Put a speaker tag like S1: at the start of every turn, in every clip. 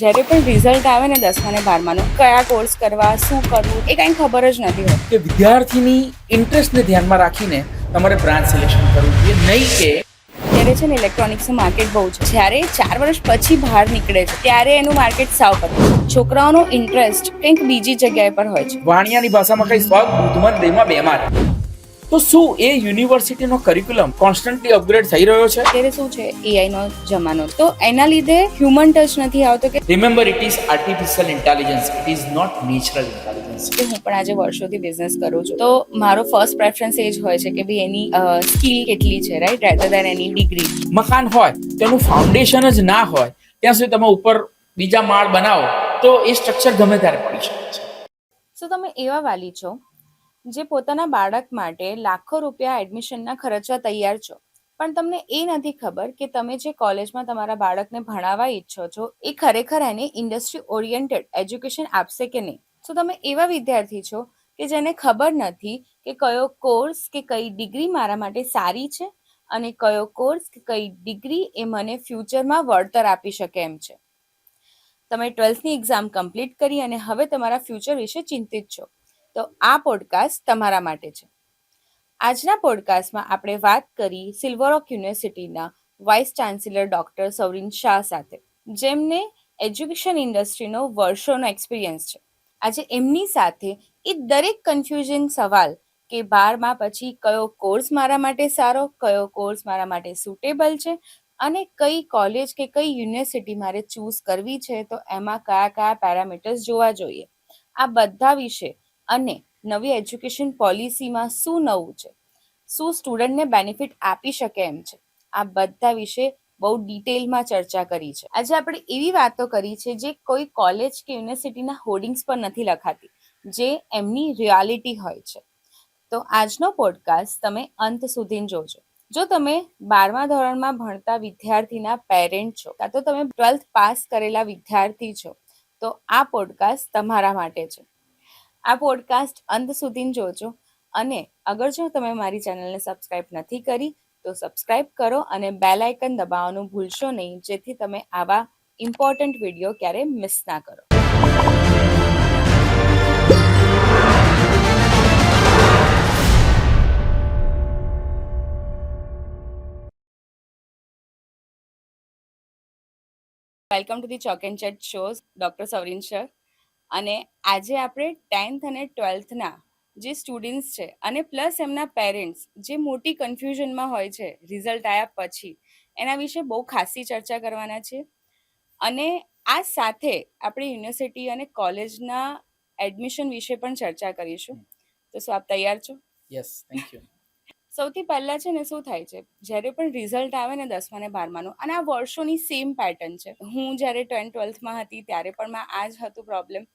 S1: જ્યારે પણ રિઝલ્ટ આવે ને 10મા ને 12માનું કયા કોર્સ કરવા, શું કરવું એ કાંઈ ખબર જ નથી હોતી.
S2: કે વિદ્યાર્થીની ઇન્ટરેસ્ટને ધ્યાનમાં રાખીને તમારે બ્રાન્ચ સિલેક્શન કરવું જોઈએ, નહીં કે
S1: ત્યારે છે ને ઇલેક્ટ્રોનિક્સનું માર્કેટ બહુ છે. જ્યારે 4 વર્ષ પછી બહાર નીકળે છે ત્યારે એનું માર્કેટ સાવ પતલું. છોકરાઓનો ઇન્ટરેસ્ટ કંઈક બીજી જગ્યાએ પર હોય છે.
S2: વાણિયાની ભાષામાં કઈ સ્વાગ બુદ્ધમાં દેહમાં બેમાર. તો શું એ યુનિવર્સિટીનો કરિક્યુલમ કોન્સ્ટન્ટલી અપગ્રેડ થઈ રહ્યો છે?
S1: અત્યારે શું છે, એઆઈ નો જમાનો, તો એના લીધે હ્યુમન ટચ નથી આવતો. કે
S2: remember, it is artificial intelligence, it is not natural intelligence.
S1: હું પણ આજે વર્ષોથી બિઝનેસ કરું છું, તો મારો ફર્સ્ટ પ્રેફરન્સ એ જ હોય છે કે ભાઈ એની સ્કિલ કેટલી છે, રાઈટ, રેધર દેન એની ડિગ્રી.
S2: મકાન હોય તેનું ફાઉન્ડેશન જ ના હોય ત્યાં સુધી તમે ઉપર બીજા માળ બનાવો તો એ સ્ટ્રક્ચર ગમે ત્યારે પડી શકે છે.
S1: શું તમે એવા વાલી છો જે પોતાના બાળક માટે લાખો રૂપિયા એડમિશનના ખર્ચવા તૈયાર છો, પણ તમને એ નથી ખબર કે તમે જે કોલેજમાં તમારા બાળકને ભણાવવા ઈચ્છો છો એ ખરેખર એને ઇન્ડસ્ટ્રી ઓરિએન્ટેડ એજ્યુકેશન આપશે કે નહીં? શું તમે એવા વિદ્યાર્થી છો કે જેને ખબર નથી કે કયો કોર્સ કે કઈ ડિગ્રી મારા માટે સારી છે અને કયો કોર્સ કે કઈ ડિગ્રી એ મને ફ્યુચરમાં વળતર આપી શકે એમ છે? તમે 12થની એક્ઝામ કમ્પ્લીટ કરી અને હવે તમારા ફ્યુચર વિશે ચિંતિત છો, તો આ પોડકાસ્ટ તમારા માટે છે. આજના પોડકાસ્ટમાં આપણે વાત કરી સિલ્વરઓક યુનિવર્સિટીના વાઇસ ચાન્સેલર ડોક્ટર સૌરીન શાહ સાથે, જેમને એજ્યુકેશન ઇન્ડસ્ટ્રીનો વર્ષોનો એક્સપિરિયન્સ છે. આજે એમની સાથે એ દરેક કન્ફ્યુઝન સવાલ કે 12મા પછી કયો કોર્સ મારા માટે સારો, કયો કોર્સ મારા માટે સુટેબલ છે અને કઈ કોલેજ કે કઈ યુનિવર્સિટી મારે ચૂઝ કરવી છે, તો એમાં કયા કયા પેરામીટર્સ જોવા જોઈએ, આ બધા વિશે અને નવી એજ્યુકેશન પોલિસીમાં શું નવું છે, શું સ્ટુડન્ટને બેનિફિટ આપી શકે એમ છે, આ બધા વિશે બહુ ડિટેલમાં ચર્ચા કરી છે. આજે આપણે એવી વાતો કરી છે જે કોઈ કોલેજ કે યુનિવર્સિટીના હોર્ડિંગ્સ પર નથી લખાતી, જે એમની રિયાલિટી હોય છે. તો આજનો પોડકાસ્ટ તમે અંત સુધી જોજો. જો તમે 12મા ધોરણમાં ભણતા વિદ્યાર્થીના પેરેન્ટ છો કાં તો તમે 12th પાસ કરેલા વિદ્યાર્થી છો, તો આ પોડકાસ્ટ તમારા માટે છે. આ પોડકાસ્ટ અંત સુધી જોજો અને અગર જો તમે મારી ચેનલને સબસ્ક્રાઇબ નથી કરી તો સબસ્ક્રાઇબ કરો અને બેલ આઇકન દબાવવાનું ભૂલશો નહીં, જેથી તમે આવા ઇમ્પોર્ટન્ટ વિડીયો ક્યારે મિસ ના કરો. Welcome to the chalk and chat shows, doctor Saurin sir. અને આજે આપણે 10th અને 12થના જે સ્ટુડન્ટ્સ છે અને પ્લસ એમના પેરેન્ટ્સ જે મોટી કન્ફ્યુઝનમાં હોય છે રિઝલ્ટ આવ્યા પછી, એના વિશે બહુ ખાસી ચર્ચા કરવાના છે. અને આ સાથે આપણે યુનિવર્સિટી અને કોલેજના એડમિશન વિશે પણ ચર્ચા કરીશું. તો શું આપ તૈયાર છો?
S2: Yes, thank you.
S1: સૌથી પહેલા છે ને શું થાય છે, જ્યારે પણ રિઝલ્ટ આવે ને 10મા ને 12માનું, અને આ વર્ષોની સેમ પેટર્ન છે. હું જ્યારે 12થમાં હતી ત્યારે પણ આ જ હતું પ્રોબ્લેમ,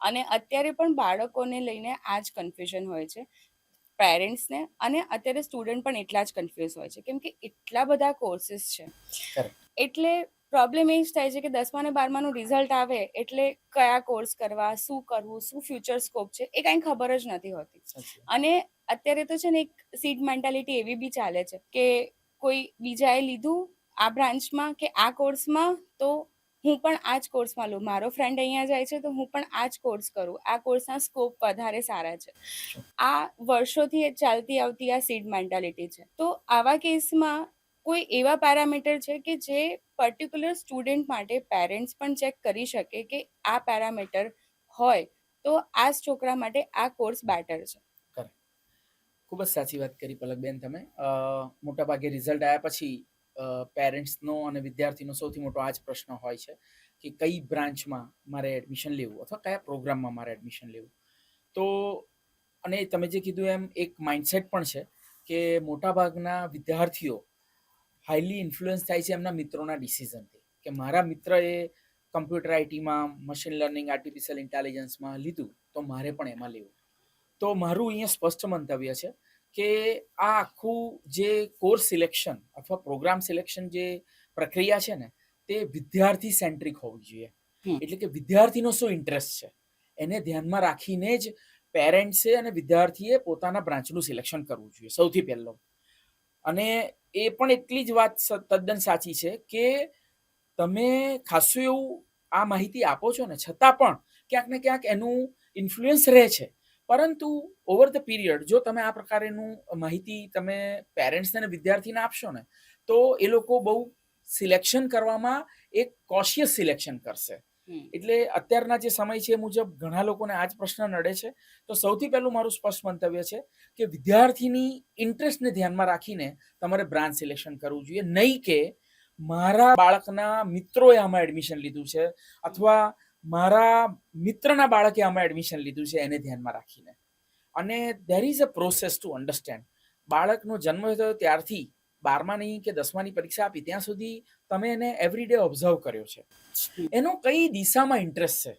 S1: અને અત્યારે પણ બાળકોને લઈને આ જ કન્ફ્યુઝન હોય છે, પેરેન્ટ્સને, અને અત્યારે સ્ટુડન્ટ પણ એટલા જ કન્ફ્યુઝ હોય છે, કેમ કે એટલા બધા કોર્સીસ છે. એટલે પ્રોબ્લેમ એ જ થાય છે કે 10મા ને 12માનું રિઝલ્ટ આવે એટલે કયા કોર્સ કરવા, શું કરવું, શું ફ્યુચર સ્કોપ છે એ કાંઈ ખબર જ નથી હોતી. અને અત્યારે તો છે ને એક સીટ મેન્ટાલિટી એવી બી ચાલે છે કે કોઈ બીજાએ લીધું આ બ્રાન્ચમાં કે આ કોર્સમાં, તો હું પણ આ જ કોર્સમાં લઉં. મારો ફ્રેન્ડ અહીંયા જાય છે તો હું પણ આ જ કોર્સ કરું, આ કોર્સના સ્કોપ વધારે સારા છે. આ વર્ષોથી ચાલતી આવતી આ સીટ મેન્ટાલિટી છે. તો આવા કેસમાં કોઈ એવા પેરામીટર છે કે જે પર્ટિક્યુલર સ્ટુડન્ટ માટે પેરેન્ટ્સ પણ ચેક કરી શકે કે આ પેરામીટર હોય તો આ જ છોકરા માટે આ કોર્સ બેટર છે.
S2: ખૂબ જ સાચી વાત કરી પલકબેન તમે. મોટાભાગે રિઝલ્ટ આવ્યા પછી પેરેન્ટ્સનો અને વિદ્યાર્થીનો સૌથી મોટો આ જ પ્રશ્ન હોય છે કે કઈ બ્રાન્ચમાં મારે એડમિશન લેવું અથવા કયા પ્રોગ્રામમાં મારે એડમિશન લેવું. તો અને તમે જે કીધું એમ એક માઇન્ડસેટ પણ છે કે મોટાભાગના વિદ્યાર્થીઓ હાઈલી ઇન્ફ્લુઅન્સ થાય છે એમના મિત્રોના ડિસિઝનથી, કે મારા મિત્રએ કમ્પ્યુટર આઈટીમાં, મશીન લર્નિંગ, આર્ટિફિશિયલ ઇન્ટેલિજન્સમાં લીધું તો મારે પણ એમાં લેવું. તો મારું અહીંયા સ્પષ્ટ મંતવ્ય છે કે આ આખું જે કોર્સ સિલેક્શન અથવા પ્રોગ્રામ સિલેક્શન જે પ્રક્રિયા છે ને, તે વિદ્યાર્થી સેન્ટ્રિક હોવી જોઈએ. એટલે કે વિદ્યાર્થીનો શું ઇન્ટરેસ્ટ છે એને ધ્યાનમાં રાખીને જ પેરેન્ટ્સે અને વિદ્યાર્થીએ પોતાના બ્રાન્ચનું સિલેક્શન કરવું જોઈએ સૌથી પહેલો. અને એ પણ એટલી જ વાત તદ્દન સાચી છે કે તમે ખાસું એવું આ માહિતી આપો છો ને છતાં પણ ક્યાંક ને ક્યાંક એનું ઇન્ફ્લુઅન્સ રહે છે. પરંતુ ઓવર ધ પીરિયડ જો તમે આ પ્રકારેનું માહિતી તમે પેરેન્ટ્સને અને વિદ્યાર્થીને આપશો ને તો એ લોકો બહુ સિલેક્શન કરવામાં એક કોશિયસ સિલેક્શન કરશે. એટલે અત્યારના જે સમય છે એ મુજબ ઘણા લોકોને આ જ પ્રશ્ન નડે છે. તો સૌથી પહેલું મારું સ્પષ્ટ મંતવ્ય છે કે વિદ્યાર્થીની ઇન્ટરેસ્ટને ધ્યાનમાં રાખીને તમારે બ્રાન્ચ સિલેક્શન કરવું જોઈએ, નહીં કે મારા બાળકના મિત્રોએ આમાં એડમિશન લીધું છે અથવા મારા મિત્રના બાળકે આમાં એડમિશન લીધું છે એને ધ્યાનમાં રાખીને. અને there is a process to understand. બાળકનો જન્મ થયો ત્યારથી 12માની કે 10માની પરીક્ષા આપી ત્યાં સુધી તમે એને એવરીડે ઓબ્ઝર્વ કર્યો છે. એનો કઈ દિશામાં ઇન્ટરેસ્ટ છે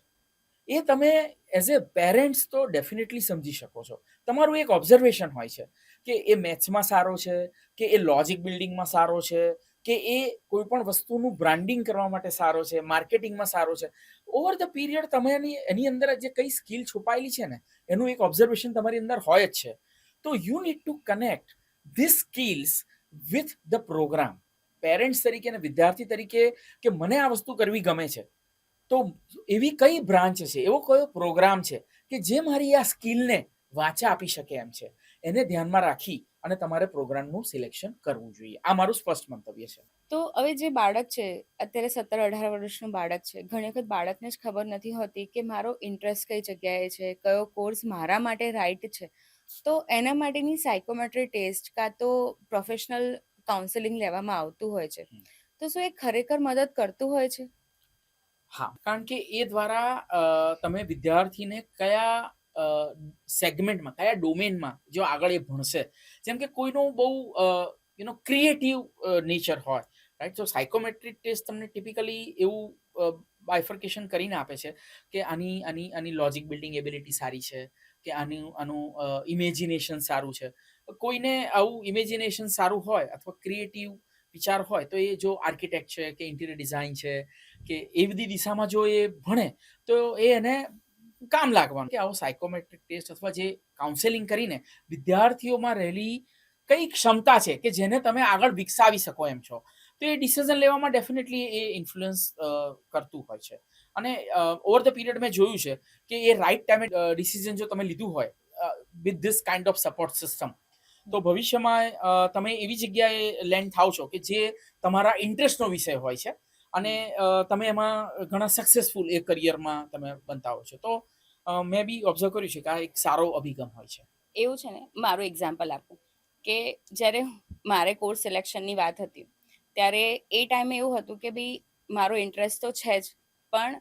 S2: એ તમે એઝ એ પેરેન્ટ્સ તો ડેફિનેટલી સમજી શકો છો. તમારું એક ઓબ્ઝર્વેશન હોય છે કે એ મેથ્સમાં સારો છે, કે એ લોજિક બિલ્ડિંગમાં સારો છે, કે એ કોઈ પણ વસ્તુનું બ્રાન્ડિંગ કરવા માટે સારો છે, માર્કેટિંગમાં સારો છે. ઓવર ધ પીરિયડ તમે એની અંદર જે કઈ સ્કિલ છુપાયેલી છે ને એનું એક ઓબ્ઝર્વેશન તમારી અંદર હોય જ છે. તો you need to connect this skills with the program. Parents તરીકે અને વિદ્યાર્થી તરીકે કે મને આ વસ્તુ કરવી ગમે છે, તો એવી કઈ બ્રાન્ચ છે, એવો કયો પ્રોગ્રામ છે કે જે મારી આ સ્કિલને વાચા આપી શકે એમ છે, એને ધ્યાનમાં રાખી અને તમારે પ્રોગ્રામનું સિલેક્શન કરવું જોઈએ. આ મારું સ્પષ્ટ મંતવ્ય છે.
S1: તો હવે જે બાળક છે, અત્યારે 17-18 વર્ષનું બાળક છે, ઘણી વખત બાળકને જ ખબર નથી હોતી કે મારો ઇન્ટરેસ્ટ કઈ જગ્યાએ છે, કયો કોર્સ મારા માટે રાઈટ છે. તો એના માટેની સાયકોમેટ્રી ટેસ્ટ કાં તો પ્રોફેશનલ કાઉન્સેલિંગ લેવામાં આવતું હોય છે. તો શું એ ખરેખર મદદ કરતું હોય છે?
S2: હા, કારણ કે એ દ્વારા તમે વિદ્યાર્થીને કયા સેગમેન્ટમાં, કયા ડોમેનમાં જો આગળ એ ભણશે, જેમ કે કોઈનું બહુ ક્રિએટિવ નેચર હોય, રાઈટ. તો સાયકોમેટ્રિક ટેસ્ટ તમને ટિપિકલી એવું બાયફર્કેશન કરીને આપે છે કે આની લોજિક બિલ્ડિંગ એબિલિટી સારી છે, કે આનું ઇમેજિનેશન સારું છે. કોઈને આવું ઇમેજિનેશન સારું હોય અથવા ક્રિએટિવ વિચાર હોય તો એ જો આર્કિટેક્ટ છે કે ઇન્ટિરિયર ડિઝાઇન છે કે એ બધી દિશામાં જો એ ભણે તો એને કામ લાગવાનું. કે આવો સાયકોમેટ્રિક ટેસ્ટ અથવા જે કાઉન્સેલિંગ કરીને વિદ્યાર્થીઓમાં રહેલી કઈ ક્ષમતા છે કે જેને તમે આગળ વિકસાવી શકો એમ છો, તો એ ડિસિઝન લેવામાં ડેફિનેટલી એ ઇન્ફ્લુઅન્સ કરતું હોય છે. અને ઓવર ધ પીરિયડ મેં જોયું છે કે એ રાઈટ ટાઈમે ડિસિઝન જો તમે લીધું હોય with this kind of support system, તો ભવિષ્યમાં તમે એવી જગ્યાએ લેન્ડ થાવ છો કે જે તમારા ઇન્ટરેસ્ટનો વિષય હોય છે અને તમે એમાં ઘણા સક્સેસફુલ એ કરિયરમાં તમે બનતા હો છો. તો મેં બી ઓબ્ઝર્વ કર્યું છે કે આ એક સારો અભિગમ હોય છે.
S1: એવું છે ને, મારું એક્ઝામ્પલ આપું કે જ્યારે મારે કોર્સ સિલેક્શનની વાત હતી ત્યારે એ ટાઈમે એવું હતું કે ભાઈ મારો ઇન્ટરેસ્ટ તો છે જ, પણ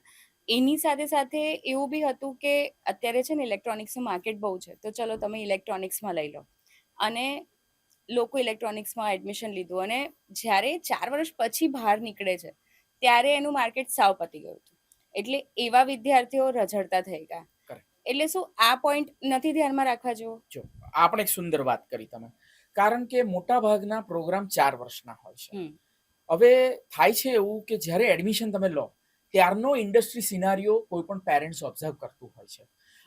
S1: એની સાથે સાથે એવું બી હતું કે અત્યારે છે ને ઇલેક્ટ્રોનિક્સનું માર્કેટ બહુ છે, તો ચલો તમે ઇલેક્ટ્રોનિક્સમાં લઈ લો. અને લોકો ઇલેક્ટ્રોનિક્સમાં એડમિશન લીધું અને જ્યારે 4 વર્ષ પછી બહાર નીકળે છે ત્યારે એનું માર્કેટ સાવ પતી ગયું હતું. એટલે એવા વિદ્યાર્થીઓ રઝળતા થઈ ગયા. એટલે શું આ પોઈન્ટ નથી ધ્યાનમાં રાખવા જેવો?
S2: જો આપણે એક સુંદર વાત કરી તમે, કારણ કે મોટા ભાગના પ્રોગ્રામ 4 વર્ષના હોય છે. હવે થાય છે એવું કે જ્યારે એડમિશન તમે લો ત્યારનો ઇન્ડસ્ટ્રી સિનારીઓ કોઈ પણ પેરેન્ટ્સ ઓબ્ઝર્વ કરતું હોય છે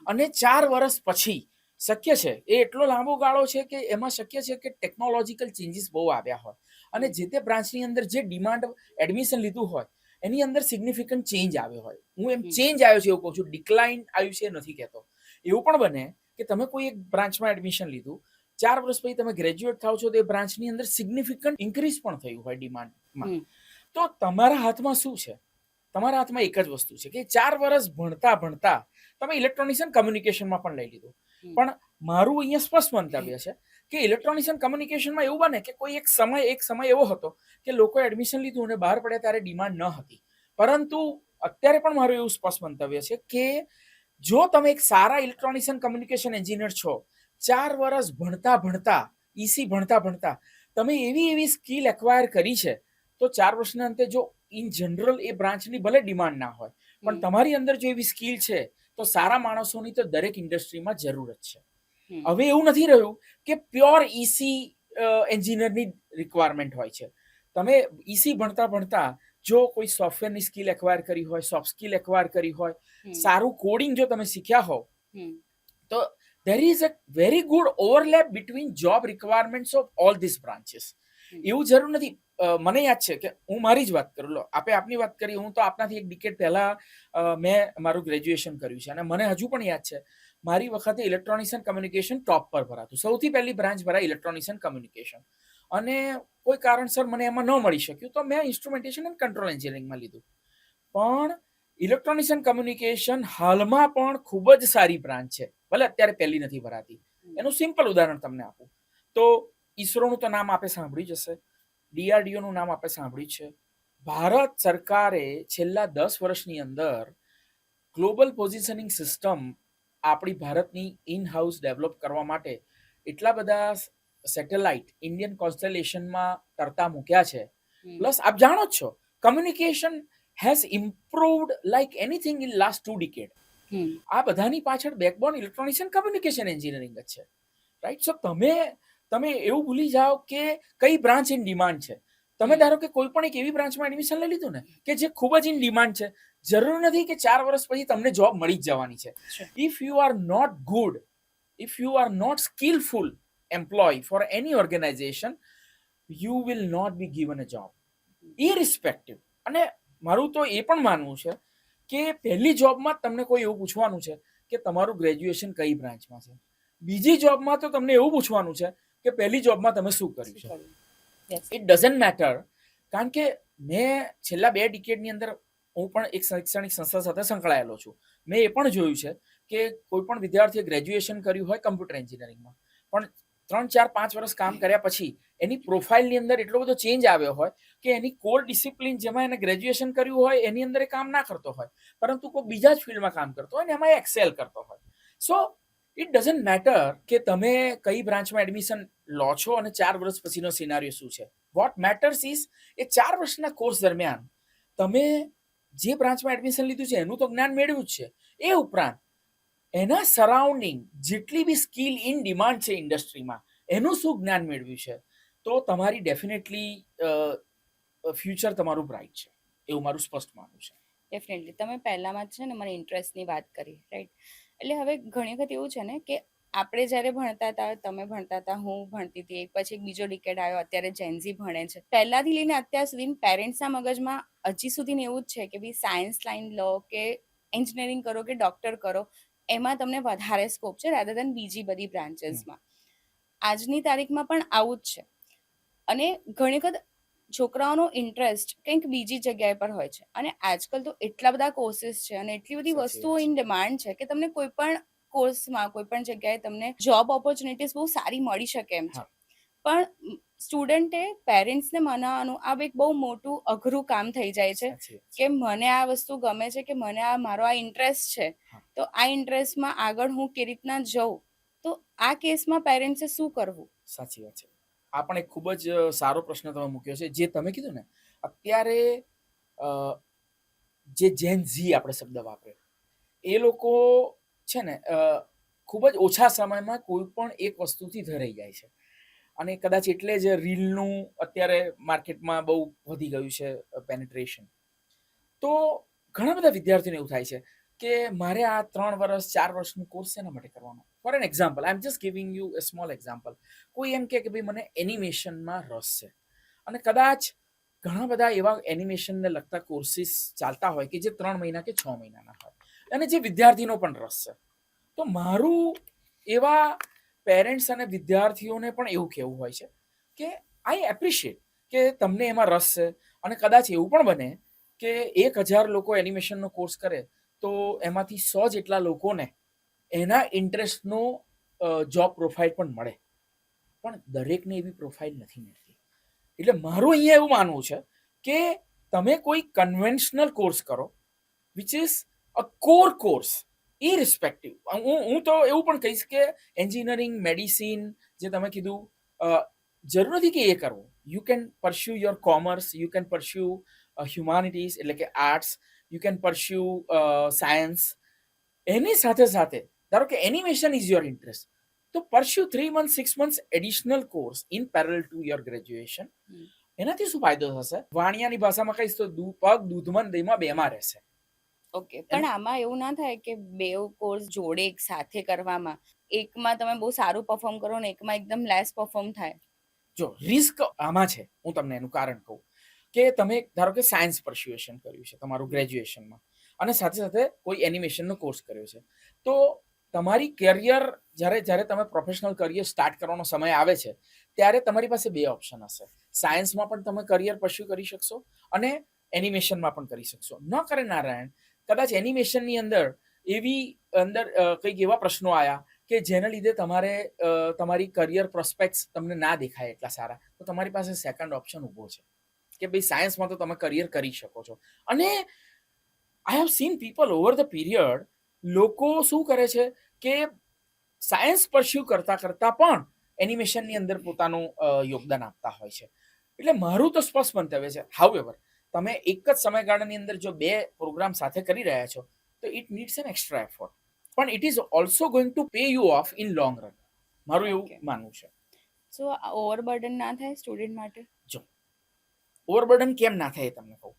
S2: અને 4 વર્ષ પછી શક્ય છે એ એટલો લાંબો ગાળો છે કે એમાં શક્ય છે કે ટેકનોલોજીકલ ચેન્જીસ બહુ આવ્યા હોય અને જે તે બ્રાન્ચની અંદર જે ડિમાન્ડ એડમિશન લીધું હોય એની અંદર સિગ્નિફિકન્ટ ચેન્જ આવ્યો હોય. હું એમ ચેન્જ આવ્યો છે એવું કહું છું, ડિક્લાઇન આવ્યું છે નથી કહેતો. એવું પણ બને કે તમે કોઈ એક બ્રાન્ચમાં એડમિશન લીધું, 4 વર્ષ પછી તમે ગ્રેજ્યુએટ થાવ છો તો એ બ્રાન્ચની અંદર સિગ્નિફિકન્ટ ઇન્ક્રીઝ પણ થયું હોય ડિમાન્ડમાં. તો તમારા હાથમાં શું છે? તમારા હાથમાં એક જ વસ્તુ છે કે 4 વર્ષ ભણતા ભણતા તમે ઇલેક્ટ્રોનિક્સ એન્ડ કમ્યુનિકેશનમાં પણ લઈ લીધું. પણ મારું અહીંયા સ્પષ્ટ મંતવ્ય છે કે ઇલેક્ટ્રોનિક્સ એન્ડ કમ્યુનિકેશનમાં એવું બને કે કોઈ એક સમય એવો હતો કે લોકો એડમિશન લીધું અને બહાર પડ્યા ત્યારે ડિમાન્ડ ન હતી. પરંતુ અત્યારે પણ મારું એવું સ્પષ્ટ મંતવ્ય છે કે જો તમે એક સારા ઇલેક્ટ્રોનિક્સ એન્ડ કમ્યુનિકેશન એન્જિનિયર છો, 4 વર્ષ ભણતા ભણતા ઈસી ભણતા ભણતા તમે એવી સ્કિલ એક્વાયર કરી છે, તો 4 વર્ષના અંતે જો ઇન જનરલ એ બ્રાન્ચની ભલે ડિમાન્ડ ના હોય પણ તમારી અંદર જો એવી સ્કિલ છે તો સારા માણસોની તો દરેક ઇન્ડસ્ટ્રીમાં જરૂરત છે. હવે એવું નથી રહ્યું કે પ્યોર ઈસી એન્જિનિયરની રિક્વાયરમેન્ટ હોય છે. તમે ઈસી ભણતા ભણતા જો કોઈ સોફ્ટવેરની સ્કિલ એક્વાયર કરી હોય, સોફ્ટ સ્કિલ એક્વાયર કરી હોય, સારું કોડિંગ જો તમે શીખ્યા હો, તો there is a very good overlap between job requirements of all these branches. એવું જરૂર નથી. મને યાદ છે કે હું મારી જ વાત કરું. લો, આપે આપની વાત કરી, હું તો આપનાથી એક ડિકેડ પહેલા મેં મારું ગ્રેજ્યુએશન કર્યું છે અને મને હજુ પણ યાદ છે મારી વખતે ઇલેક્ટ્રોનિક્સ એન્ડ કમ્યુનિકેશન ટોપ પર ભરાતું. સૌથી પહેલી બ્રાન્ચ ભરાય ઇલેક્ટ્રોનિક્સ એન્ડ કમ્યુનિકેશન, અને કોઈ કારણસર મને એમાં ન મળી શક્યું તો મેં ઇન્સ્ટ્રુમેન્ટેશન એન્ડ કંટ્રોલ એન્જિનિયરિંગમાં લીધું. પણ ઇલેક્ટ્રોનિક્સ એન્ડ કમ્યુનિકેશન હાલમાં પણ ખૂબ જ સારી બ્રાન્ચ છે, ભલે અત્યારે પહેલી નથી ભરાતી. એનું સિમ્પલ ઉદાહરણ તમને આપું તો ઈસરોનું તો નામ આપે સાંભળ્યું જ હશે, ડીઆરડીઓનું નામ આપે સાંભળ્યું છે. ભારત સરકારે છેલ્લા 10 વર્ષની અંદર ગ્લોબલ પોઝિશનિંગ સિસ્ટમ આપણી ભારતની ઇન હાઉસ ડેવલપ કરવા માટે એટલા બધા સેટેલાઇટ ઇન્ડિયન કોન્સ્ટેલેશનમાં તરતા મૂક્યા છે. પ્લસ આપ જાણો જ છો, communication has improved like anything in last 2 decade. આ બધાની પાછળ backbone electronics and communication engineering જ છે, રાઈટ? સો તમે એવું ભૂલી જાઓ કે કઈ બ્રાન્ચ ઇન ડિમાન્ડ છે. તમે ધારો કે કોઈ પણ એક એવી બ્રાન્ચમાં એડમિશન લઈ લીધું ને કે જે ખૂબ જ ઇન ડિમાન્ડ છે, જરૂર નથી કે 4 વર્ષ પછી તમને જોબ મળી જ જવાની છે. If you are not good, if you are not skillful employee for any organization, you will not be given a job irrespective. અને મારું તો એ પણ માનવું છે કે પહેલી જોબમાં તમને કોઈ એવું પૂછવાનું છે કે તમારું ગ્રેજ્યુએશન કઈ બ્રાન્ચમાં છે, બીજી જોબમાં તો તમને એવું પૂછવાનું છે કે પહેલી જોબમાં તમે શું કર્યું છે. It doesn't matter. કારણ કે મેં છેલ્લા 2 ડિકેડની અંદર હું પણ એક શૈક્ષણિક સંસ્થા સાથે સંકળાયેલો છું. મેં એ પણ જોયું છે કે કોઈ પણ વિદ્યાર્થીએ ગ્રેજ્યુએશન કર્યું હોય કમ્પ્યુટર એન્જિનિયરિંગમાં, પણ 3, 4, 5 વર્ષ કામ કર્યા પછી એની પ્રોફાઇલની અંદર એટલો બધો ચેન્જ આવ્યો હોય કે એની કોર ડિસિપ્લિન જેમાં એને ગ્રેજ્યુએશન કર્યું હોય એની અંદર એ કામ ના કરતો હોય, પરંતુ કોઈ બીજા જ ફિલ્ડમાં કામ કરતો હોય ને એમાં એક્સેલ કરતો હોય. સો ઇટ ડઝન્ટ મેટર કે તમે કઈ બ્રાન્ચમાં એડમિશન લો છો અને 4 વર્ષ પછીનો સિનારિયો શું છે. વોટ મેટર્સ ઇઝ એ 4 વર્ષના કોર્સ દરમિયાન તમે જે બ્રાન્ચમાં એડમિશન લીધું છે એનું તો જ્ઞાન મેળવ્યું જ છે, એ ઉપરાંત એના સરાઉન્ડિંગ જેટલી બી સ્કિલ ઇન ડિમાન્ડ છે ઇન્ડસ્ટ્રીમાં એનું શું જ્ઞાન મેળવ્યું છે, તો તમારી ડેફિનેટલી ફ્યુચર તમારું બ્રાઇટ છે, એવું મારું સ્પષ્ટ માનવું છે.
S1: ડેફિનેટલી તમે પહેલામાં છે ને મને ઇન્ટરેસ્ટની વાત કરી, રાઈટ? એટલે હવે ઘણી વખત એવું છે ને કે આપણે જ્યારે ભણતા હતા, તમે ભણતા હતા, હું ભણતી હતી, એક પછી એક બીજો ડિકેડ આવ્યો, અત્યારે જેન્ઝી ભણે છે. પહેલાથી લઈને અત્યાર સુધી પેરેન્ટ્સના મગજમાં હજી સુધી એવું જ છે કે ભાઈ સાયન્સ લાઈન લો કે એન્જિનિયરિંગ કરો કે ડોક્ટર કરો, એમાં તમને વધારે સ્કોપ છે રાધર દેન બીજી બધી બ્રાન્ચીસમાં. આજની તારીખમાં પણ આવું જ છે. અને ઘણી વખત છોકરાઓનો ઇન્ટરેસ્ટ કંઈક બીજી જગ્યાએ પર હોય છે, અને આજકાલ તો એટલા બધા કોર્સીસ છે અને એટલી બધી વસ્તુઓ ઇન ડિમાન્ડ છે કે તમને કોઈ પણ કોર્સમાં કોઈ પણ જગ્યાએ તમને જોબ ઓપોર્ચ્યુનિટીઝ બહુ સારી મળી શકે એમ છે. પણ સ્ટુડન્ટે પેરેન્ટ્સને મનાવવાનું આ એક બહુ મોટું અઘરું કામ થઈ જાય છે કે મને આ વસ્તુ ગમે છે, કે મને આ મારો આ ઇન્ટરેસ્ટ છે, તો આ ઇન્ટરેસ્ટમાં આગળ હું કેવી રીતના જઉં, તો આ કેસમાં પેરેન્ટ્સે શું કરવું?
S2: સાચી વાત છે. આ પણ એક ખૂબ જ સારો પ્રશ્ન તમે મૂક્યો છે. જે તમે કીધું ને અત્યારે જે જેન ઝી આપણે શબ્દ વાપર્યો, એ લોકો છે ને ખૂબ જ ઓછા સમયમાં કોઈ પણ એક વસ્તુથી ધરાઈ જાય છે, અને કદાચ એટલે જ રીલનું અત્યારે માર્કેટમાં બહુ વધી ગયું છે પેનિટ્રેશન. તો ઘણા બધા વિદ્યાર્થીઓને એવું થાય છે કે મારે આ 3 વર્ષ 4 વર્ષનું કોર્સ શેના માટે કરવાનો. For an example, I am just giving you a small example. કોઈ એમ કે ભાઈ મને એનિમેશનમાં રસ છે, અને કદાચ ઘણા બધા એવા એનિમેશનને લગતા કોર્સિસ ચાલતા હોય કે જે 3 મહિના કે 6 મહિનાના હોય, અને જે વિદ્યાર્થીનો પણ રસ છે. તો મારું એવા પેરેન્ટ્સ અને વિદ્યાર્થીઓને પણ એવું કહેવું હોય છે કે આઈ એપ્રિશિએટ કે તમને એમાં રસ છે, અને કદાચ એવું પણ બને કે 1000 લોકો એનિમેશનનો કોર્સ કરે તો એમાંથી 100 જેટલા લોકોને એના ઇન્ટરેસ્ટનો જોબ પ્રોફાઇલ પણ મળે, પણ દરેકને એવી પ્રોફાઇલ નથી મળતી. એટલે મારું અહીંયા એવું માનવું છે કે તમે કોઈ કન્વેન્શનલ કોર્સ કરો which is a core course irrespective. હું તો એવું પણ કહીશ કે એન્જિનિયરિંગ, મેડિસિન જે તમે કીધું, જરૂર નથી કે એ કરવું. You can pursue your commerce, you can pursue humanities એટલે કે arts, you can pursue science. એની સાથે સાથે ધારો કે એનિમેશન ઇઝ યોર ઇન્ટરેસ્ટ, તો pursue 3 months 6 months additional course in parallel to your graduation. એનાથી શું ફાયદો થશે? વાણિયાની ભાષામાં કહીશ તો પગ દૂધમાં દહીંમાં બેમાં રહેશે.
S1: ઓકે, પણ આમાં એવું ના થાય કે બે કોર્સ જોડે એક સાથે કરવામાં એકમાં તમે બહુ સારું પરફોર્મ કરો ને એકમાં એકદમ લેસ પરફોર્મ થાય?
S2: જો રિસ્ક આમાં છે, હું તમને એનું કારણ કહું કે તમે ધારો કે સાયન્સ પરસ્યુએશન કર્યું છે તમારું ગ્રેજ્યુએશનમાં અને સાથે સાથે કોઈ એનિમેશનનો કોર્સ કર્યો છે, તો તમારી કેરિયર જ્યારે તમે પ્રોફેશનલ કરિયર સ્ટાર્ટ કરવાનો સમય આવે છે ત્યારે તમારી પાસે બે ઓપ્શન હશે. સાયન્સમાં પણ તમે કરિયર પરસ્યુ કરી શકશો અને એનિમેશનમાં પણ કરી શકશો. ન કરે નારાયણ, કદાચ એનિમેશનની અંદર કંઈક એવા પ્રશ્નો આવ્યા કે જેના લીધે તમારી કરિયર પ્રોસ્પેક્ટ્સ તમને ના દેખાય એટલા સારા, તો તમારી પાસે સેકન્ડ ઓપ્શન ઊભો છે કે ભાઈ સાયન્સમાં તો તમે કરિયર કરી શકો છો. અને I have seen people over the period, લોકો શું કરે છે કે સાયન્સ પરસ્યુ કરતા કરતા પણ એનિમેશનની અંદર પોતાનું યોગદાન આપતા હોય છે. એટલે મારું તો સ્પષ્ટ મંતવ્ય છે, હાઉએવર તમે એક જ સમયગાળાની અંદર જો બે પ્રોગ્રામ સાથે કરી રહ્યા છો તો it needs an extra effort, પણ it is also going to pay you off in long run. મારું એવું માનવું છે.
S1: સો ઓવરબર્ડન ના થાય સ્ટુડન્ટ માટે?
S2: જો ઓવરબર્ડન કેમ ના થાય તમને કહું.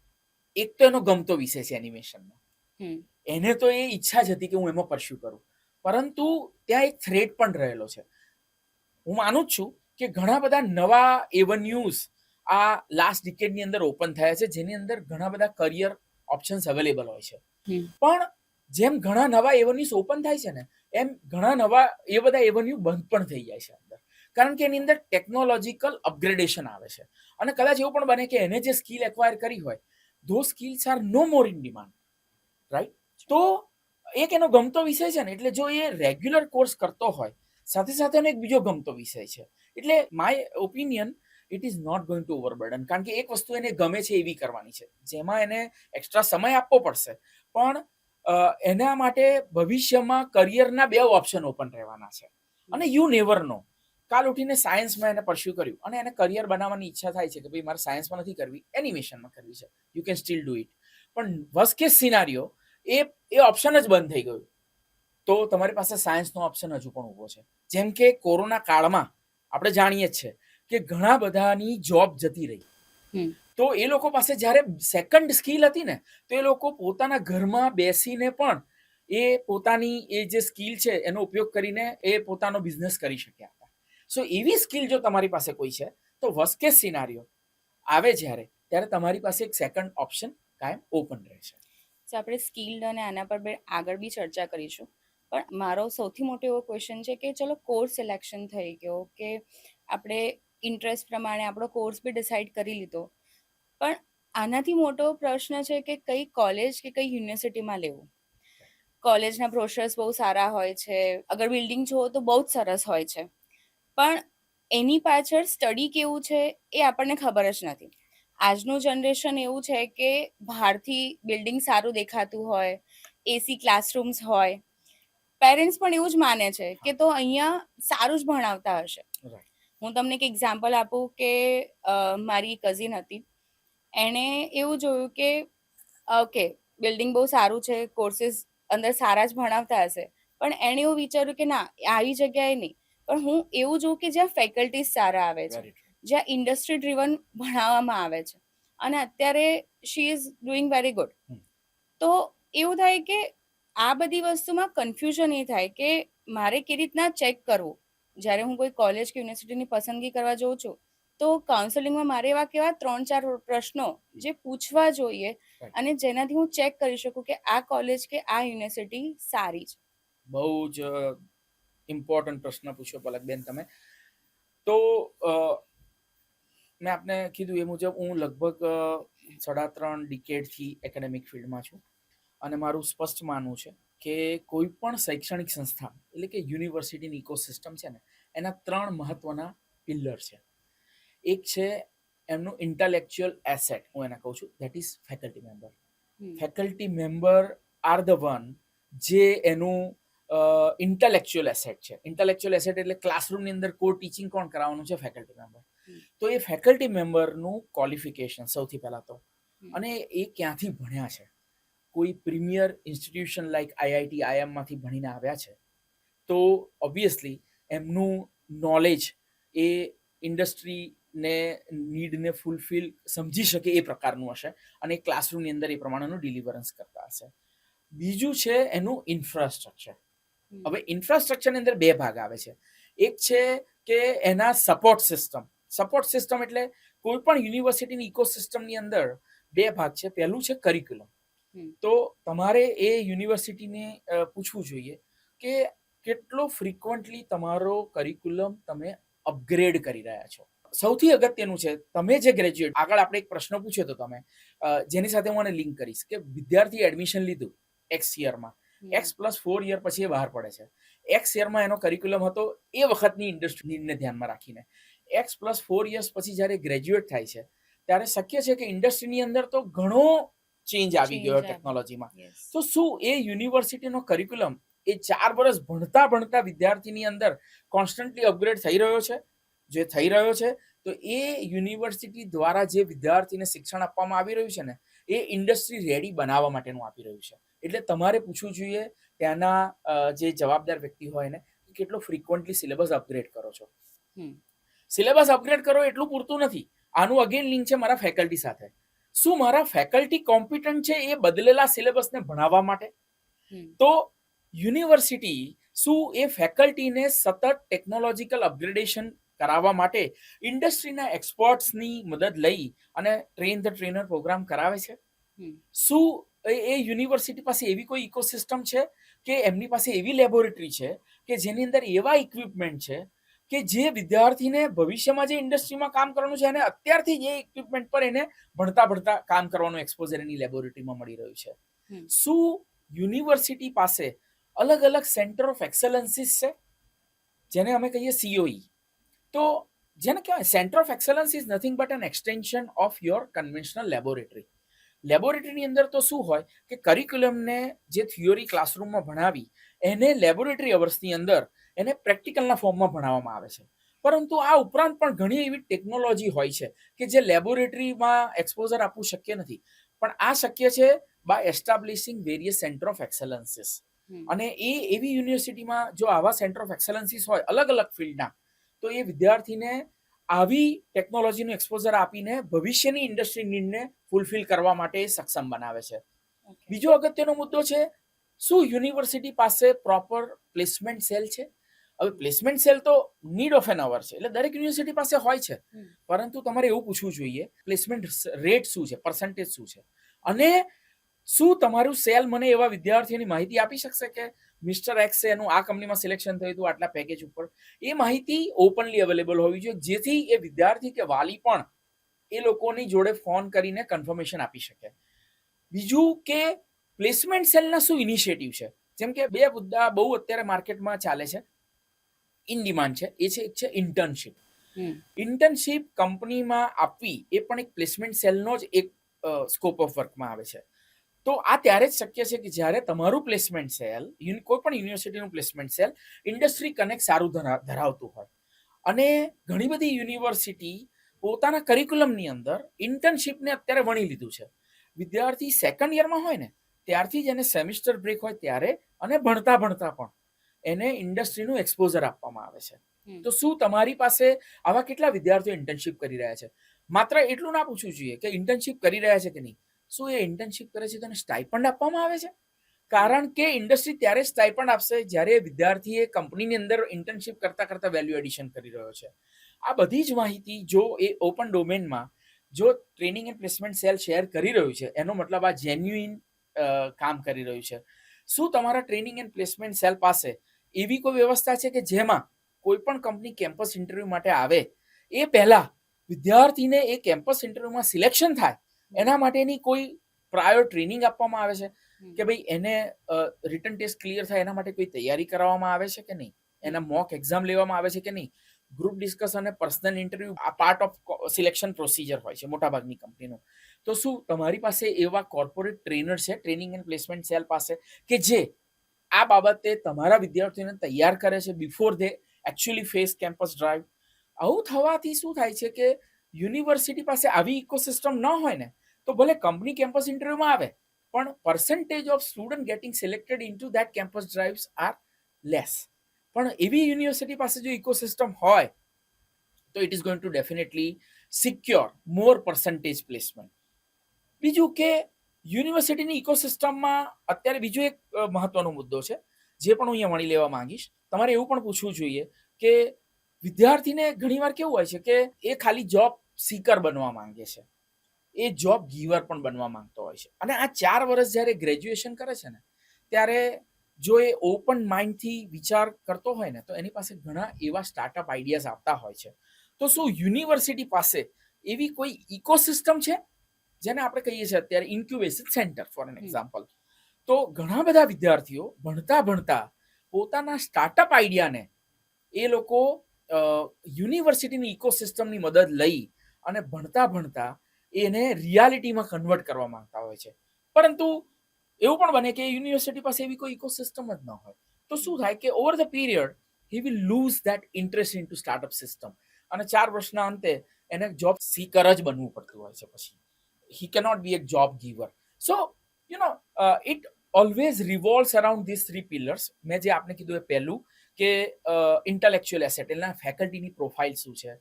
S2: એક તો એનો ગમતો વિષય છે એનિમેશનનો, એને તો એ ઈચ્છા જ હતી કે હું એમાં પરસ્યુ કરું, પરંતુ ત્યાં એક થ્રેટ પણ રહેલો છે. હું માનું જ છું કે ઘણા બધા નવા એવન્યુઝ આ લાસ્ટ ડિકેડની અંદર ઓપન થયા છે જેની અંદર ઘણા બધા કરિયર ઓપ્શન્સ અવેલેબલ હોય છે. પણ જેમ ઘણા નવા એવન્યુઝ ઓપન થાય છે ને, એમ ઘણા નવા એ બધા એવન્યુ બંધ પણ થઈ જાય છે અંદર, કારણ કે એની અંદર ટેકનોલોજીકલ અપગ્રેડેશન આવે છે અને કદાચ એવું પણ બને કે એને જે સ્કિલ એક્વાયર કરી હોય those skills are no more in demand, right? તો એક એનો ગમતો વિષય છે ને, એટલે જો એ રેગ્યુલર કોર્સ કરતો હોય સાથે સાથે એનો એક બીજો ગમતો વિષય છે, એટલે my opinion it is not going to overburden, કારણ કે એક વસ્તુ એને ગમે છે એવી કરવાની છે જેમાં એને એક્સ્ટ્રા સમય આપવો પડશે, પણ એના માટે ભવિષ્યમાં કરિયરના બે ઓપ્શન ઓપન રહેવાના છે. અને યુ નેવર નો, કાલ ઉઠીને સાયન્સમાં એને પરસ્યુ કર્યું અને એને કરિયર બનાવવાની ઈચ્છા થાય છે કે ભાઈ મારે સાયન્સમાં નથી કરવી, એનિમેશનમાં કરવી છે, you can steel do it. પણ વર્સ્ટ કેસ સિનારિયો એ ઓપ્શન જ બંધ થઈ ગયું તો તમારી પાસે સાયન્સનો ઓપ્શન હજુ પણ ઊભો છે. જેમ કે કોરોના કાળમાં આપણે જાણીએ જ છે કે ઘણા બધાની જોબ જતી રહી, તો એ લોકો પાસે જ્યારે સેકન્ડ સ્કિલ હતી ને, તો એ લોકો પોતાના ઘરમાં બેસીને પણ એ પોતાની એ જે સ્કિલ છે એનો ઉપયોગ કરીને એ પોતાનો બિઝનેસ કરી શક્યા હતા. સો એવી સ્કિલ જો તમારી પાસે કોઈ છે તો વર્સ્ટ કેસ સિનારિયો આવે ત્યારે તમારી પાસે એક સેકન્ડ ઓપ્શન કાયમ ઓપન રહે છે.
S1: આપણે સ્કિલ્ડ અને આના પર આગળ બી ચર્ચા કરીશું, પણ મારો સૌથી મોટો એવો ક્વેશ્ચન છે કે ચલો કોર્સ સિલેક્શન થઈ ગયો, કે આપણે ઇન્ટરેસ્ટ પ્રમાણે આપણો કોર્સ બી ડિસાઈડ કરી લીધો, પણ આનાથી મોટો પ્રશ્ન છે કે કઈ કોલેજ કે કઈ યુનિવર્સિટીમાં લેવું. કોલેજના બ્રોશર્સ બહુ સારા હોય છે, અગર બિલ્ડિંગ જુઓ તો બહુ જ સરસ હોય છે, પણ એની પાછળ સ્ટડી કેવું છે એ આપણને ખબર જ નથી. આજનું જનરેશન એવું છે કે બહારથી બિલ્ડિંગ સારું દેખાતું હોય, એસી ક્લાસરૂમ્સ હોય, પેરેન્ટ્સ પણ એવું જ માને છે કે તો અહીંયા સારું જ ભણાવતા હશે. હું તમને એક એક્ઝામ્પલ આપું કે મારી કઝિન હતી, એણે એવું જોયું કે ઓકે બિલ્ડિંગ બહુ સારું છે, કોર્સીસ અંદર સારા જ ભણાવતા હશે, પણ એણે એવું વિચાર્યું કે ના આવી જગ્યાએ નહીં, પણ હું એવું જોઉં કે જ્યાં ફેકલ્ટીઝ સારા આવે છે, જ્યાં ઇન્ડસ્ટ્રી ડ્રીવન ભણાવવામાં આવે છે, અને અત્યારે she is doing very good. તો એવું થાય કે આ બધી વસ્તુમાં કન્ફ્યુઝન એ થાય કે મારે કેવી રીતના ચેક કરવું. જ્યારે હું કોઈ કોલેજ કે યુનિવર્સિટીની પસંદગી કરવા જાઉં છું તો કાઉન્સેલિંગમાં મારે એવા કેવા 3-4 પ્રશ્નો જે પૂછવા જોઈએ અને જેનાથી હું ચેક કરી શકું કે આ કોલેજ કે આ યુનિવર્સિટી સારી છે. બહુ જ
S2: ઇમ્પોર્ટન્ટ પ્રશ્ન પૂછ્યો પલકબેન તમે. તો મેં આપને કીધું એ મુજબ હું લગભગ 3.5 ડિકેડથી એકેડેમિક ફિલ્ડમાં છું અને મારું સ્પષ્ટ માનવું છે કે કોઈ પણ શૈક્ષણિક સંસ્થા એટલે કે યુનિવર્સિટીની ઇકોસિસ્ટમ છે ને, એના 3 મહત્વના પિલ્લર છે. એક છે એમનું ઇન્ટેલેક્ચ્યુઅલ એસેટ, હું એને કહું છું, that is faculty member. Faculty member are the one જે એનું ઇન્ટેલેક્ચ્યુઅલ એસેટ છે. ઇન્ટેલેક્ચ્યુઅલ એસેટ એટલે ક્લાસરૂમની અંદર કોર ટીચિંગ કોણ કરાવવાનું છે? Faculty member. તો એ ફેકલ્ટી મેમ્બરનું ક્વોલિફિકેશન સૌથી પહેલા તો, અને એ ક્યાંથી ભણ્યા છે, કોઈ પ્રીમિયર ઇન્સ્ટિટ્યુશન લાઈક આઈઆઈટી આઈએમમાંથી ભણીને આવ્યા છે તો ઓબ્વિયસલી એમનું નોલેજ એ ઇન્ડસ્ટ્રીને નીડને ફૂલફિલ સમજી શકે એ પ્રકારનું હશે અને ક્લાસરૂમની અંદર એ પ્રમાણેનું ડિલિવરન્સ કરતા હશે. બીજું છે એનું ઇન્ફ્રાસ્ટ્રક્ચર. હવે ઇન્ફ્રાસ્ટ્રક્ચરની અંદર 2 ભાગ આવે છે. એક છે કે એના સપોર્ટ સિસ્ટમ, સપોર્ટ સિસ્ટમ એટલે કોઈ પણ યુનિવર્સિટીની ઇકોસિસ્ટમની અંદર બે ભાગ છે. પહેલું છે કરિક્યુલમ. તો તમારે એ યુનિવર્સિટીને પૂછવું જોઈએ કે કેટલો ફ્રિકવન્ટલી તમારો કરિક્યુલમ તમે અપગ્રેડ કરી રહ્યા છો. સૌથી અગત્યનું છે, તમે જે ગ્રેજ્યુએટ, આગળ આપણે એક પ્રશ્ન પૂછ્યો તો તમે, જેની સાથે હું આને લિંક કરીશ, કે વિદ્યાર્થી એડમિશન લીધું એક્સ યરમાં, એક્સ પ્લસ 4 યર પછી એ બહાર પડે છે. એક્સ યરમાં એનો કરિક્યુલમ હતો એ વખતની ઇન્ડસ્ટ્રીને ધ્યાનમાં રાખીને. એક્સ પ્લસ 4 યર્સ પછી જ્યારે ગ્રેજ્યુએટ થાય છે ત્યારે શક્ય છે કે ઇન્ડસ્ટ્રીની અંદર તો ઘણો ચેન્જ આવી ગયો ટેકનોલોજીમાં. તો શું એ યુનિવર્સિટીનો કરિક્યુલમ એ 4 વર્ષ ભણતા વિદ્યાર્થીની અંદર કોન્સ્ટન્ટલી અપગ્રેડ થઈ રહ્યો છે? જે થઈ રહ્યો છે, તો એ યુનિવર્સિટી દ્વારા જે વિદ્યાર્થીને શિક્ષણ આપવામાં આવી રહ્યું છે ને, એ ઇન્ડસ્ટ્રી રેડી બનાવવા માટેનું આપી રહ્યું છે. એટલે તમારે પૂછવું જોઈએ ત્યાંના જે જવાબદાર વ્યક્તિ હોય ને, કેટલો ફ્રિકવન્ટલી સિલેબસ અપગ્રેડ કરો છો. સિલેબસ અપગ્રેડ કરો એટલું પૂરતું નથી. આનું અગેન લિંક છે મારા ફેકલ્ટી સાથે. શું મારા ફેકલ્ટી કોમ્પિટન્ટ છે એ બદલેલા સિલેબસને ભણાવવા માટે? તો યુનિવર્સિટી શું એ ફેકલ્ટીને સતત ટેકનોલોજીકલ અપગ્રેડેશન કરાવવા માટે ઇન્ડસ્ટ્રીના એક્સપર્ટ્સની મદદ લઈ અને ટ્રેન ધ ટ્રેનર પ્રોગ્રામ કરાવે છે? શું એ યુનિવર્સિટી પાસે એવી કોઈ ઇકોસિસ્ટમ છે કે એમની પાસે એવી લેબોરેટરી છે કે જેની અંદર એવા ઇક્વિપમેન્ટ છે કે જે વિદ્યાર્થીને ભવિષ્યમાં જે ઇન્ડસ્ટ્રીમાં કામ કરવાનું છે એને અત્યારથી જ એ ઇક્વિપમેન્ટ પર એને ભણતા કામ કરવાનું એક્સપોઝર એની લેબોરેટરીમાં મળી રહ્યું છે? શું યુનિવર્સિટી પાસે અલગ અલગ સેન્ટર ઓફ એક્સેલન્સીસ છે, જેને અમે કહીએ COE? તો જેને કહેવાય centre of excellence is nothing but an extension of your conventional laboratory. લેબોરેટરીની અંદર તો શું હોય કે કરિક્યુલમને જે થિયોરી ક્લાસરૂમમાં ભણાવી એને લેબોરેટરી અવર્સની અંદર એને પ્રેક્ટિકલના ફોર્મમાં ભણાવવામાં આવે છે. પરંતુ આ ઉપરાંત પણ ઘણી એવી ટેકનોલોજી હોય છે કે જે લેબોરેટરીમાં એક્સપોઝર આપવું શક્ય નથી, પણ આ શક્ય છે by establishing various centre of excellences. અને એ એવી યુનિવર્સિટીમાં જો આવા સેન્ટર ઓફ એક્સેલન્સીસ હોય અલગ અલગ ફિલ્ડના, તો એ વિદ્યાર્થીને આવી ટેકનોલોજીનું એક્સપોઝર આપીને ભવિષ્યની ઇન્ડસ્ટ્રી નીડને ફૂલફિલ કરવા માટે સક્ષમ બનાવે છે. બીજો અગત્યનો મુદ્દો છે, શું યુનિવર્સિટી પાસે પ્રોપર પ્લેસમેન્ટ સેલ છે? હવે પ્લેસમેન્ટ સેલ તો નીડ ઓફ એન અવર છે, એટલે દરેક યુનિવર્સિટી પાસે હોય છે, પરંતુ તમારે એવું પૂછવું જોઈએ પ્લેસમેન્ટ રેટ શું છે, પર્સન્ટેજ શું છે, અને શું તમારું સેલ મને એવા વિદ્યાર્થીઓની માહિતી આપી શકશે કે મિસ્ટર એક્સ એનું આ કંપનીમાં સિલેક્શન થયું હતું આટલા પેકેજ ઉપર? એ માહિતી ઓપનલી અવેલેબલ હોવી જોઈએ, જેથી એ વિદ્યાર્થી કે વાલી પણ એ લોકોની જોડે ફોન કરીને કન્ફર્મેશન આપી શકે. બીજું કે પ્લેસમેન્ટ સેલના શું ઇનિશિયેટિવ છે? જેમ કે બે મુદ્દા બહુ અત્યારે માર્કેટમાં ચાલે છે, ઇન ડિમાન્ડ છે. એ છે એક છે ઇન્ટર્નશીપ. ઇન્ટર્નશીપ કંપનીમાં આપવી એ પણ એક પ્લેસમેન્ટ સેલનો જ એક સ્કોપ ઓફ વર્કમાં આવે છે. તો આ ત્યારે જ શક્ય છે કે જ્યારે તમારું પ્લેસમેન્ટ સેલ, કોઈ પણ યુનિવર્સિટીનું પ્લેસમેન્ટ સેલ ઇન્ડસ્ટ્રી કનેક્ટ સારું ધરાવતું હોય. અને ઘણી બધી યુનિવર્સિટી પોતાના કરિક્યુલમની અંદર ઇન્ટર્નશીપને અત્યારે વણી લીધું છે. વિદ્યાર્થી સેકન્ડ યરમાં હોય ને ત્યારથી જ એને સેમિસ્ટર બ્રેક હોય ત્યારે અને ભણતા પણ એને ઇન્ડસ્ટ્રીનું એક્સપોઝર આપવામાં આવે છે. તો શું તમારી પાસે આવા કેટલા વિદ્યાર્થીઓ ઇન્ટર્નશીપ કરી રહ્યા છે? માત્ર એટલું ના પૂછવું જોઈએ કે ઇન્ટર્નશીપ કરી રહ્યા છે કે નહીં, શું એ ઇન્ટર્નશીપ કરે છે તો એને સ્ટાઇપન્ડ આપવામાં આવે છે? કારણ કે ઇન્ડસ્ટ્રી ત્યારે સ્ટાઇપન્ડ આપશે જ્યારે વિદ્યાર્થીએ કંપનીની અંદર ઇન્ટર્નશીપ કરતા વેલ્યુ એડિશન કરી રહ્યો છે. આ બધી જ માહિતી જો એ ઓપન ડોમેનમાં જો training and placement cell share કરી રહ્યું છે, એનો મતલબ આ જેન્યુઇન કામ કરી રહ્યું છે. શું તમારા ટ્રેનિંગ એન્ડ પ્લેસમેન્ટ સેલ પાસે એવી કોઈ વ્યવસ્થા છે કે જેમાં કોઈ પણ કંપની કેમ્પસ ઇન્ટરવ્યુ માટે આવે એ પહેલા વિદ્યાર્થીને એ કેમ્પસ ઇન્ટરવ્યુમાં સિલેક્શન થાય એના માટેની કોઈ પ્રાયોર ટ્રેનિંગ આપવામાં આવે છે કે ભાઈ એને રિટન ટેસ્ટ ક્લિયર થાય એના માટે કોઈ તૈયારી કરવામાં આવે છે કે નહીં, એના મોક એક્ઝામ લેવામાં આવે છે કે નહીં, ગ્રુપ ડિસ્કશન અને પર્સનલ ઇન્ટરવ્યુ આ પાર્ટ ઓફ સિલેક્શન પ્રોસિજર હોય છે મોટાભાગની કંપનીનું. તો શું તમારી પાસે એવા કોર્પોરેટ ટ્રેનર છે ટ્રેનિંગ એન્ડ પ્લેસમેન્ટ સેલ પાસે કે જે આ બાબતે તમારા વિદ્યાર્થીઓને તૈયાર કરે છે બિફોર દે એકચ્યુઅલી ફેસ કેમ્પસ ડ્રાઈવ? આવું થવાથી શું થાય છે કે યુનિવર્સિટી પાસે આવી ઇકોસિસ્ટમ ન હોય ને તો ભલે કંપની કેમ્પસ ઇન્ટરવ્યુમાં આવે પણ percentage of student getting selected into that campus drives are less. પણ એવી યુનિવર્સિટી પાસે જો ઇકોસિસ્ટમ હોય તો it is going to definitely secure more percentage placement. બીજું કે યુનિવર્સિટીની ઇકોસિસ્ટમમાં અત્યારે બીજો એક મહત્વનો મુદ્દો છે જે પણ હું અહીંયા વણી લેવા માંગીશ. તમારે એવું પણ પૂછવું જોઈએ કે વિદ્યાર્થીને ઘણીવાર કેવું હોય છે કે એ ખાલી જોબ સીકર બનવા માંગે છે, એ જોબ ગીવર પણ બનવા માંગતો હોય છે. અને આ 4 વર્ષ જ્યારે ગ્રેજ્યુએશન કરે છે ને, ત્યારે જો એ ઓપન માઇન્ડથી વિચાર કરતો હોય ને, તો એની પાસે ઘણા એવા સ્ટાર્ટઅપ આઈડિયાઝ આવતા હોય છે. તો શું યુનિવર્સિટી પાસે એવી કોઈ ઇકોસિસ્ટમ છે, જેને આપણે કહીએ છીએ અત્યારે incubation centre for an example? તો ઘણા બધા વિદ્યાર્થીઓ ભણતા ભણતા પોતાના સ્ટાર્ટઅપ આઈડિયાને એ લોકો યુનિવર્સિટીની ઇકોસિસ્ટમની મદદ લઈ અને ભણતા ભણતા એને રિયાલિટીમાં કન્વર્ટ કરવા માંગતા હોય છે. પરંતુ એવું પણ બને કે યુનિવર્સિટી પાસે એવી કોઈ ઇકોસિસ્ટમ જ ન હોય. તો શું થાય કે over the period he will lose that interest in to startup system, અને 4 વર્ષના અંતે એને જોબ સીકર જ બનવું પડતું હોય છે. પછી he cannot be a job giver. So it always revolves around these 3 pillars. મેં જે આપને કીધું એ પહેલું કે ઇન્ટેલેક્ચ્યુઅલ એસેટ, એટલે ફેકલ્ટીની પ્રોફાઇલ શું છે,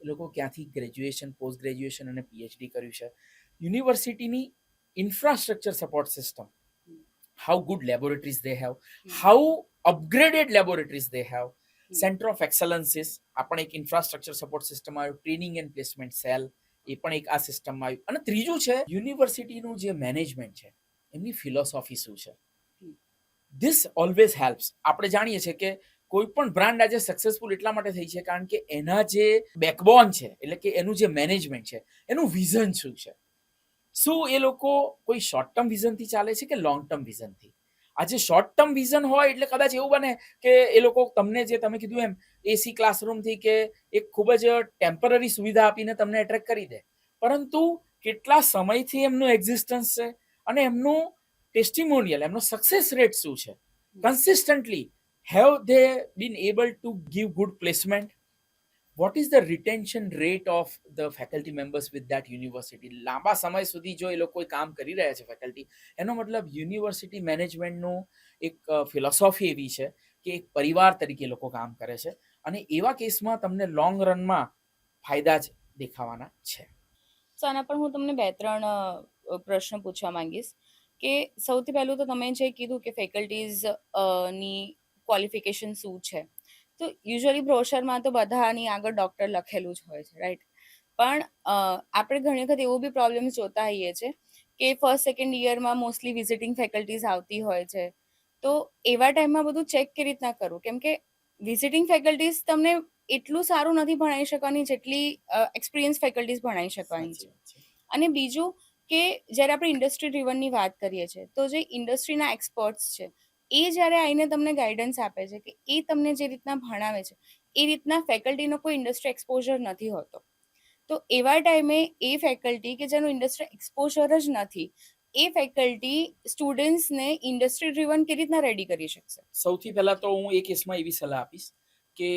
S2: એ લોકો ક્યાંથી ગ્રેજ્યુએશન, પોસ્ટ ગ્રેજ્યુએશન અને પીએચડી કર્યું છે, યુનિવર્સિટીની infrastructure support system, how good laboratories they have, how upgraded laboratories they have, center of excellences, આપણે એક ઇન્ફ્રાસ્ટ્રક્ચર સપોર્ટ સિસ્ટમ આવ્યું, ટ્રેનિંગ એન્ડ પ્લેસમેન્ટ સેલ, એ પણ એક આ સિસ્ટમમાં આવ્યું. અને ત્રીજું છે યુનિવર્સિટીનું જે મેનેજમેન્ટ છે, એમની ફિલોસોફી શું છે. This always helps. આપણે જાણીએ છીએ કે કોઈ પણ બ્રાન્ડ આજે સક્સેસફુલ એટલા માટે થઈ છે કારણ કે એના જે બેકબોન છે, એટલે કે એનું જે મેનેજમેન્ટ છે, એનું વિઝન શું છે. શું એ લોકો કોઈ શોર્ટ ટર્મ વિઝનથી ચાલે છે કે લોંગ ટર્મ વિઝનથી? આજે શોર્ટ ટર્મ વિઝન હોય એટલે કદાચ એવું બને કે એ લોકો તમને, જે તમે કીધું એમ, એસી ક્લાસરૂમથી કે એક ખૂબ જ ટેમ્પરરી સુવિધા આપીને તમને એટ્રેક્ટ કરી દે. પરંતુ કેટલા સમયથી એમનું એક્ઝિસ્ટન્સ છે અને એમનું ટેસ્ટિમોનિયલ, એમનો સક્સેસ રેટ શું છે, consistently have they been able to give good placement, what is the retention rate of the faculty members with that university? લાંબા સમય સુધી જો એ લોકો કામ કરી રહ્યા છે ફેકલ્ટી, એનો મતલબ યુનિવર્સિટી મેનેજમેન્ટનું એક ફિલોસોફી એવી છે કે એક પરિવાર તરીકે લોકો કામ કરે છે, અને એવા કેસમાં તમને લોંગ રનમાં ફાયદા જ દેખાવાના છે.
S1: તો આના પર હું તમને 2-3 પ્રશ્ન પૂછવા માંગીશ કે સૌથી પહેલું તો તમે જે કીધું કે ફેકલ્ટીઝ ની ક્વોલિફિકેશન શું છે, તો યુઝ્યુઅલી બ્રોશરમાં તો બધાની આગળ ડોક્ટર લખેલું જ હોય છે, રાઈટ? પણ આપણે ઘણી વખત એવો બી પ્રોબ્લેમ્સ જોતા હોઈએ છીએ કે ફર્સ્ટ સેકન્ડ યરમાં મોસ્ટલી વિઝિટિંગ ફેકલ્ટીઝ આવતી હોય છે. તો એવા ટાઈમમાં બધું ચેક કેવી રીતના કરવું? કેમ કે વિઝિટિંગ ફેકલ્ટીઝ તમને એટલું સારું નથી ભણાવી શકવાની જેટલી એક્સપિરિયન્સ ફેકલ્ટીઝ ભણાવી શકવાની છે. અને બીજું કે જ્યારે આપણે ઇન્ડસ્ટ્રી ડ્રીવનની વાત કરીએ છીએ, તો જે ઇન્ડસ્ટ્રીના એક્સપર્ટ્સ છે, એ જ્યારે આવીને તમને ગાઈડન્સ આપે છે કે એ તમને જે રીતના ભણાવે છે, એ રીતના ફેકલ્ટીનો કોઈ ઇન્ડસ્ટ્રી એક્સપોઝર નથી હોતો. તો એવા ટાઈમે એ ફેકલ્ટી કે જેનું ઇન્ડસ્ટ્રી એક્સપોઝર જ નથી, એ ફેકલ્ટી સ્ટુડન્ટ્સને ઇન્ડસ્ટ્રી ડ્રીવન કેવી રીતના રેડી કરી શકશે?
S2: સૌથી પહેલા તો હું એ કેસમાં એવી સલાહ આપીશ કે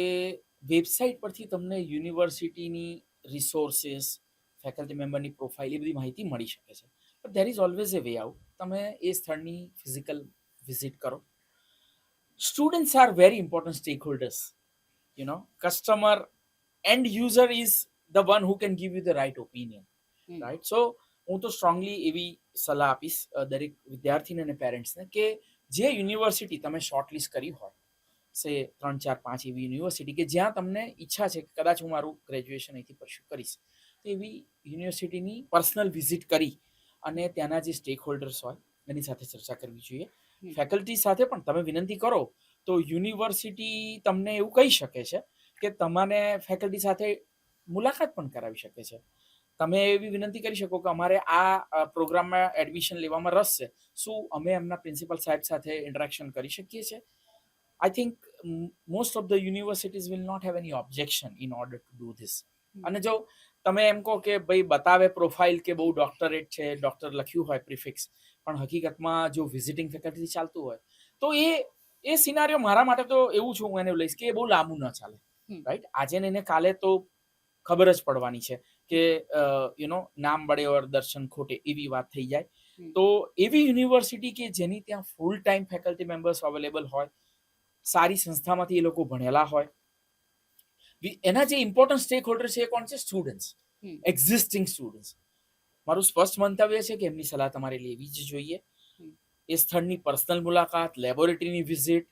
S2: વેબસાઇટ પરથી તમને યુનિવર્સિટીની રિસોર્સિસ, ફેકલ્ટી મેમ્બરની પ્રોફાઇલ, એ બધી માહિતી મળી શકે છે. But there is always a way out. તમે એ સ્થળની ફિઝિકલ વિઝિટ કરો. Students are very important stake holders. Customer and user is the one who can give you the right opinion, right? So હું તો સ્ટ્રોંગલી એવી સલાહ આપીશ દરેક વિદ્યાર્થીને અને પેરેન્ટ્સને કે જે યુનિવર્સિટી તમે શોર્ટલિસ્ટ કરી હોય, સે 3, 4, 5 એવી યુનિવર્સિટી કે જ્યાં તમને ઈચ્છા છે કે કદાચ હું મારું ગ્રેજ્યુએશન અહીંથી પરસ્યુ કરીશ, તો એવી યુનિવર્સિટીની પર્સનલ વિઝિટ કરી અને ત્યાંના જે સ્ટેક હોલ્ડર્સ હોય એની સાથે ચર્ચા કરવી જોઈએ. ફેકલ્ટી સાથે પણ તમે વિનંતી કરો તો યુનિવર્સિટી તમને એવું કહી શકે છે કે તમારે ફેકલ્ટી સાથે મુલાકાત પણ કરાવી શકે છે. તમે એવી વિનંતી કરી શકો કે અમારે આ પ્રોગ્રામમાં એડમિશન લેવામાં રસ છે, શું અમે એમના પ્રિન્સિપલ સાહેબ સાથે ઇન્ટરેક્શન કરી શકીએ છીએ? I think most of the universities will not have any objection in order to do this. અને જો તમે એમ કહો કે ભાઈ બતાવે પ્રોફાઇલ કે બહુ ડોક્ટરેટ છે, ડોક્ટર લખ્યું હોય પ્રિફિક્સ, પણ હકીકતમાં જો વિઝિટિંગ ફેકલ્ટી ચાલતું હોય, તો એ સિનારીઓ મારા માટે તો એવું છું, હું એને લઈશ કે એ બહુ લાંબુ ન ચાલે, રાઈટ? આજે ને એને કાલે તો ખબર જ પડવાની છે કે નામ બળે ઓર દર્શન ખોટે, એવી વાત થઈ જાય. તો એવી યુનિવર્સિટી કે જેની ત્યાં full time faculty members available હોય, સારી સંસ્થામાંથી એ લોકો ભણેલા હોય, એના જે ઇમ્પોર્ટન્ટ સ્ટેક હોલ્ડર છે એ કોણ છે? Students, existing students. મારું સ્પષ્ટ મંતવ્ય છે કે એમની સલાહ તમારે લેવી જ જોઈએ. એ સ્થળની પર્સનલ મુલાકાત, લેબોરેટરીની વિઝિટ,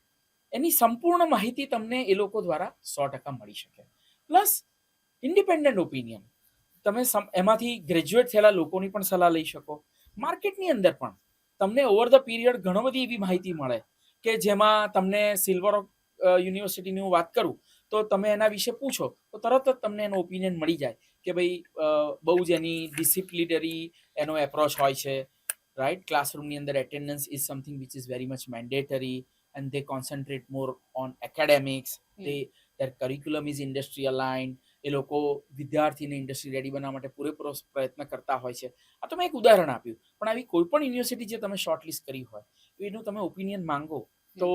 S2: એની સંપૂર્ણ માહિતી તમને એ લોકો દ્વારા 100% મળી શકે. Plus independent opinion. તમે એમાંથી ગ્રેજ્યુએટ થયેલા લોકોની પણ સલાહ લઈ શકો. માર્કેટની અંદર પણ તમને ઓવર ધ પીરિયડ ઘણો બધી એવી માહિતી મળે કે જેમાં તમને સિલ્વર યુનિવર્સિટીની હું વાત કરું તો તમે એના વિશે પૂછો તો તરત જ તમને એનો ઓપિનિયન મળી જાય કે ભાઈ બહુ જ એની ડિસિપ્લિનરી એનો એપ્રોચ હોય છે, રાઈટ. ક્લાસરૂમની અંદર attendance is something which is very much mandatory and they concentrate more on academics. their curriculum is industry aligned. એ લોકો વિદ્યાર્થીને ઇન્ડસ્ટ્રી રેડી બનાવવા માટે પૂરેપૂરો પ્રયત્ન કરતા હોય છે. આ તો મેં એક ઉદાહરણ આપ્યું, પણ આવી કોઈ પણ યુનિવર્સિટી જે તમે શોર્ટલિસ્ટ કરી હોય એનું તમે ઓપિનિયન માંગો તો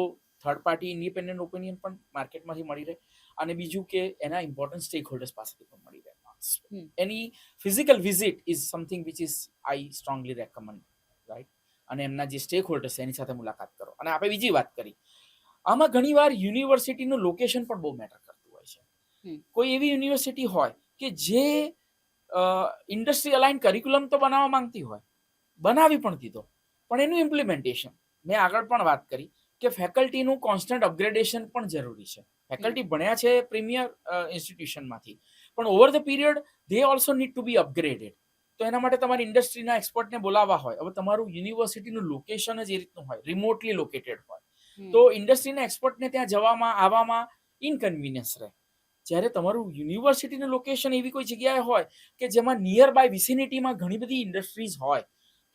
S2: થર્ડ પાર્ટી ઇન્ડિપેન્ડન્ટ ઓપિનિયન પણ માર્કેટમાંથી મળી રહે, અને બીજું કે એના ઇમ્પોર્ટન્ટ સ્ટેક હોલ્ડર્સ પાસેથી પણ મળી રહે. એની physical visit is something which is I strongly recommend, right. અને એમના જે સ્ટેક હોલ્ડર્સ એની સાથે મુલાકાત કરો. અને આપણે બીજી વાત કરી, આમાં ઘણીવાર યુનિવર્સિટીનું લોકેશન પણ બહુ મેટર કરતું હોય છે. કોઈ એવી યુનિવર્સિટી હોય કે જે ઇન્ડસ્ટ્રી અલાઇન કરિક્યુલમ તો બનાવવા માંગતી હોય, બનાવી પણ દીધો, પણ એનું ઇમ્પ્લિમેન્ટેશન મેં આગળ પણ વાત કરી કે ફેકલ્ટીનું કોન્સ્ટન્ટ અપગ્રેડેશન પણ જરૂરી છે. ફેકલ્ટી ભણ્યા છે પ્રીમિયર ઇન્સ્ટિટ્યુશનમાંથી, પણ over the period they also need to be upgraded. તો એના માટે તમારી ઇન્ડસ્ટ્રીના એક્સપર્ટને બોલાવવા હોય. હવે તમારું યુનિવર્સિટીનું લોકેશન જ એ રીતનું હોય, રિમોટલી લોકેટેડ હોય, તો ઇન્ડસ્ટ્રીના એક્સપર્ટને ત્યાં જવામાં આવવામાં ઇનકન્વિનિયન્સ રહે. જ્યારે તમારું યુનિવર્સિટીનું લોકેશન એવી કોઈ જગ્યાએ હોય કે જેમાં નિયર બાય વિસિનિટીમાં ઘણી બધી ઇન્ડસ્ટ્રીઝ હોય,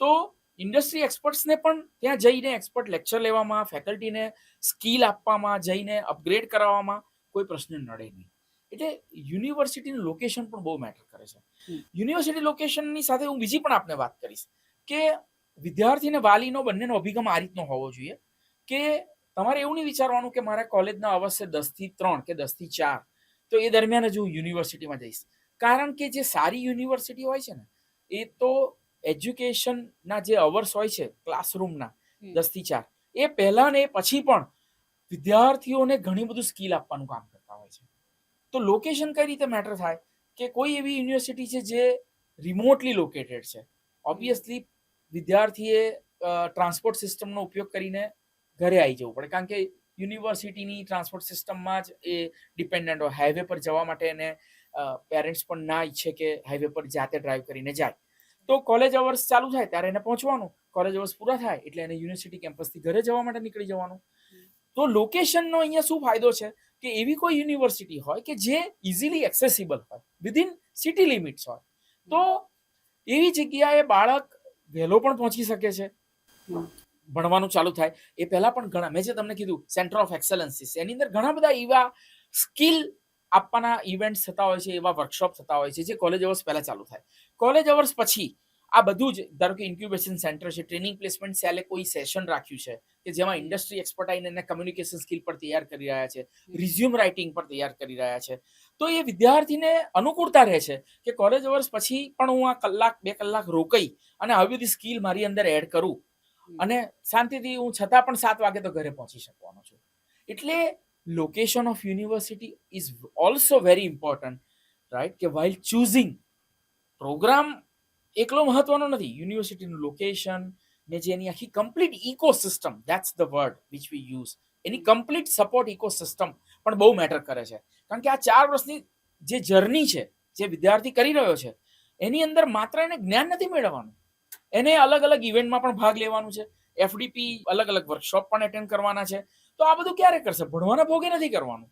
S2: તો ઇન્ડસ્ટ્રી એક્સપર્ટ્સને પણ ત્યાં જઈને એક્સપર્ટ લેક્ચર લેવામાં, ફેકલ્ટીને સ્કિલ આપવામાં, જઈને અપગ્રેડ કરાવવામાં કોઈ પ્રશ્ન નડે નહીં. એટલે યુનિવર્સિટીનું લોકેશન પણ બહુ મેટર કરે છે. યુનિવર્સિટી લોકેશનની સાથે હું બીજી પણ આપને વાત કરીશ કે વિદ્યાર્થી અને વાલીનો બંનેનો અભિગમ આ રીતનો હોવો જોઈએ કે તમારે એવું નહીં વિચારવાનું કે મારા કોલેજના અવશ્ય 10 થી 3 કે 10 થી 4 તો એ દરમિયાન જ હું યુનિવર્સિટીમાં જઈશ. કારણ કે જે સારી યુનિવર્સિટી હોય છે ને એ તો એજ્યુકેશનના જે અવર્સ હોય છે ક્લાસરૂમના 10 થી 4 એ પહેલા ને પછી પણ વિદ્યાર્થીઓને ઘણી બધું સ્કિલ આપવાનું કામ કરતા હોય છે. તો લોકેશન કઈ રીતે મેટર થાય કે કોઈ એવી યુનિવર્સિટી છે જે રિમોટલી લોકેટેડ છે, ઓબ્વિયસલી વિદ્યાર્થીએ ટ્રાન્સપોર્ટ સિસ્ટમનો ઉપયોગ કરીને ઘરે આવી જવું પડે, કારણ કે યુનિવર્સિટીની ટ્રાન્સપોર્ટ સિસ્ટમમાં જ એ ડિપેન્ડન્ટ હોય. હાઈવે પર જવા માટે એને પેરેન્ટ્સ પણ ના ઈચ્છે કે હાઈવે પર જાતે ડ્રાઈવ કરીને જાય. તો કોલેજ અવર્સ ચાલુ થાય ત્યારે એને પહોંચવાનું, કોલેજ અવર્સ પૂરા થાય એટલે એને યુનિવર્સિટી કેમ્પસથી ઘરે જવા માટે નીકળી જવાનું. તો લોકેશનનો અહીંયા શું ફાયદો છે કે એવી કોઈ યુનિવર્સિટી હોય કે જે ઇઝીલી એક્સેસિબલ હોય, વિધિન સિટી લિમિટ્સ હોય, તો એવી જગ્યાએ બાળક વહેલો પણ પહોંચી શકે છે. ભણવાનું ચાલુ થાય એ પહેલા પણ ઘણા, મેં જે તમને કીધું સેન્ટર ઓફ એક્સેલન્સીસ, એની અંદર ઘણા બધા એવા સ્કિલ આપવાના ઇવેન્ટ્સ થતા હોય છે, એવા વર્કશોપ થતા હોય છે જે કોલેજ અવર્સ પહેલા ચાલુ થાય. કોલેજ અવર્સ પછી આ બધું જ, ધારો કે ઇન્ક્યુબેશન સેન્ટર છે, ટ્રેનિંગ પ્લેસમેન્ટ સેલે કોઈ સેશન રાખ્યું છે કે જેમાં ઇન્ડસ્ટ્રી એક્સપર્ટ આવીને એને કમ્યુનિકેશન સ્કિલ પર તૈયાર કરી રહ્યા છે, રિઝ્યુમ રાઇટિંગ પર તૈયાર કરી રહ્યા છે, તો એ વિદ્યાર્થીને અનુકૂળતા રહે છે કે કોલેજ અવર્સ પછી પણ હું આ કલાક 2 કલાક રોકાઈ અને આવી બધી સ્કિલ મારી અંદર એડ કરું અને શાંતિથી હું છતાં પણ 7 વાગે તો ઘરે પહોંચી શકવાનો છું. એટલે location of university is also very important, right. કે વાઇલ ચૂઝિંગ પ્રોગ્રામ એકલો મહત્વનો નથી, યુનિવર્સિટીનું લોકેશન ને જે એની આખી complete ecosystem, that's the word which we use, any complete support ecosystem પણ બહુ મેટર કરે છે. કારણ કે આ 4 વર્ષની જે જર્ની છે જે વિદ્યાર્થી કરી રહ્યો છે એની અંદર માત્ર એને જ્ઞાન નથી મેળવવાનું, એને અલગ અલગ ઇવેન્ટમાં પણ ભાગ લેવાનું છે, એફડીપી અલગ અલગ વર્કશોપ પણ એટેન્ડ કરવાના છે. તો આ બધું ક્યારે કરશે? ભણવાના ભોગે નથી કરવાનું.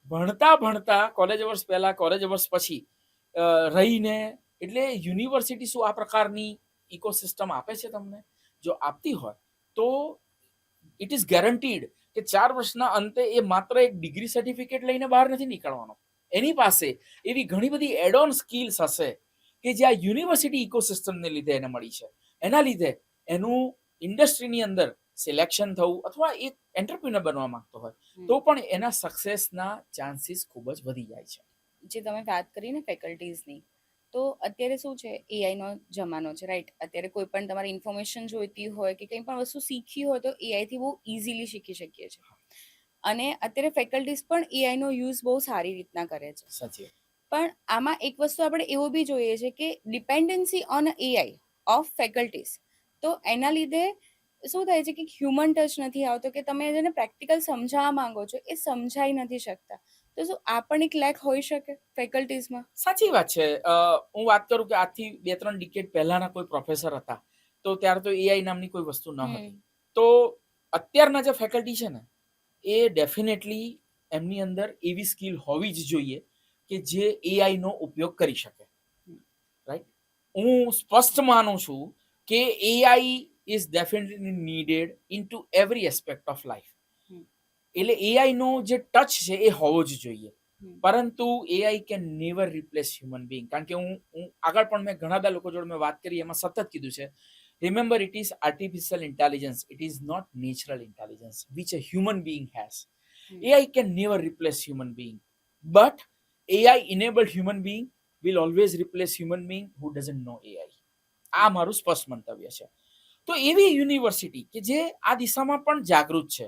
S2: ભણતા ભણતા કોલેજ અવર્સ પહેલા, કોલેજ અવર્સ પછી રહીને. એટલે યુનિવર્સિટી શું આ પ્રકારની ઇકોસિસ્ટમ આપે છે તમને? જો આપતી હોય તો ઇટ ઇઝ ગેરંટીડ કે 4 વર્ષના અંતે એ માત્ર એક ડિગ્રી સર્ટિફિકેટ લઈને બહાર નથી નીકળવાનો. એની પાસે એવી ઘણી બધી એડ ઓન સ્કિલ્સ હશે કે જે આ યુનિવર્સિટી ઇકોસિસ્ટમને લીધે એને મળી છે. એના લીધે એનું ઇન્ડસ્ટ્રીની અંદર સિલેક્શન થવું અથવા એક એન્ટરપ્રિન્યોર બનવા માંગતો હોય તો પણ એના સક્સેસના ચાન્સીસ ખૂબ જ વધી જાય છે.
S1: જે તમે વાત કરી ને ફેકલ્ટીઝની, તો અત્યારે શું છે, એઆઈનો જમાનો છે, રાઈટ. અત્યારે કોઈ પણ તમારે ઇન્ફોર્મેશન જોઈતી હોય કે કંઈ પણ વસ્તુ શીખવી હોય તો એઆઈથી બહુ ઇઝીલી શીખી શકીએ છીએ. અને અત્યારે ફેકલ્ટીઝ પણ એઆઈનો યુઝ બહુ સારી રીતના કરે છે.
S2: સાચી.
S1: પણ આમાં એક વસ્તુ આપણે એવું બી જોઈએ છે કે dependency on AI of faculties, તો એના લીધે શું થાય છે કે હ્યુમન ટચ નથી આવતો, કે તમે જેને પ્રેક્ટિકલ સમજાવવા માંગો છો એ સમજાઈ નથી શકતા. તો શું આ પણ એક લેક હોઈ શકે ફેકલ્ટીઝમાં?
S2: સાચી વાત છે. હું વાત કરું કે આજથી 2-3 ડિકેડ પહેલાના કોઈ પ્રોફેસર હતા, તો ત્યારે તો એઆઈ નામની કોઈ વસ્તુ ન હતી. તો અત્યારના જે ફેકલ્ટી છે ને, એ ડેફિનેટલી એમની અંદર એવી સ્કિલ હોવી જ જોઈએ કે જે એઆઈનો ઉપયોગ કરી શકે. રાઈટ? હું સ્પષ્ટ માનું છું કે AI is definitely needed into every aspect of life. એટલે એઆઈનો જે ટચ છે એ હોવો જ જોઈએ. પરંતુ AI can never replace human being. કારણ કે હું આગળ પણ મેં ઘણા બધા લોકો જોડે મેં વાત કરી, એમાં સતત કીધું છે, remember it is artificial intelligence, it is not natural intelligence which a human being has. AI can never replace human being, but AI enabled human being will always replace human being who doesn't know AI. આ મારું સ્પષ્ટ મંતવ્ય છે. તો એવી university કે જે આ દિશામાં પણ જાગૃત છે,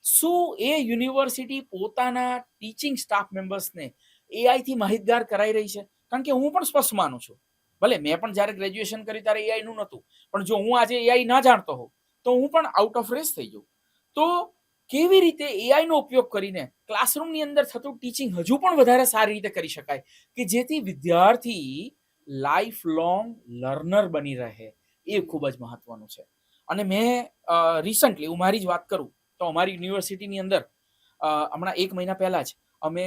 S2: શું એ યુનિવર્સિટી પોતાના ટીચિંગ સ્ટાફ મેમ્બર્સને એઆઈ થી માહિતગાર કરાઈ રહી છે? કારણ કે હું પણ સ્પષ્ટ માનું છું, ભલે મેં પણ જ્યારે ગ્રેજ્યુએશન કર્યું ત્યારે એઆઈ નું નહોતું, પણ જો હું આજે એઆઈ ના જાણતો હોઉં તો હું પણ આઉટ ઓફ રેસ થઈ જાઉં. તો કેવી રીતે એઆઈ નો ઉપયોગ કરીને ક્લાસરૂમની અંદર થતું ટીચિંગ હજુ પણ વધારે સારી રીતે કરી શકાય કે જેથી વિદ્યાર્થી લાઈફ લોંગ લર્નર બની રહે, એ ખૂબ જ મહત્વનું છે. અને મેં રિસન્ટલી, હું મારી જ વાત કરું તો અમારી યુનિવર્સિટીની અંદર હમણાં 1 મહિના પહેલા જ અમે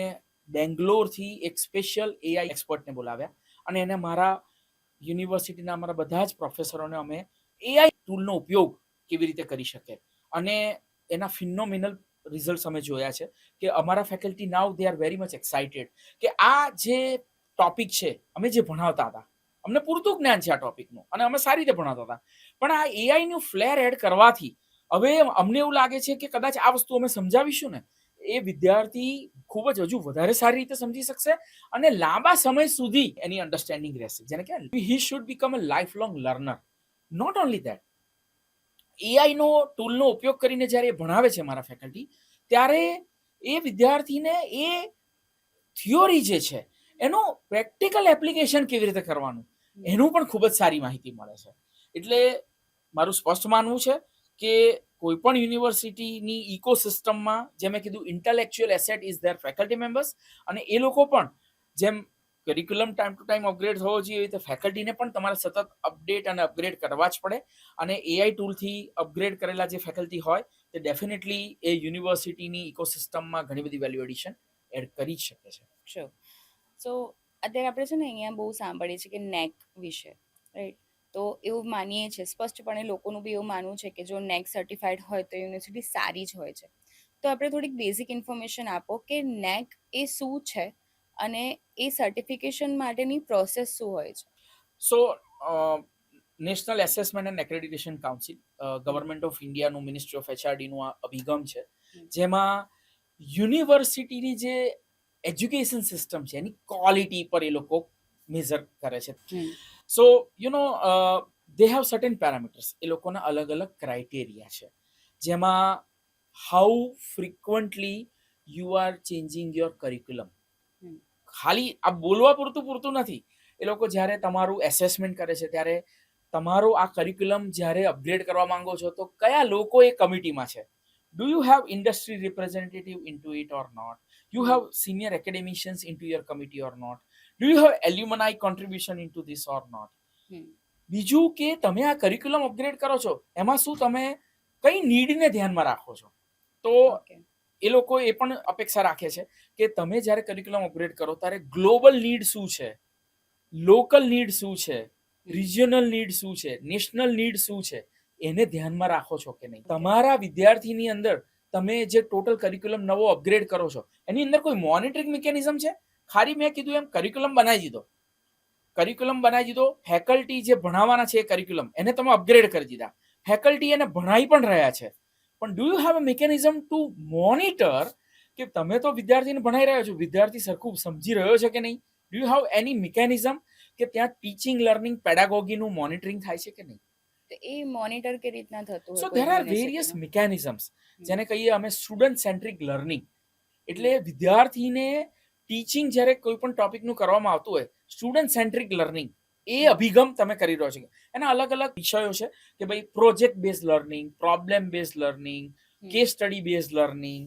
S2: બેંગ્લોરથી એક સ્પેશિયલ એઆઈ એક્સપર્ટને બોલાવ્યા અને એને મારા યુનિવર્સિટીના અમારા બધા જ પ્રોફેસરોને અમે એઆઈ ટૂલનો ઉપયોગ કેવી રીતે કરી શકે અને એના ફિનોમિનલ રિઝલ્ટ અમે જોયા છે કે અમારા faculty now they are very much excited કે આ જે ટોપિક છે, અમે જે ભણાવતા હતા, અમને પૂરતું જ્ઞાન છે આ ટોપિકનું અને અમે સારી રીતે ભણાવતા હતા, પણ આ એઆઈનું ફ્લેર એડ કરવાથી હવે અમને એવું લાગે છે કે કદાચ આ વસ્તુ અમે સમજાવીશું ને, એ વિદ્યાર્થી ખૂબ જ હજુ વધારે સારી રીતે સમજી શકશે અને લાંબા સમય સુધી એની અન્ડરસ્ટેન્ડિંગ રહેશે. જેને કહેવાય he should become a life long learner. Not only that, એઆઈનો ટૂલનો ઉપયોગ કરીને જ્યારે ભણાવે છે મારા ફેકલ્ટી, ત્યારે એ વિદ્યાર્થીને એ થિયોરી જે છે એનો પ્રેક્ટિકલ એપ્લિકેશન કેવી રીતે કરવાનું એનું પણ ખૂબ જ સારી માહિતી મળે છે. એટલે મારું સ્પષ્ટ માનવું છે કે કોઈ પણ યુનિવર્સિટીની ઇકોસિસ્ટમમાં જેમ મેં કીધું, intellectual asset is there faculty members, અને એ લોકો પણ જેમ curriculum time to time upgrade થવો જોઈએ, એવી રીતે ફેકલ્ટીને પણ તમારે સતત અપડેટ અને અપગ્રેડ કરવા જ પડે. અને એઆઈ ટૂલથી અપગ્રેડ કરેલા જે ફેકલ્ટી હોય તે ડેફિનેટલી એ યુનિવર્સિટીની ઇકોસિસ્ટમમાં ઘણી બધી વેલ્યુ એડિશન એડ કરી જ શકે છે.
S1: શ્યોર. સો અત્યારે આપણે છે ને અહીંયા બહુ સાંભળીએ છીએ કે નેક વિશે, રાઈટ? તો એવું માનીએ છીએ, સ્પષ્ટપણે લોકોનું બી એવું માનવું છે કે જો નેક સર્ટિફાઈડ હોય તો યુનિવર્સિટી સારી જ હોય છે. તો આપણે થોડીક બેઝિક ઇન્ફોર્મેશન આપો કે નેક એ શું છે અને એ સર્ટિફિકેશન માટેની પ્રોસેસ શું હોય છે?
S2: So national assessment and accreditation council, government of ઇન્ડિયાનું, મિનિસ્ટ્રી ઓફ એચઆરડીનું આ અભિગમ છે, જેમાં યુનિવર્સિટીની જે એજ્યુકેશન સિસ્ટમ છે એની ક્વોલિટી પર એ લોકો મેઝર કરે છે. So you know they have certain parameters, એ લોકોના અલગ અલગ ક્રાઇટેરિયા છે, જેમાં how frequently you are changing your curriculum. ખાલી આ બોલવા પૂરતું નથી. એ લોકો જ્યારે તમારું એસેસમેન્ટ કરે છે ત્યારે તમારો આ કરિક્યુલમ જ્યારે અપગ્રેડ કરવા માંગો છો તો કયા લોકો એ કમિટીમાં છે. Do you have industry representative into it or not? You have senior academicians into your committee or not? Do you have alumni contribution into this or not? બીજું કે તમે આ કરિક્યુલમ અપગ્રેડ કરો છો એમાં શું તમે કઈ નીડને ધ્યાનમાં રાખો છો? તો એ લોકો એ પણ અપેક્ષા રાખે છે કે તમે જ્યારે કરિક્યુલમ અપગ્રેડ કરો ત્યારે ગ્લોબલ નીડ શું છે, લોકલ નીડ શું છે, રિજિયનલ નીડ શું છે, નેશનલ નીડ શું છે, એને ધ્યાનમાં રાખો છો કે નહીં. તમારા વિદ્યાર્થીની અંદર તમે જે ટોટલ કરિક્યુલમ નવો અપગ્રેડ કરો છો એની અંદર કોઈ મોનિટરિંગ મિકેનિઝમ છે? ખાલી મેં કીધું એમ કરિક્યુલમ બનાવી દીધો, ફેકલ્ટી જે ભણાવવાના છે એ કરિક્યુલમ એને તમે અપગ્રેડ કરી દીધા, ફેકલ્ટી એને ભણાવી પણ રહ્યા છે, પણ do you have a mechanism to monitor કે તમે તો વિદ્યાર્થીને ભણાવી રહ્યા છો, વિદ્યાર્થી સરખું સમજી રહ્યો છે કે નહીં? Do you have any mechanism કે ત્યાં ટીચિંગ, લર્નિંગ, પેડાગોગીનું મોનિટરિંગ થાય છે કે નહીં?
S1: તો એ મોનિટર કે રીતના થતું હોય?
S2: સો ધેર આર વેરિયસ મિકેનિઝમ્સ, જેને કહીએ અમે સ્ટુડન્ટ સેન્ટ્રિક લર્નિંગ. એટલે વિદ્યાર્થીને ટીચિંગ જ્યારે કોઈ પણ ટોપિકનું કરવામાં આવતું હોય, સ્ટુડન્ટ સેન્ટ્રિક લર્નિંગ એ અભિગમ તમે કરી રહ્યો છો. એના અલગ અલગ વિષયો છે કે ભાઈ project base learning, problem base learning, case study base learning,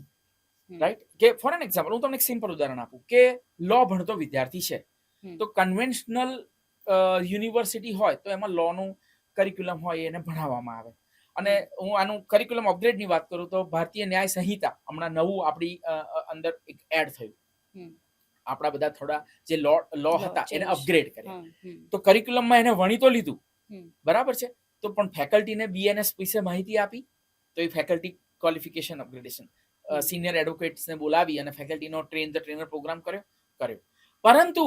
S2: right? કે ફોર એન એક્ઝામ્પલ હું તમને એક સિમ્પલ ઉદાહરણ આપું કે લો ભણતો વિદ્યાર્થી છે, તો કન્વેન્શનલ યુનિવર્સિટી હોય તો એમાં લોનું કરિક્યુલમ હોય એને ભણાવવામાં આવે. અને હું આનું કરિક્યુલમ અપગ્રેડની વાત કરું તો ભારતીય ન્યાય સંહિતા હમણાં નવું આપણી અંદર એક એડ થયું. આપણા બધા થોડા જે લો હતા એને અપગ્રેડ કર્યા. તો કરિક્યુલમમાં એને વણી તો લીધું, બરાબર છે, તો પણ ફેકલ્ટીને બીએનએસ વિશે માહિતી આપી, તો એ ફેકલ્ટી ક્વોલિફિકેશન અપગ્રેડેશન સિનિયર એડવોકેટ્સને બોલાવી અને ફેકલ્ટીનો ટ્રેન ધ ટ્રેનર પ્રોગ્રામ કર્યો. પરંતુ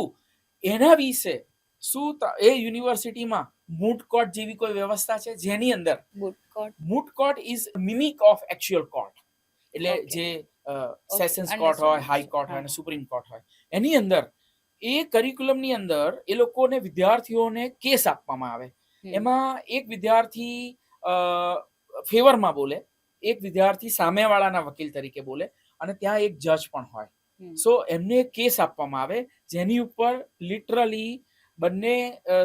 S2: એના વિશે શું એ યુનિવર્સિટીમાં મૂટ કોર્ટ જેવી કોઈ વ્યવસ્થા છે જેની અંદર moot court is mimic of actual court, એટલે જે સેશન્સ કોર્ટ હોય, હાઈ કોર્ટ હોય અને સુપ્રીમ કોર્ટ હોય, એની અંદર એ કરિક્યુલમની અંદર એ લોકોને વિદ્યાર્થીઓને કેસ આપવામાં આવે. એમાં એક વિદ્યાર્થી ફેવરમાં બોલે, એક વિદ્યાર્થી સામેવાળાના વકીલ તરીકે બોલે અને ત્યાં એક જજ પણ હોય. સો એમને કેસ આપવામાં આવે જેની ઉપર લિટરલી બંને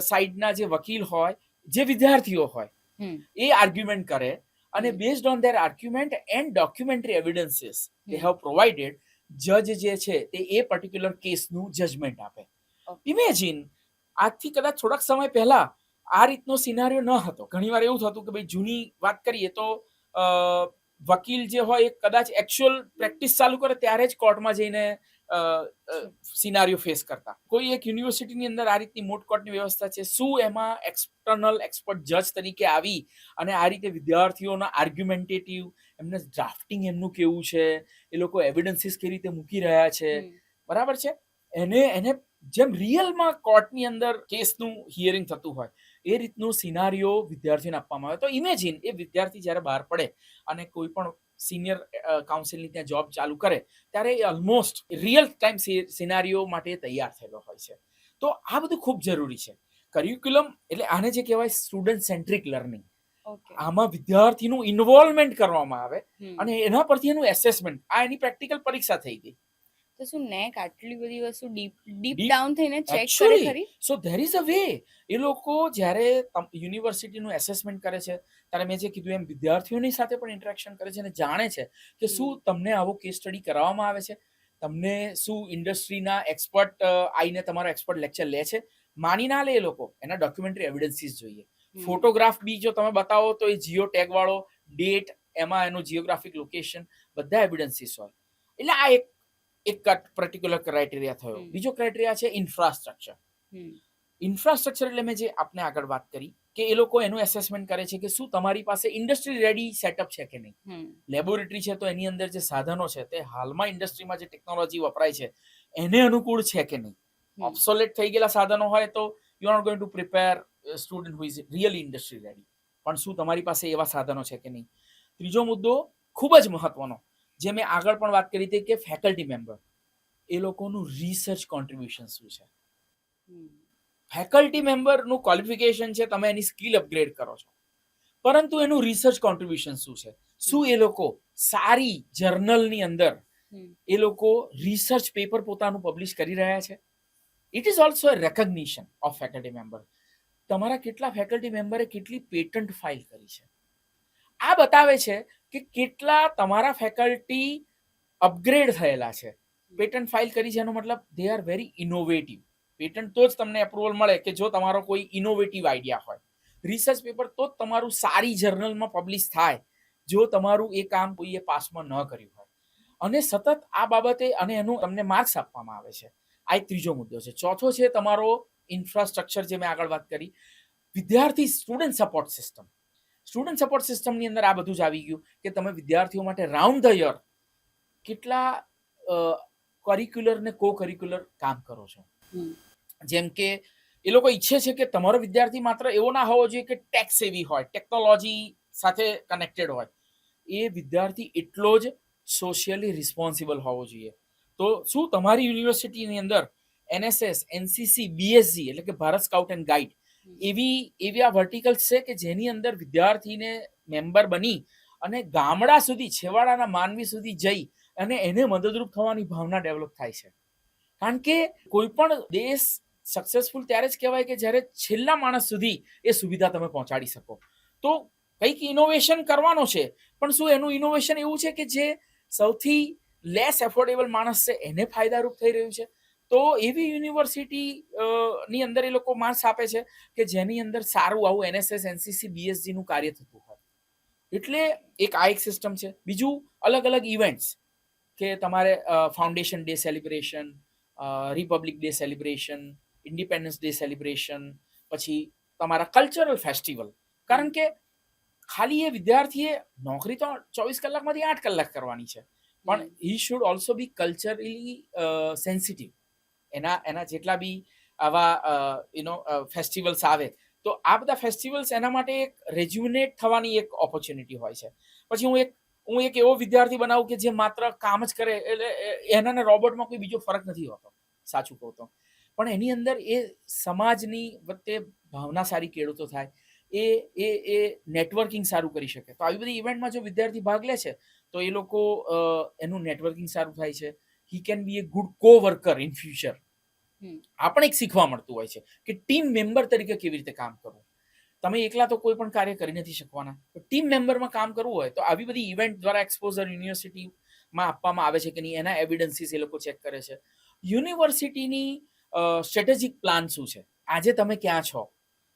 S2: સાઈડના જે વકીલ હોય, જે વિદ્યાર્થીઓ હોય, એ આર્ગ્યુમેન્ટ કરે અને based on there argument and documentary evidences they have provided, જજ જે છે તે એ પર્ટિક્યુલર કેસનું જજમેન્ટ આપે. ઇમેજિન આજથી કદાચ થોડાક સમય પહેલા આ રીતનો સિનારિયો ન હતો. ઘણીવાર એવું થતું કે ભાઈ જૂની વાત કરીએ તો વકીલ જે હોય એ કદાચ એકચ્યુઅલ પ્રેક્ટિસ ચાલુ કરે ત્યારે જ કોર્ટમાં જઈને સિનારિયો ફેસ કરતા. કોઈ એક યુનિવર્સિટીની અંદર આ રીતની મોટ કોર્ટની વ્યવસ્થા છે, શું એમાં એક્સટર્નલ એક્સપર્ટ જજ તરીકે આવી અને આ રીતે વિદ્યાર્થીઓના આર્ગ્યુમેન્ટેટિવ, એમને ડ્રાફ્ટિંગ એમનું કેવું છે, એ લોકો એવિડન્સીસ કેવી રીતે મૂકી રહ્યા છે, બરાબર છે, એને જેમ રિયલમાં કોર્ટની અંદર કેસનું હિયરિંગ થતું હોય એ રીતનું સિનારિયો વિદ્યાર્થીઓને આપવામાં આવે. તો ઇમેજિન એ વિદ્યાર્થી જ્યારે બહાર પડે અને કોઈ પણ સિનિયર કાઉન્સિલની ત્યાં જોબ ચાલુ કરે ત્યારે એ ઓલમોસ્ટ રિયલ ટાઈમ સિનારીઓ માટે તૈયાર થયેલો હોય છે. તો આ બધું ખૂબ જરૂરી છે. કરિક્યુલમ એટલે આને જે કહેવાય સ્ટુડન્ટ સેન્ટ્રિક લર્નિંગ. આમાં વિદ્યાર્થીનું ઇન્વોલ્વમેન્ટ કરવામાં આવે અને એના પરથી એનું એસેસમેન્ટ. આ એની પ્રેક્ટિકલ પરીક્ષા થઈ ગઈ.
S1: તો શું નેક આટલી બધી વસ્તુ ડીપ ડાઉન થઈને ચેક કરે ખરી?
S2: સો ધેર ઇઝ અ વે. એ લોકો જ્યારે યુનિવર્સિટીનું એસેસમેન્ટ કરે છે ત્યારે મેં જે કીધું એમ વિદ્યાર્થીઓની સાથે પણ ઇન્ટરેક્શન કરે છે અને જાણે છે કે શું તમને આવો કેસ સ્ટડી કરાવવામાં આવે છે, તમને શું ઇન્ડસ્ટ્રીના એક્સપર્ટ આવીને તમારો એક્સપર્ટ લેક્ચર લે છે. માની ના લે એ લોકો, એના ડોક્યુમેન્ટરી એવિડન્સીસ જોઈએ. ફોટોગ્રાફ બી જો તમે બતાવો તો એ જીઓ ટેગ વાળો, ડેટ, એમાં એનું જીઓગ્રાફિક લોકેશન, બધા એવિડન્સીસ હોય. એટલે આ એક પર્ટિક્યુલર ક્રાઇટેરિયા થયો. બીજો ક્રાઇટેરિયા છે ઇન્ફ્રાસ્ટ્રક્ચર. ઇન્ફ્રાસ્ટ્રક્ચર એટલે મેં જે આપને આગળ વાત કરી કે એ લોકો એનું એસેસમેન્ટ કરે છે કે શું તમારી પાસે ઇન્ડસ્ટ્રી રેડી સેટઅપ છે કે નહીં. લેબોરેટરી છે તો એની અંદર જે સાધનો છે તે હાલમાં ઇન્ડસ્ટ્રીમાં જે ટેકનોલોજી વપરાય છે એને અનુકૂળ છે કે નહીં. ઓબ્સોલેટ થઈ ગયેલા સાધનો હોય તો you are not going to prepare student who is really industry ready. પણ શું તમારી પાસે એવા સાધનો છે કે નહીં. ત્રીજો મુદ્દો ખૂબ જ મહત્વનો, જે મેં આગળ પણ વાત કરી હતી કે ફેકલ્ટી મેમ્બર, એ લોકોનું રિસર્ચ કોન્ટ્રીબ્યુશન શું છે. ફેકલ્ટી મેમ્બરનું ક્વોલિફિકેશન છે, તમે એની સ્કિલ અપગ્રેડ કરો છો, પરંતુ એનું રિસર્ચ કોન્ટ્રીબ્યુશન શું છે. શું એ લોકો સારી જર્નલની અંદર એ લોકો રિસર્ચ પેપર પોતાનું પબ્લિશ કરી રહ્યા છે. It is also a recognition of faculty member. તમારા કેટલા ફેકલ્ટી મેમ્બરે કેટલી પેટન્ટ ફાઇલ કરી છે. આ બતાવે છે કે કેટલા તમારા ફેકલ્ટી અપગ્રેડ થયેલા છે. પેટન્ટ ફાઇલ કરી છે એનો મતલબ they are very innovative. Patent તો જ તમને એપ્રુવલ મળે કે જો તમારો કોઈ ઇનોવેટિવ આઈડિયા હોય. રિસર્ચ પેપર તો જ તમારું સારી જર્નલમાં પબ્લિશ થાય જો તમારું એ કામ કોઈએ પાસમાં ન કર્યું હોય. અને સતત આ બાબતે અને એનું તમને માર્ક્સ આપવામાં આવે છે. આ એક ત્રીજો મુદ્દો છે. ચોથો છે તમારો ઇન્ફ્રાસ્ટ્રક્ચર, જે મેં આગળ વાત કરી. વિદ્યાર્થી student support system. Student support સિસ્ટમની અંદર આ બધું જ આવી ગયું કે તમે વિદ્યાર્થીઓ માટે રાઉન્ડ ધ યર કેટલા કરિક્યુલર ને કો કરિક્યુલર કામ કરો છો. જેમ કે એ લોકો ઈચ્છે છે કે તમારો વિદ્યાર્થી માત્ર એવો ના હોવો જોઈએ કે ટેક સેવી હોય, ટેકનોલોજી સાથે કનેક્ટેડ હોય. એ વિદ્યાર્થી એટલો જ સોશિયલી રિસ્પોન્સિબલ હોવો જોઈએ. તો શું તમારી યુનિવર્સિટીની અંદર એનએસએસ, એનસીસી, બીએસજી એટલે કે ભારત સ્કાઉટ એન્ડ ગાઈડ એવી આ વર્ટિકલ્સ છે કે જેની અંદર વિદ્યાર્થીને મેમ્બર બની અને ગામડા સુધી, છેવાડાના માનવી સુધી જઈ અને એને મદદરૂપ થવાની ભાવના ડેવલપ થાય છે. કારણ કે કોઈ પણ દેશ સક્સેસફુલ ત્યારે જ કહેવાય કે જ્યારે છેલ્લા માણસ સુધી એ સુવિધા તમે પહોંચાડી શકો. તો કંઈક ઇનોવેશન કરવાનો છે, પણ શું એનું ઇનોવેશન એવું છે કે જે સૌથી લેસ એફોર્ડેબલ માણસ છે એને ફાયદારૂપ થઈ રહ્યું છે. તો એવી યુનિવર્સિટી ની અંદર એ લોકો માર્ક્સ આપે છે કે જેની અંદર સારું આવું NSS NCC BSG નું કાર્ય થતું હોય. એટલે એક આ એક સિસ્ટમ છે. બીજું અલગ અલગ ઇવેન્ટ્સ કે તમારે foundation day celebration, Republic day celebration, independence day celebration, પછી તમારા કલ્ચરલ ફેસ્ટિવલ. કારણ કે ખાલી એ વિદ્યાર્થીએ નોકરી તો 24 કલાકમાંથી 8 કલાક કરવાની છે, પણ he should also B culturally sensitive. એના જેટલા બી આવા ફેસ્ટિવલ્સ આવે તો આ બધા ફેસ્ટિવલ્સ એના માટે એક રેજ્યુનેટ થવાની એક ઓપોર્ચ્યુનિટી હોય છે. પછી હું એક એવો વિદ્યાર્થી બનાવું કે જે માત્ર કામ જ કરે, એટલે એના રોબોટમાં કોઈ બીજો ફરક નથી હોતો, સાચું કહું તો. પણ એની અંદર એ સમાજની વચ્ચે ભાવના સારી કેળવતો થાય, એ નેટવર્કિંગ સારું કરી શકે. તો આવી બધી ઇવેન્ટમાં જો વિદ્યાર્થી ભાગ લે છે તો એ લોકો એનું નેટવર્કિંગ સારું થાય છે. He can be A good કો વર્કર ઇન ફ્યુચર. આપણે એક શીખવા મળતું હોય છે કે ટીમ મેમ્બર તરીકે કેવી રીતે કામ કરવું. તમે એકલા તો કોઈ પણ કાર્ય કરી નથી શકવાના. તો ટીમ મેમ્બરમાં કામ કરવું હોય તો આવી બધી ઇવેન્ટ દ્વારા એક્સપોઝર યુનિવર્સિટીમાં આપવામાં આવે છે કે નહીં, એના એવિડન્સીસ એ લોકો ચેક કરે છે. યુનિવર્સિટીની સ્ટ્રેટેજિક પ્લાન શું છે, આજે તમે ક્યાં છો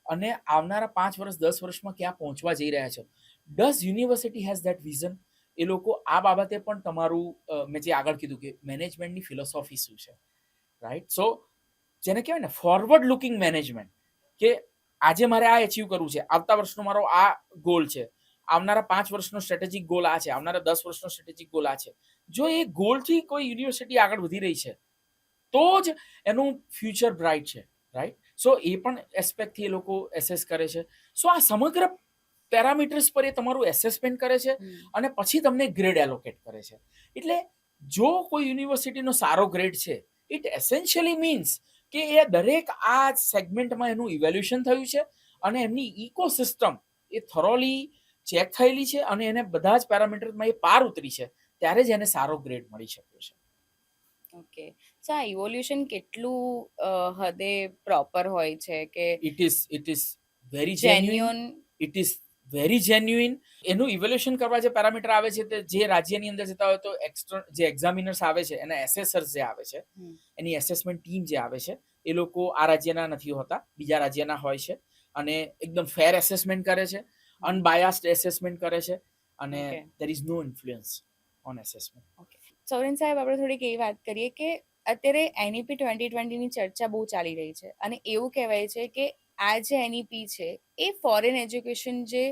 S2: અને આવનારા 5 વર્ષ 10 વર્ષમાં ક્યાં પહોંચવા જઈ રહ્યા છો. Does university has that vision? એ લોકો આ બાબતે પણ તમારું, મેં જે આગળ કીધું કે મેનેજમેન્ટની ફિલોસોફી શું છે, રાઈટ? સો જેને કહેવાય ને ફોરવર્ડ લુકિંગ મેનેજમેન્ટ, કે આજે મારે આ અચીવ કરવું છે, આવતા વર્ષનો મારો આ ગોલ છે, આવનારા 5 વર્ષનો સ્ટ્રેટેજિક ગોલ આ છે, આવનારા 10 વર્ષનો સ્ટ્રેટેજિક ગોલ આ છે. જો એ ગોલથી કોઈ યુનિવર્સિટી આગળ વધી રહી છે તો જ એનું ફ્યુચર બ્રાઇટ છે, રાઈટ? સો એ પણ એસ્પેક્ટથી એ લોકો એસેસ કરે છે. સો આ સમગ્ર પેરામીટર્સ પર એ તમારું એસેસમેન્ટ કરે છે અને પછી તમને ગ્રેડ એલોકેટ કરે છે. એટલે જો કોઈ યુનિવર્સિટીનો સારો ગ્રેડ છે, ઇટ એસેન્શિયલી મીન્સ કે એ દરેક આ સેગમેન્ટમાં એનું ઇવેલ્યુએશન થયું છે અને એમની ઇકોસિસ્ટમ એ થોરોલી ચેક થયેલી છે અને એને બધા જ પેરામીટરમાં એ પાર ઉતરી છે, ત્યારે જ એને સારો ગ્રેડ મળી શકે છે.
S1: ઓકે, સો આ ઇવોલ્યુશન કેટલું હદે પ્રોપર હોય છે કે
S2: it is very genuine. It is very genuine. એનું ઇવેલ્યુએશન કરવા જે પેરામીટર આવે છે તે જે રાજ્યની અંદર જતા હોય તો જે એક્ઝામિનર્સ આવે છે, એના એસેસર્સ જે આવે છે, એની એસેસમેન્ટ ટીમ જે આવે છે, એ લોકો આ રાજ્યના નથી હોતા, બીજા રાજ્યના હોય છે અને એકદમ ફેર એસેસમેન્ટ કરે છે, અનબાયાસ્ડ એસેસમેન્ટ કરે છે અને there is no influence on assessment.
S1: Okay, Sauren સાહેબ, આપણે થોડીક એ વાત કરીએ કે અત્યારે NEP 2020ની ચર્ચા બહુ ચાલી રહી છે અને એવું કહેવાય છે કે આ જે NEP છે એ ફોરેન એજ્યુકેશન, જે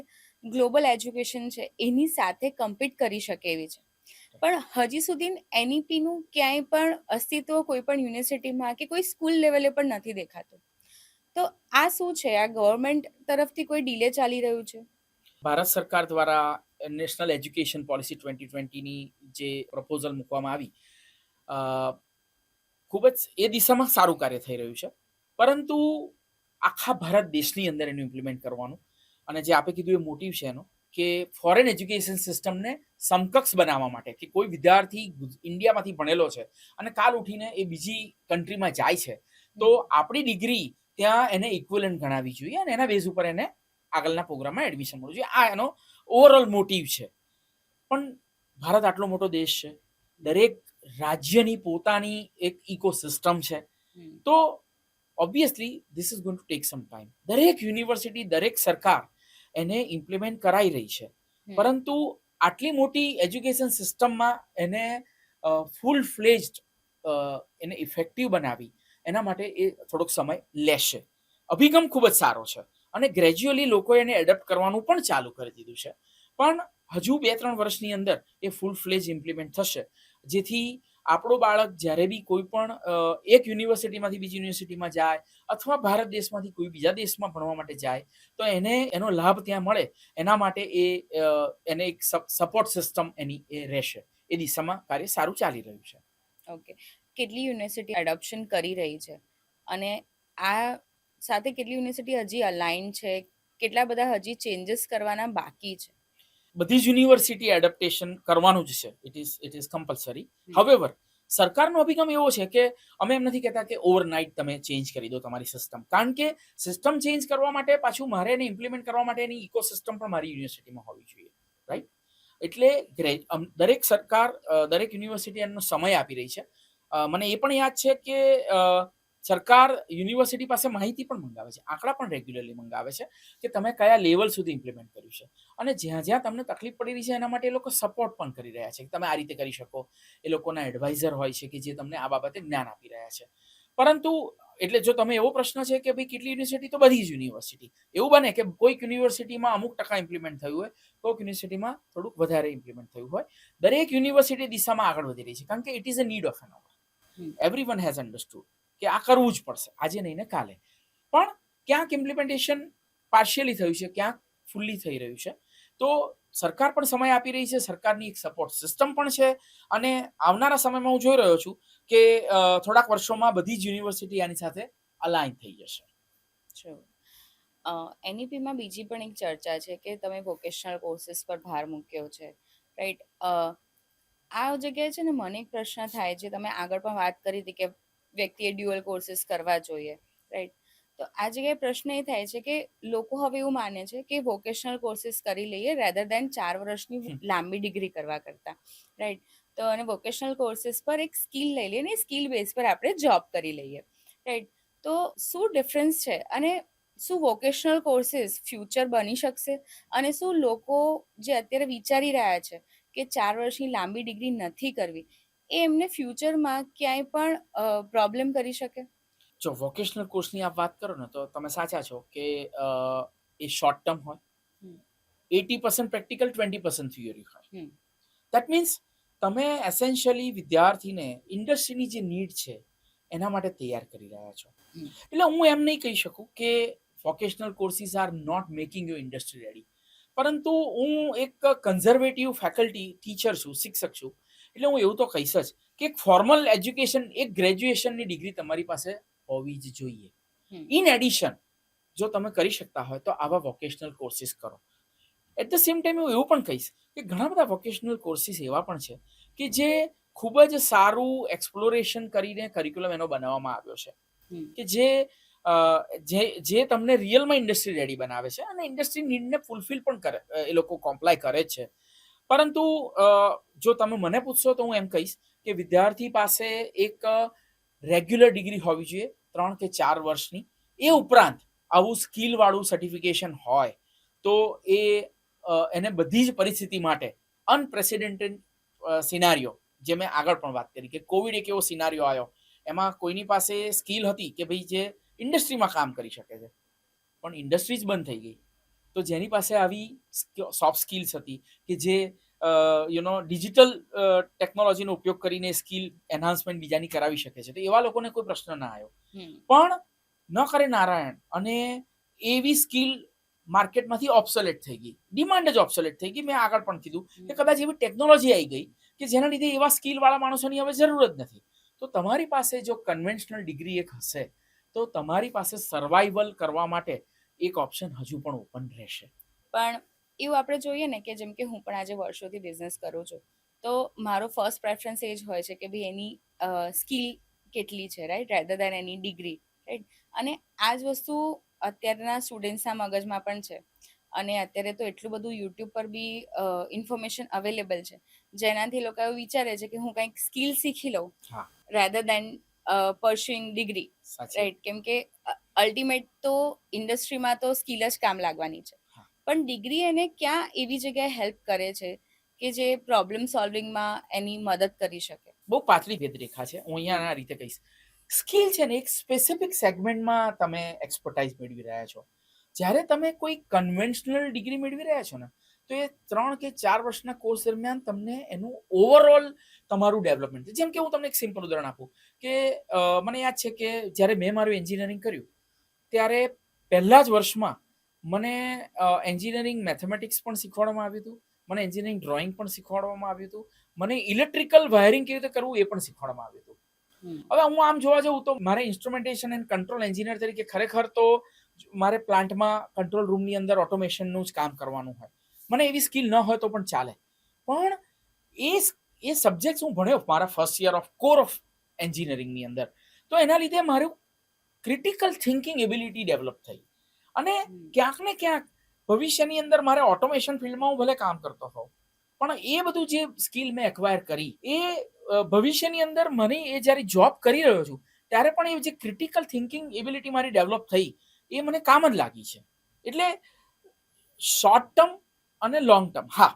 S1: ગ્લોબલ એજ્યુકેશન છે, એની સાથે કમ્પીટ કરી શકે એવી છે. પણ હજી સુધી NEP નું ક્યાંય પણ અસ્તિત્વ કોઈ પણ યુનિવર્સિટીમાં કે કોઈ સ્કૂલ લેવલે પણ નથી દેખાતું. તો આ શું છે? આ ગવર્મેન્ટ તરફથી કોઈ ડીલે ચાલી રહ્યું છે?
S2: ભારત સરકાર દ્વારા નેશનલ એજ્યુકેશન પોલિસી 2020ની જે પ્રપોઝલ મૂકવામાં આવી, ખૂબ જ એ દિશામાં સારું કાર્ય થઈ રહ્યું છે. પરંતુ આખા ભારત દેશની અંદર એનું ઇમ્પ્લિમેન્ટ કરવાનું, અને જે આપે કીધું એ મોટિવ છે એનો, કે ફોરેન એજ્યુકેશન સિસ્ટમને સમકક્ષ બનાવવા માટે, કે કોઈ વિદ્યાર્થી ઇન્ડિયામાંથી ભણેલો છે અને કાલ ઉઠીને એ બીજી કન્ટ્રીમાં જાય છે તો આપણી ડિગ્રી ત્યાં એને ઇક્વિવલન્ટ ગણાવી જોઈએ અને એના બેઝ ઉપર એને આગળના પ્રોગ્રામમાં એડમિશન મળવું જોઈએ. આ એનો ઓવરઓલ મોટિવ છે. પણ ભારત આટલો મોટો દેશ છે, દરેક રાજ્યની પોતાની એક ઇકોસિસ્ટમ છે, તો obviously this is going to take some time. દરેક યુનિવર્સિટી, દરેક સરકાર એને ઇમ્પ્લિમેન્ટ કરાઈ રહી છે, પરંતુ આટલી મોટી એજ્યુકેશન સિસ્ટમમાં એને ફૂલ ફ્લેજ્ડ એને ઇફેક્ટિવ બનાવી એના માટે એ થોડોક સમય લેશે. અભિગમ ખૂબ જ સારો છે અને ગ્રેજ્યુઅલી લોકો એને એડપ્ટ કરવાનું પણ ચાલુ કરી દીધું છે, પણ હજુ 2-3 વર્ષની અંદર એ ફૂલ ફ્લેજ ઇમ્પ્લિમેન્ટ થશે, જેથી આપણો બાળક જ્યારે બી કોઈ પણ એક યુનિવર્સિટીમાંથી બીજી યુનિવર્સિટીમાં જાય અથવા ભારત દેશમાંથી કોઈ બીજા દેશમાં ભણવા માટે જાય તો એને એનો લાભ ત્યાં મળે, એના માટે એને એક સપોર્ટ સિસ્ટમ એની એ રહેશે. એ દિશામાં કાર્ય સારું ચાલી રહ્યું છે.
S1: ઓકે, કેટલી યુનિવર્સિટી એડોપ્શન કરી રહી છે અને આ સાથે કેટલી યુનિવર્સિટી હજી અલાઇન છે? કેટલા બધા હજી ચેન્જીસ કરવાના બાકી છે?
S2: બધી જ યુનિવર્સિટી એડપ્ટેશન કરવાનું જ છે. It is compulsory. હાવેવર, સરકારનો અભિગમ એવો છે કે અમે એમ નથી કહેતા કે ઓવરનાઇટ તમે ચેન્જ કરી દો તમારી સિસ્ટમ, કારણ કે સિસ્ટમ ચેન્જ કરવા માટે પાછું મારે એને ઇમ્પ્લિમેન્ટ કરવા માટે એની ઇકોસિસ્ટમ પણ મારી યુનિવર્સિટીમાં હોવી જોઈએ, રાઈટ? એટલે દરેક સરકાર દરેક યુનિવર્સિટી એનો સમય આપી રહી છે. મને એ પણ યાદ છે કે સરકાર યુનિવર્સિટી પાસે માહિતી પણ મંગાવે છે, આંકડા પણ રેગ્યુલરલી મંગાવે છે કે તમે કયા લેવલ સુધી ઇમ્પ્લિમેન્ટ કર્યું છે, અને જ્યાં જ્યાં તમને તકલીફ પડી રહી છે એના માટે એ લોકો સપોર્ટ પણ કરી રહ્યા છે કે તમે આ રીતે કરી શકો. એ લોકોના એડવાઇઝર હોય છે કે જે તમને આ બાબતે જ્ઞાન આપી રહ્યા છે. પરંતુ એટલે જો તમે એવો પ્રશ્ન છે કે ભાઈ કેટલી યુનિવર્સિટી, તો બધી જ યુનિવર્સિટી. એવું બને કે કોઈક યુનિવર્સિટીમાં અમુક ટકા ઇમ્પ્લિમેન્ટ થયું હોય, કોઈક યુનિવર્સિટીમાં થોડુંક વધારે ઇમ્પ્લિમેન્ટ થયું હોય. દરેક યુનિવર્સિટી દિશામાં આગળ વધી રહી છે, કારણ કે it is a need of an hour. Everyone has understood કે આ કરવું જ પડશે, આજે નહીં ને કાલે. પણ ક્યાંક ઇમ્પ્લિમેન્ટેશન પાર્શિયલી થયું છે, ક્યાંક ફૂલ્લી થઈ રહ્યું છે. તો સરકાર પણ સમય આપી રહી છે, સરકારની એક સપોર્ટ સિસ્ટમ પણ છે, અને આવનારા સમયમાં હું જોઈ રહ્યો છું કે થોડાક વર્ષોમાં બધી જ યુનિવર્સિટી આની સાથે અલાઇન થઈ જશે.
S1: એનઈપીમાં બીજી પણ એક ચર્ચા છે કે તમે વોકેશનલ કોર્સીસ પર ભાર મૂક્યો છે, રાઈટ? આ જગ્યાએ છે ને મને એક પ્રશ્ન થાય છે, તમે આગળ પણ વાત કરી હતી કે વ્યક્તિએ ડ્યુઅલ કોર્સીસ કરવા જોઈએ, રાઈટ? તો આ જગ્યાએ પ્રશ્ન એ થાય છે કે લોકો હવે એવું માને છે કે વોકેશનલ કોર્સીસ કરી લઈએ રેધર દેન 4 વર્ષની લાંબી ડિગ્રી કરવા કરતા, રાઈટ? તો અને વોકેશનલ કોર્સીસ પર એક સ્કિલ લઈ લઈએ ને સ્કિલ બેઝ પર આપણે જોબ કરી લઈએ, રાઈટ? તો શું ડિફરન્સ છે, અને શું વોકેશનલ કોર્સીસ ફ્યુચર બની શકશે, અને શું લોકો જે અત્યારે વિચારી રહ્યા છે કે 4 વર્ષની લાંબી ડિગ્રી નથી કરવી, એ એમને ફ્યુચરમાં ક્યાંય પણ પ્રોબ્લેમ કરી શકે?
S2: જો વોકેશનલ કોર્સની આપ વાત કરો ને, તો તમે સાચા છો કે એ શોર્ટ ટર્મ હોય, 80% પ્રેક્ટિકલ, 20% થિયરી હોય. દેટ મીન્સ તમે એસેન્શિયલી વિદ્યાર્થીને ઇન્ડસ્ટ્રીની જે નીડ છે એના માટે તૈયાર કરી રહ્યા છો. એટલે હું એમ નહીં કહી શકું કે vocational courses are not making you industry ready, પરંતુ હું એક કન્ઝર્વેટિવ ફેકલ્ટી ટીચર છું, શિક્ષક છું, એટલે હું એવું તો કહીશ જ કે એક ફોર્મલ એજ્યુકેશન, એક ગ્રેજ્યુએશનની ડિગ્રી તમારી પાસે હોવી જ જોઈએ. ઇન એડિશન જો તમે કરી શકતા હોય તો આવા વોકેશનલ કોર્સીસ કરો. એટ ધ સેમ ટાઈમ હું એવું પણ કહીશ કે ઘણા બધા વોકેશનલ કોર્સીસ એવા પણ છે કે જે ખૂબ જ સારું એક્સપ્લોરેશન કરીને કરિક્યુલમ એનો બનાવવામાં આવ્યો છે, કે જે તમને રિયલમાં ઇન્ડસ્ટ્રી રેડી બનાવે છે, અને ઇન્ડસ્ટ્રી નીડને ફૂલફિલ પણ કરે, એ લોકો કોમ્પ્લાય કરે છે. પરંતુ જો તમે મને પૂછશો તો હું એમ કહીશ કે વિદ્યાર્થી પાસે એક રેગ્યુલર ડિગ્રી હોવી જોઈએ 3 કે 4 વર્ષની. એ ઉપરાંત આવું સ્કિલ વાળું સર્ટિફિકેશન હોય તો એને બધી જ પરિસ્થિતિ માટે અનપ્રેસિડેન્ટેડ સિનારીઓ, જે મેં આગળ પણ વાત કરી કે કોવિડ એક એવો સિનારીઓ આવ્યો, એમાં કોઈની પાસે સ્કિલ હતી કે ભાઈ જે ઇન્ડસ્ટ્રીમાં કામ કરી શકે છે, પણ ઇન્ડસ્ટ્રી જ બંધ થઈ ગઈ. તો જેની પાસે આવી સોફ્ટ સ્કિલ્સ હતી કે જે ડિજિટલ ટેકનોલોજીનો ઉપયોગ કરીને સ્કિલ એન્હાન્સમેન્ટ બીજાની કરાવી શકે છે, તો એવા લોકોને કોઈ પ્રશ્ન ના આવ્યો. પણ ન કરે નારાયણ, અને એવી સ્કિલ માર્કેટમાંથી ઓબ્સોલેટ થઈ ગઈ, ડિમાન્ડ જ ઓબ્સોલેટ થઈ ગઈ. મેં આગળ પણ કીધું કે કદાચ એવી ટેકનોલોજી આવી ગઈ કે જેના લીધે એવા સ્કિલ વાળા માણસોની હવે જરૂર જ નથી. તો તમારી પાસે જો કન્વેન્શનલ ડિગ્રી એક હશે તો તમારી પાસે સર્વાઈવલ કરવા માટે એક ઓપ્શન હજુ પણ ઓપન રહેશે.
S1: પણ એવું આપણે જોઈએ ને કે જેમ કે હું પણ આજે વર્ષોથી બિઝનેસ કરું છું, તો મારો ફર્સ્ટ પ્રેફરન્સ એ જ હોય છે કે ભાઈ એની સ્કિલ કેટલી છે, રાઈટ, રેધર દેન એની ડિગ્રી, રાઈટ? અને આ જ વસ્તુ અત્યારના સ્ટુડન્ટ્સના મગજમાં પણ છે, અને અત્યારે તો એટલું બધું યુટ્યુબ પર બી ઇન્ફોર્મેશન અવેલેબલ છે, જેનાથી લોકો એવું વિચારે છે કે હું કંઈક સ્કિલ શીખી લઉં રેધર દેન પરસ્યુઇંગ ડિગ્રી, રાઈટ? કેમ કે અલ્ટિમેટ તો ઇન્ડસ્ટ્રીમાં તો સ્કિલ જ કામ લાગવાની છે, પણ ડિગ્રી એને ક્યાં એવી જગ્યાએ હેલ્પ કરે છે કે જે પ્રોબ્લેમ સોલ્વિંગમાં એની મદદ કરી શકે?
S2: બહુ પાતળી ભેદરેખા છે, હું અહીંયા આ રીતે કહીશ. સ્કિલ છે ને એક સ્પેસિફિક સેગમેન્ટમાં તમે એક્સપર્ટાઇઝ મેળવી રહ્યા છો. જ્યારે તમે કોઈ કન્વેન્શનલ ડિગ્રી મેળવી રહ્યા છો ને, તો એ 3 કે 4 વર્ષના કોર્સ દરમિયાન તમને એનું ઓવરઓલ તમારું ડેવલપમેન્ટ, જેમ કે હું તમને એક સિમ્પલ ઉદાહરણ આપું કે મને યાદ છે કે જ્યારે મેં મારું એન્જિનિયરિંગ કર્યું ત્યારે પહેલા જ વર્ષમાં મને એન્જિનિયરિંગ મેથેમેટિક્સ પણ શીખવાડવામાં આવ્યું હતું, મને એન્જિનિયરિંગ ડ્રોઈંગ પણ શીખવાડવામાં આવ્યું હતું, મને ઇલેક્ટ્રિકલ વાયરિંગ કેવી રીતે કરવું એ પણ શીખવાડવામાં આવ્યું હતું. હવે હું આમ જોવા જઉં તો મારે ઇન્સ્ટ્રુમેન્ટેશન એન્ડ કંટ્રોલ એન્જિનિયર તરીકે ખરેખર તો મારે પ્લાન્ટમાં કંટ્રોલ રૂમની અંદર ઓટોમેશનનું જ કામ કરવાનું હોય, મને એવી સ્કિલ ન હોય તો પણ ચાલે. પણ એ સબ્જેક્ટ હું ભણ્યો મારા first year of core of એન્જિનિયરિંગની અંદર, તો એના લીધે મારું ક્રિટિકલ થિંકિંગ એબિલિટી ડેવલપ થઈ. અને ક્યાંક ને ક્યાંક ભવિષ્યની અંદર મારે ઓટોમેશન ફિલ્ડમાં હું ભલે કામ કરતો હોઉં, પણ એ બધું જે સ્કિલ મેં એક્વાયર કરી એ ભવિષ્યની અંદર મને એ જ્યારે જોબ કરી રહ્યો છું ત્યારે પણ એ જે ક્રિટિકલ થિંકિંગ એબિલિટી મારી ડેવલપ થઈ એ મને કામ જ લાગી છે. એટલે શોર્ટ ટર્મ અને લોંગ ટર્મ, હા,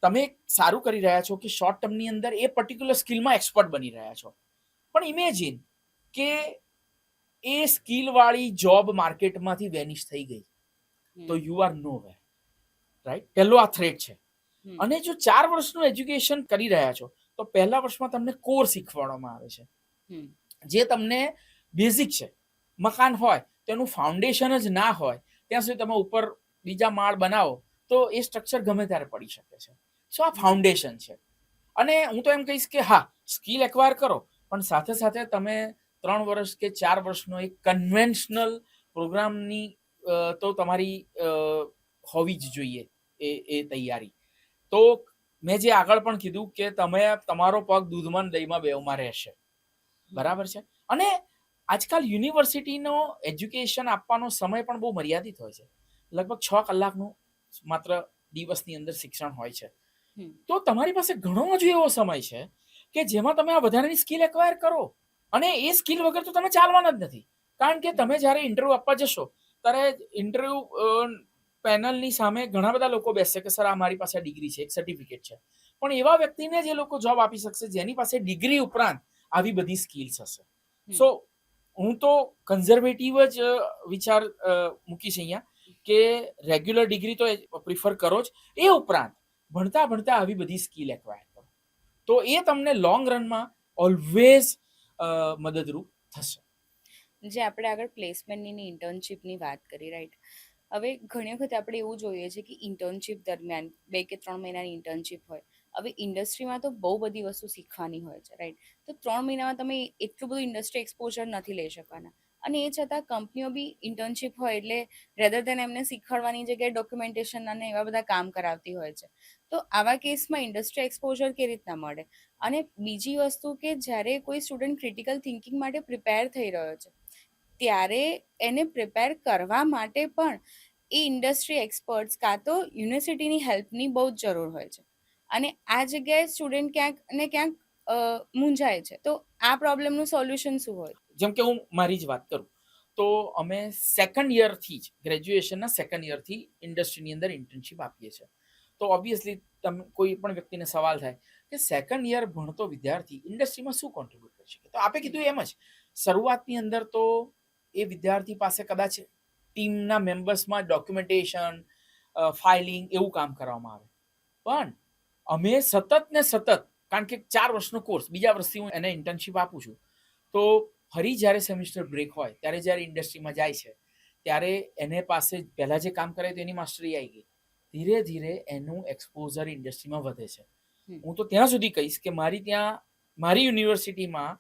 S2: તમે સારું કરી રહ્યા છો કે શોર્ટ ટર્મની અંદર એ પર્ટિક્યુલર સ્કિલમાં એક્સપર્ટ બની રહ્યા છો, પણ ઇમેજિન કે એ સ્કિલ વાળી જોબ માર્કેટમાંથી વેનિશ થઈ ગઈ તો you are nowhere, right? પહેલો આ થ્રેટ છે. અને જો 4 વર્ષનું એજ્યુકેશન કરી રહ્યા છો તો પહેલા વર્ષમાં તમને કોર શીખવાડવામાં આવે છે જે તમને બેઝિક છે. મકાન હોય તેનું ફાઉન્ડેશન જ ના હોય ત્યાં સુધી તમે ઉપર બીજા માળ બનાવો તો એ સ્ટ્રક્ચર ગમે ત્યારે પડી શકે છે. સો આ ફાઉન્ડેશન છે. અને હું તો એમ કહીશ કે હા, સ્કિલ એક્વાયર કરો, પણ સાથે સાથે તમે 3 વર્ષ કે 4 વર્ષનો એક કન્વેન્શનલ પ્રોગ્રામની તો તમારી હોવી જ જોઈએ એ તૈયારી. તો મેં જે આગળ પણ કીધું કે તમે તમારો પગ દૂધમાં દહીંમાં બેવમાં રહેશે, બરાબર છે? અને આજકાલ યુનિવર્સિટીનો એજ્યુકેશન આપવાનો સમય પણ બહુ મર્યાદિત હોય છે. લગભગ 6 કલાકનું માત્ર દિવસની અંદર શિક્ષણ હોય છે. તો તમારી પાસે ઘણો જ એવો સમય છે કે જેમાં તમે આ વધારાની સ્કિલ એક્વાયર કરો. અને એ સ્કિલ વગર તો તમે ચાલવાના જ નથી. કારણ કે તમે જ્યારે ઇન્ટરવ્યુ આપવા જશો ત્યારે ઇન્ટરવ્યુ પેનલની સામે ઘણા બધા લોકો બેસશે કે સર આ મારી પાસે ડિગ્રી છે, એક સર્ટિફિકેટ છે, પણ એવા વ્યક્તિને જે લોકો જોબ આપી શકશે જેની પાસે ડિગ્રી ઉપરાંત આવી બધી સ્કિલ્સ હશે. સો હું તો કન્ઝર્વેટિવ જ વિચાર મૂકીશ અહીંયા કે રેગ્યુલર ડિગ્રી તો પ્રિફર કરો જ, એ ઉપરાંત ભણતા ભણતા આવી બધી સ્કિલ એક્વાયર કરો તો એ તમને લોંગ રનમાં ઓલવેઝ મદદરૂપ થશે.
S1: જે આપણે આગળ પ્લેસમેન્ટની ઇન્ટર્નશીપની વાત કરી, રાઈટ? હવે ઘણી વખત આપણે એવું જોઈએ છે કે ઇન્ટર્નશીપ દરમિયાન 2 કે 3 મહિનાની ઇન્ટર્નશીપ હોય. હવે ઇન્ડસ્ટ્રીમાં તો બહુ બધી વસ્તુ શીખવાની હોય છે, રાઈટ? તો 3 મહિનામાં તમે એટલું બધું ઇન્ડસ્ટ્રી એક્સપોઝર નથી લઈ શકવાના. અને એ છતાં કંપનીઓ બી ઇન્ટર્નશીપ હોય એટલે રેધર દેન એમને શીખવાડવાની જગ્યાએ ડોક્યુમેન્ટેશન અને એવા બધા કામ કરાવતી હોય છે. તો આવા કેસમાં ઇન્ડસ્ટ્રી એક્સપોઝર કેવી રીતના મળે? અને બીજી વસ્તુ કે જ્યારે કોઈ સ્ટુડન્ટ ક્રિટિકલ થિંકિંગ માટે પ્રિપેર થઈ રહ્યો છે ત્યારે એને પ્રિપેર કરવા માટે પણ એ ઇન્ડસ્ટ્રી એક્સપર્ટ્સ કાં તો યુનિવર્સિટીની હેલ્પની બહુ જ જરૂર હોય છે. અને આ જગ્યાએ સ્ટુડન્ટ ક્યાંક ને ક્યાંક મૂંઝાય છે. તો આ પ્રોબ્લેમનું સોલ્યુશન શું હોય?
S2: જેમ કે હું મારી જ વાત કરું તો અમે સેકન્ડ યરથી જ ગ્રેજ્યુએશનના સેકન્ડ યરથી ઇન્ડસ્ટ્રીની અંદર ઇન્ટર્નશીપ આપીએ છીએ. તો ઓબ્વિયસલી તમે કોઈ પણ વ્યક્તિને સવાલ થાય કે સેકન્ડ યર ભણતો વિદ્યાર્થી ઇન્ડસ્ટ્રીમાં શું કોન્ટ્રીબ્યુટ કરી શકે? તો આપે કીધું એમ જ, શરૂઆતની અંદર તો એ વિદ્યાર્થી પાસે કદાચ ટીમના મેમ્બર્સમાં ડોક્યુમેન્ટેશન, ફાઇલિંગ એવું કામ કરવામાં આવે. પણ અમે સતત ને સતત, કારણ કે 4 વર્ષનો કોર્સ, બીજા વર્ષથી હું એને ઇન્ટર્નશીપ આપું છું, તો ફરી જ્યારે સેમિસ્ટર બ્રેક હોય ત્યારે જ્યારે ઇન્ડસ્ટ્રીમાં જાય છે ત્યારે એને પાસે પહેલાં જે કામ કરે તો એની માસ્ટરી આવી ગઈ, ધીરે ધીરે એનું એક્સપોઝર ઇન્ડસ્ટ્રીમાં વધે છે. હું તો ત્યાં સુધી કહીશ કે મારી યુનિવર્સિટીમાં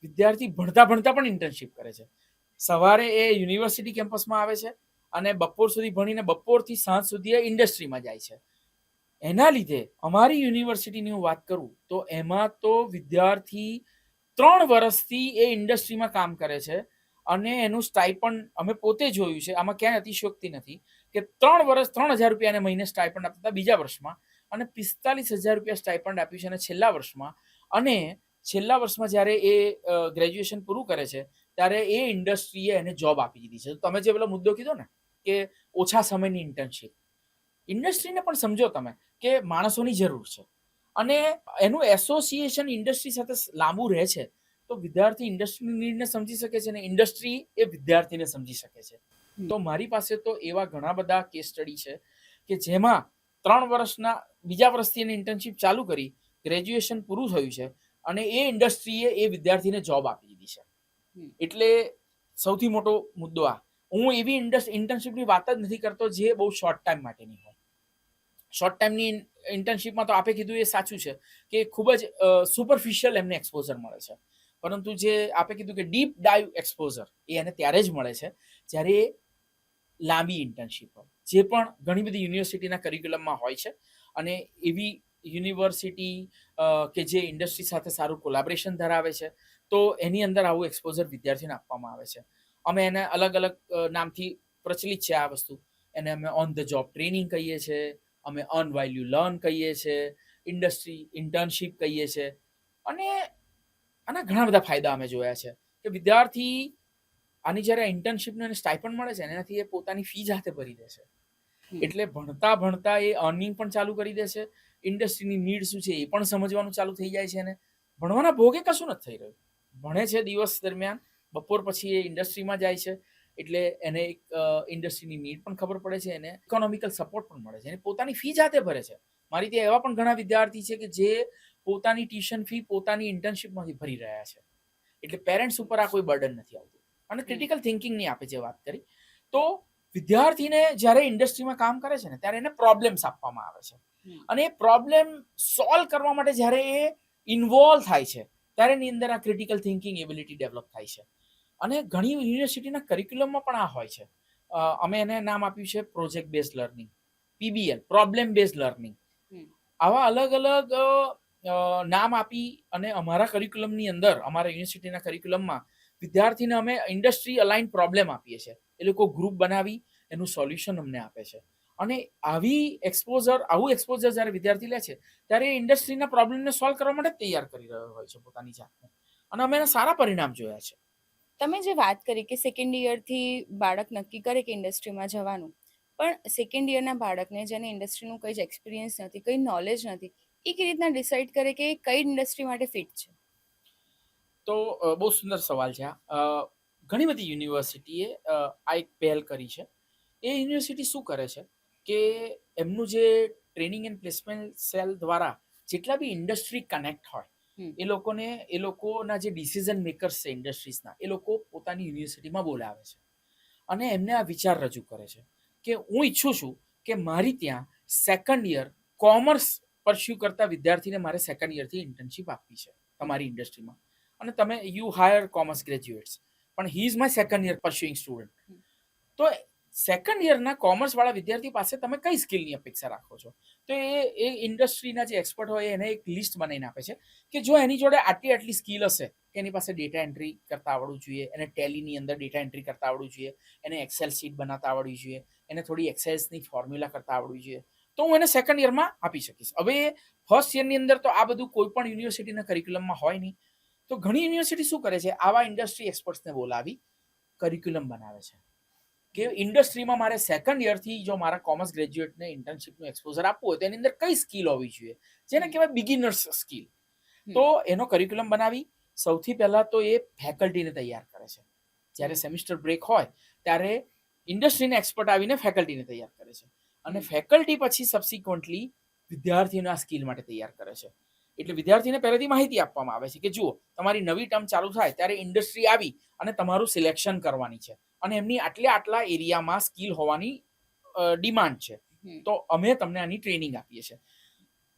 S2: વિદ્યાર્થી ભણતા ભણતા પણ ઇન્ટર્નશીપ કરે છે. સવારે એ યુનિવર્સિટી કેમ્પસમાં આવે છે અને બપોર સુધી ભણીને બપોરથી સાંજ સુધી એ ઇન્ડસ્ટ્રીમાં જાય છે. એના લીધે અમારી યુનિવર્સિટીની હું વાત કરું તો એમાં તો વિદ્યાર્થી 3 વર્ષથી એ ઇન્ડસ્ટ્રીમાં કામ કરે છે અને એનું સ્ટાઇપન્ડ અમે પોતે જોયું છે, આમાં ક્યાંય અતિશયોક્તિ નથી, કે 3 વર્ષ 3,000 રૂપિયા મહિને સ્ટાઇપન્ડ આપતા હતા બીજા વર્ષમાં, અને 45,000 રૂપિયા સ્ટાઇપન્ડ આપ્યું છે અને છેલ્લા વર્ષમાં. અને છેલ્લા વર્ષમાં જ્યારે એ ગ્રેજ્યુએશન પૂરું કરે છે ત્યારે એ ઇન્ડસ્ટ્રીએ એને જોબ આપી દીધી છે. તો તમે જે પેલો મુદ્દો કીધો ને કે ઓછા સમયની ઇન્ટર્નશીપ, ઇન્ડસ્ટ્રીને પણ સમજો તમે કે માણસોની જરૂર છે અને એનું એસોસિએશન ઇન્ડસ્ટ્રી સાથે લાંબુ રહે છે તો વિદ્યાર્થી ઇન્ડસ્ટ્રીની નીડને સમજી શકે છે અને ઇન્ડસ્ટ્રી એ વિદ્યાર્થીને સમજી શકે છે. તો મારી પાસે તો એવા ઘણા બધા કેસ સ્ટડી છે કે જેમાં 3 વર્ષના બીજા વર્ષથી એની ઇન્ટર્નશીપ ચાલુ કરી, ગ્રેજ્યુએશન પૂરું થયું છે અને એ ઇન્ડસ્ટ્રીએ એ વિદ્યાર્થીને જોબ આપી દીધી છે. એટલે સૌથી મોટો મુદ્દો આ. હું એવી ઇન્ટર્નશીપની વાત જ નથી કરતો જે બહુ શોર્ટ ટાઈમ માટેની હોય. શોર્ટ ટાઈમની ઇન્ટર્નશીપમાં તો આપે કીધું એ સાચું છે કે ખૂબ જ સુપરફિશિયલ એમને એક્સપોઝર મળે છે, પરંતુ જે આપે કીધું કે ડીપ ડાઈવ એક્સપોઝર એ એને ત્યારે જ મળે છે જ્યારે લાંબી ઇન્ટર્નશીપ હોય, જે પણ ઘણી બધી યુનિવર્સિટીના કરિક્યુલમમાં હોય છે. અને એવી યુનિવર્સિટી કે જે ઇન્ડસ્ટ્રી સાથે સારું કોલાબરેશન ધરાવે છે તો એની અંદર આવું એક્સપોઝર વિદ્યાર્થીઓને આપવામાં આવે છે. અમે એને અલગ અલગ નામથી પ્રચલિત છે આ વસ્તુ. એને અમે ઓન ધ જોબ ટ્રેનિંગ કહીએ છીએ, અમે અર્ન વાઇલ યુ લર્ન કહીએ છીએ, ઇન્ડસ્ટ્રી ઇન્ટર્નશીપ કહીએ છીએ, અને આના ઘણા બધા ફાયદા અમે જોયા છે કે વિદ્યાર્થી આની જ્યારે ઇન્ટર્નશીપનો એને સ્ટાઇપન્ડ મળે છે ને એનાથી એ પોતાની ફી જાતે ભરી દે છે. એટલે ભણતા ભણતા એ અર્નિંગ પણ ચાલુ કરી દે છે, ઇન્ડસ્ટ્રીની નીડ શું છે એ પણ સમજવાનું ચાલુ થઈ જાય છે, અને ભણવાના ભોગે કશું નથી થઈ રહ્યું. ભણે છે દિવસ દરમિયાન, બપોર પછી એ ઇન્ડસ્ટ્રીમાં જાય છે, એટલે એને એક ઇન્ડસ્ટ્રીની નીડ પણ ખબર પડે છે, એને ઇકોનોમિકલ સપોર્ટ પણ મળે છે, એને પોતાની ફી જાતે ભરે છે. મારી ત્યાં એવા પણ ઘણા વિદ્યાર્થી છે કે જે પોતાની ટ્યુશન ફી પોતાની ઇન્ટર્નશીપમાંથી ભરી રહ્યા છે. એટલે પેરેન્ટ્સ ઉપર આ કોઈ બર્ડન નથી આવતું. અને ક્રિટિકલ થિંકિંગની આપે જે વાત કરી, તો વિદ્યાર્થીને જ્યારે ઇન્ડસ્ટ્રીમાં કામ કરે છે ને ત્યારે એને પ્રોબ્લેમ્સ આપવામાં આવે છે, અને એ પ્રોબ્લેમ સોલ્વ કરવા માટે જ્યારે એ ઇન્વોલ્વ થાય છે ત્યારે એની અંદર આ ક્રિટિકલ થિંકિંગ એબિલિટી ડેવલપ થાય છે. અને ઘણી યુનિવર્સિટીના કરિક્યુલમમાં પણ આ હોય છે. અમે એને નામ આપ્યું છે project based learning, PBL, problem based learning. આવા અલગ અલગ નામ આપી અને અમારા કરિક્યુલમની અંદર, અમારા યુનિવર્સિટીના કરિક્યુલમમાં વિદ્યાર્થીને અમે ઇન્ડસ્ટ્રી અલાઇન પ્રોબ્લેમ આપીએ છીએ. એ લોકો ગ્રુપ બનાવી એનું સોલ્યુશન અમને આપે છે, અને આવું એક્સપોઝર જ્યારે વિદ્યાર્થી લે છે ત્યારે એ ઇન્ડસ્ટ્રીના પ્રોબ્લેમને સોલ્વ કરવા માટે તૈયાર કરી રહ્યો હોય છે પોતાની જાતને, અને અમે એના સારા પરિણામ જોયા છે.
S1: તમે જે વાત કરી કે સેકન્ડ યરથી બાળક નક્કી કરે કે ઇન્ડસ્ટ્રીમાં જવાનું, પણ સેકન્ડ યરના બાળકને જેને ઇન્ડસ્ટ્રીનું કંઈ જ એક્સપિરિયન્સ નથી, કંઈ નોલેજ નથી, એ કેવી રીતના ડિસાઇડ કરે કે કઈ ઇન્ડસ્ટ્રી માટે ફિટ છે?
S2: તો બહુ સુંદર સવાલ છે આ. ઘણી બધી યુનિવર્સિટીએ આ એક પહેલ કરી છે. એ યુનિવર્સિટી શું કરે છે કે એમનું જે ટ્રેનિંગ એન્ડ પ્લેસમેન્ટ સેલ દ્વારા જેટલા બી ઇન્ડસ્ટ્રી કનેક્ટ હોય એ લોકોના જે ડિસિઝન મેકર્સ છે ઇન્ડસ્ટ્રીઝના, એ લોકો પોતાની યુનિવર્સિટીમાં બોલાવે છે, અને એમને આ વિચાર રજૂ કરે છે કે હું ઈચ્છું છું કે મારી ત્યાં સેકન્ડ યર કોમર્સ પરસ્યુ કરતા વિદ્યાર્થીને મારે સેકન્ડ યરથી ઇન્ટર્નશીપ આપવી છે તમારી ઇન્ડસ્ટ્રીમાં, અને તમે યુ હાયર કોમર્સ ગ્રેજ્યુએટ્સ, પણ he is my second year pursuing student. તો સેકન્ડ યરના કોમર્સ વાળા વિદ્યાર્થી પાસે તમે કઈ સ્કિલની અપેક્ષા રાખો છો? તો એ ઇન્ડસ્ટ્રીના જે એક્સપર્ટ હોય એને એક લિસ્ટ બનાવીને આપે છે કે જો એની જોડે આટલી સ્કિલ હશે કે એની પાસે ડેટા એન્ટ્રી કરતા આવડવું જોઈએ, એને ટેલીની અંદર ડેટા એન્ટ્રી કરતા આવડવું જોઈએ, એને એક્સેલ શીટ બનાવતા આવડવી જોઈએ, એને થોડી એક્સેસની ફોર્મ્યુલા કરતા આવડવી જોઈએ, તો હું એને સેકન્ડ યરમાં આપી શકીશ. હવે ફર્સ્ટ યરની અંદર તો આ બધું કોઈ પણ યુનિવર્સિટીના કરિક્યુલમમાં હોય નહીં. તો ઘણી યુનિવર્સિટી શું કરે છે, આવા ઇન્ડસ્ટ્રી એક્સપર્ટ્સને બોલાવી કરિક્યુલમ બનાવે છે કે ઇન્ડસ્ટ્રીમાં મારે સેકન્ડ યરથી જો મારા કોમર્સ ગ્રેજ્યુએટને ઇન્ટર્નશીપનું એક્સપોઝર આપવું હોય તો એની અંદર કઈ સ્કિલ હોવી જોઈએ, જેને કહેવાય બિગિનર્સ સ્કિલ. તો એનો કરિક્યુલમ બનાવી સૌથી પહેલા તો એ ફેકલ્ટીને તૈયાર કરે છે. જ્યારે સેમિસ્ટર બ્રેક હોય ત્યારે ઇન્ડસ્ટ્રીના એક્સપર્ટ આવીને ફેકલ્ટીને તૈયાર કરે છે, અને ફેકલ્ટી પછી સબસિક્વન્ટલી વિદ્યાર્થીઓને આ સ્કિલ માટે તૈયાર કરે છે. એટલે વિદ્યાર્થીને પહેલેથી માહિતી આપવામાં આવે છે કે જુઓ, તમારી નવી ટર્મ ચાલુ થાય ત્યારે ઇન્ડસ્ટ્રી આવી અને તમારું સિલેક્શન કરવાની છે, અને એમની આટલા એરિયામાં સ્કિલ હોવાની ડિમાન્ડ છે, તો અમે તમને આની ટ્રેનિંગ આપીએ છીએ.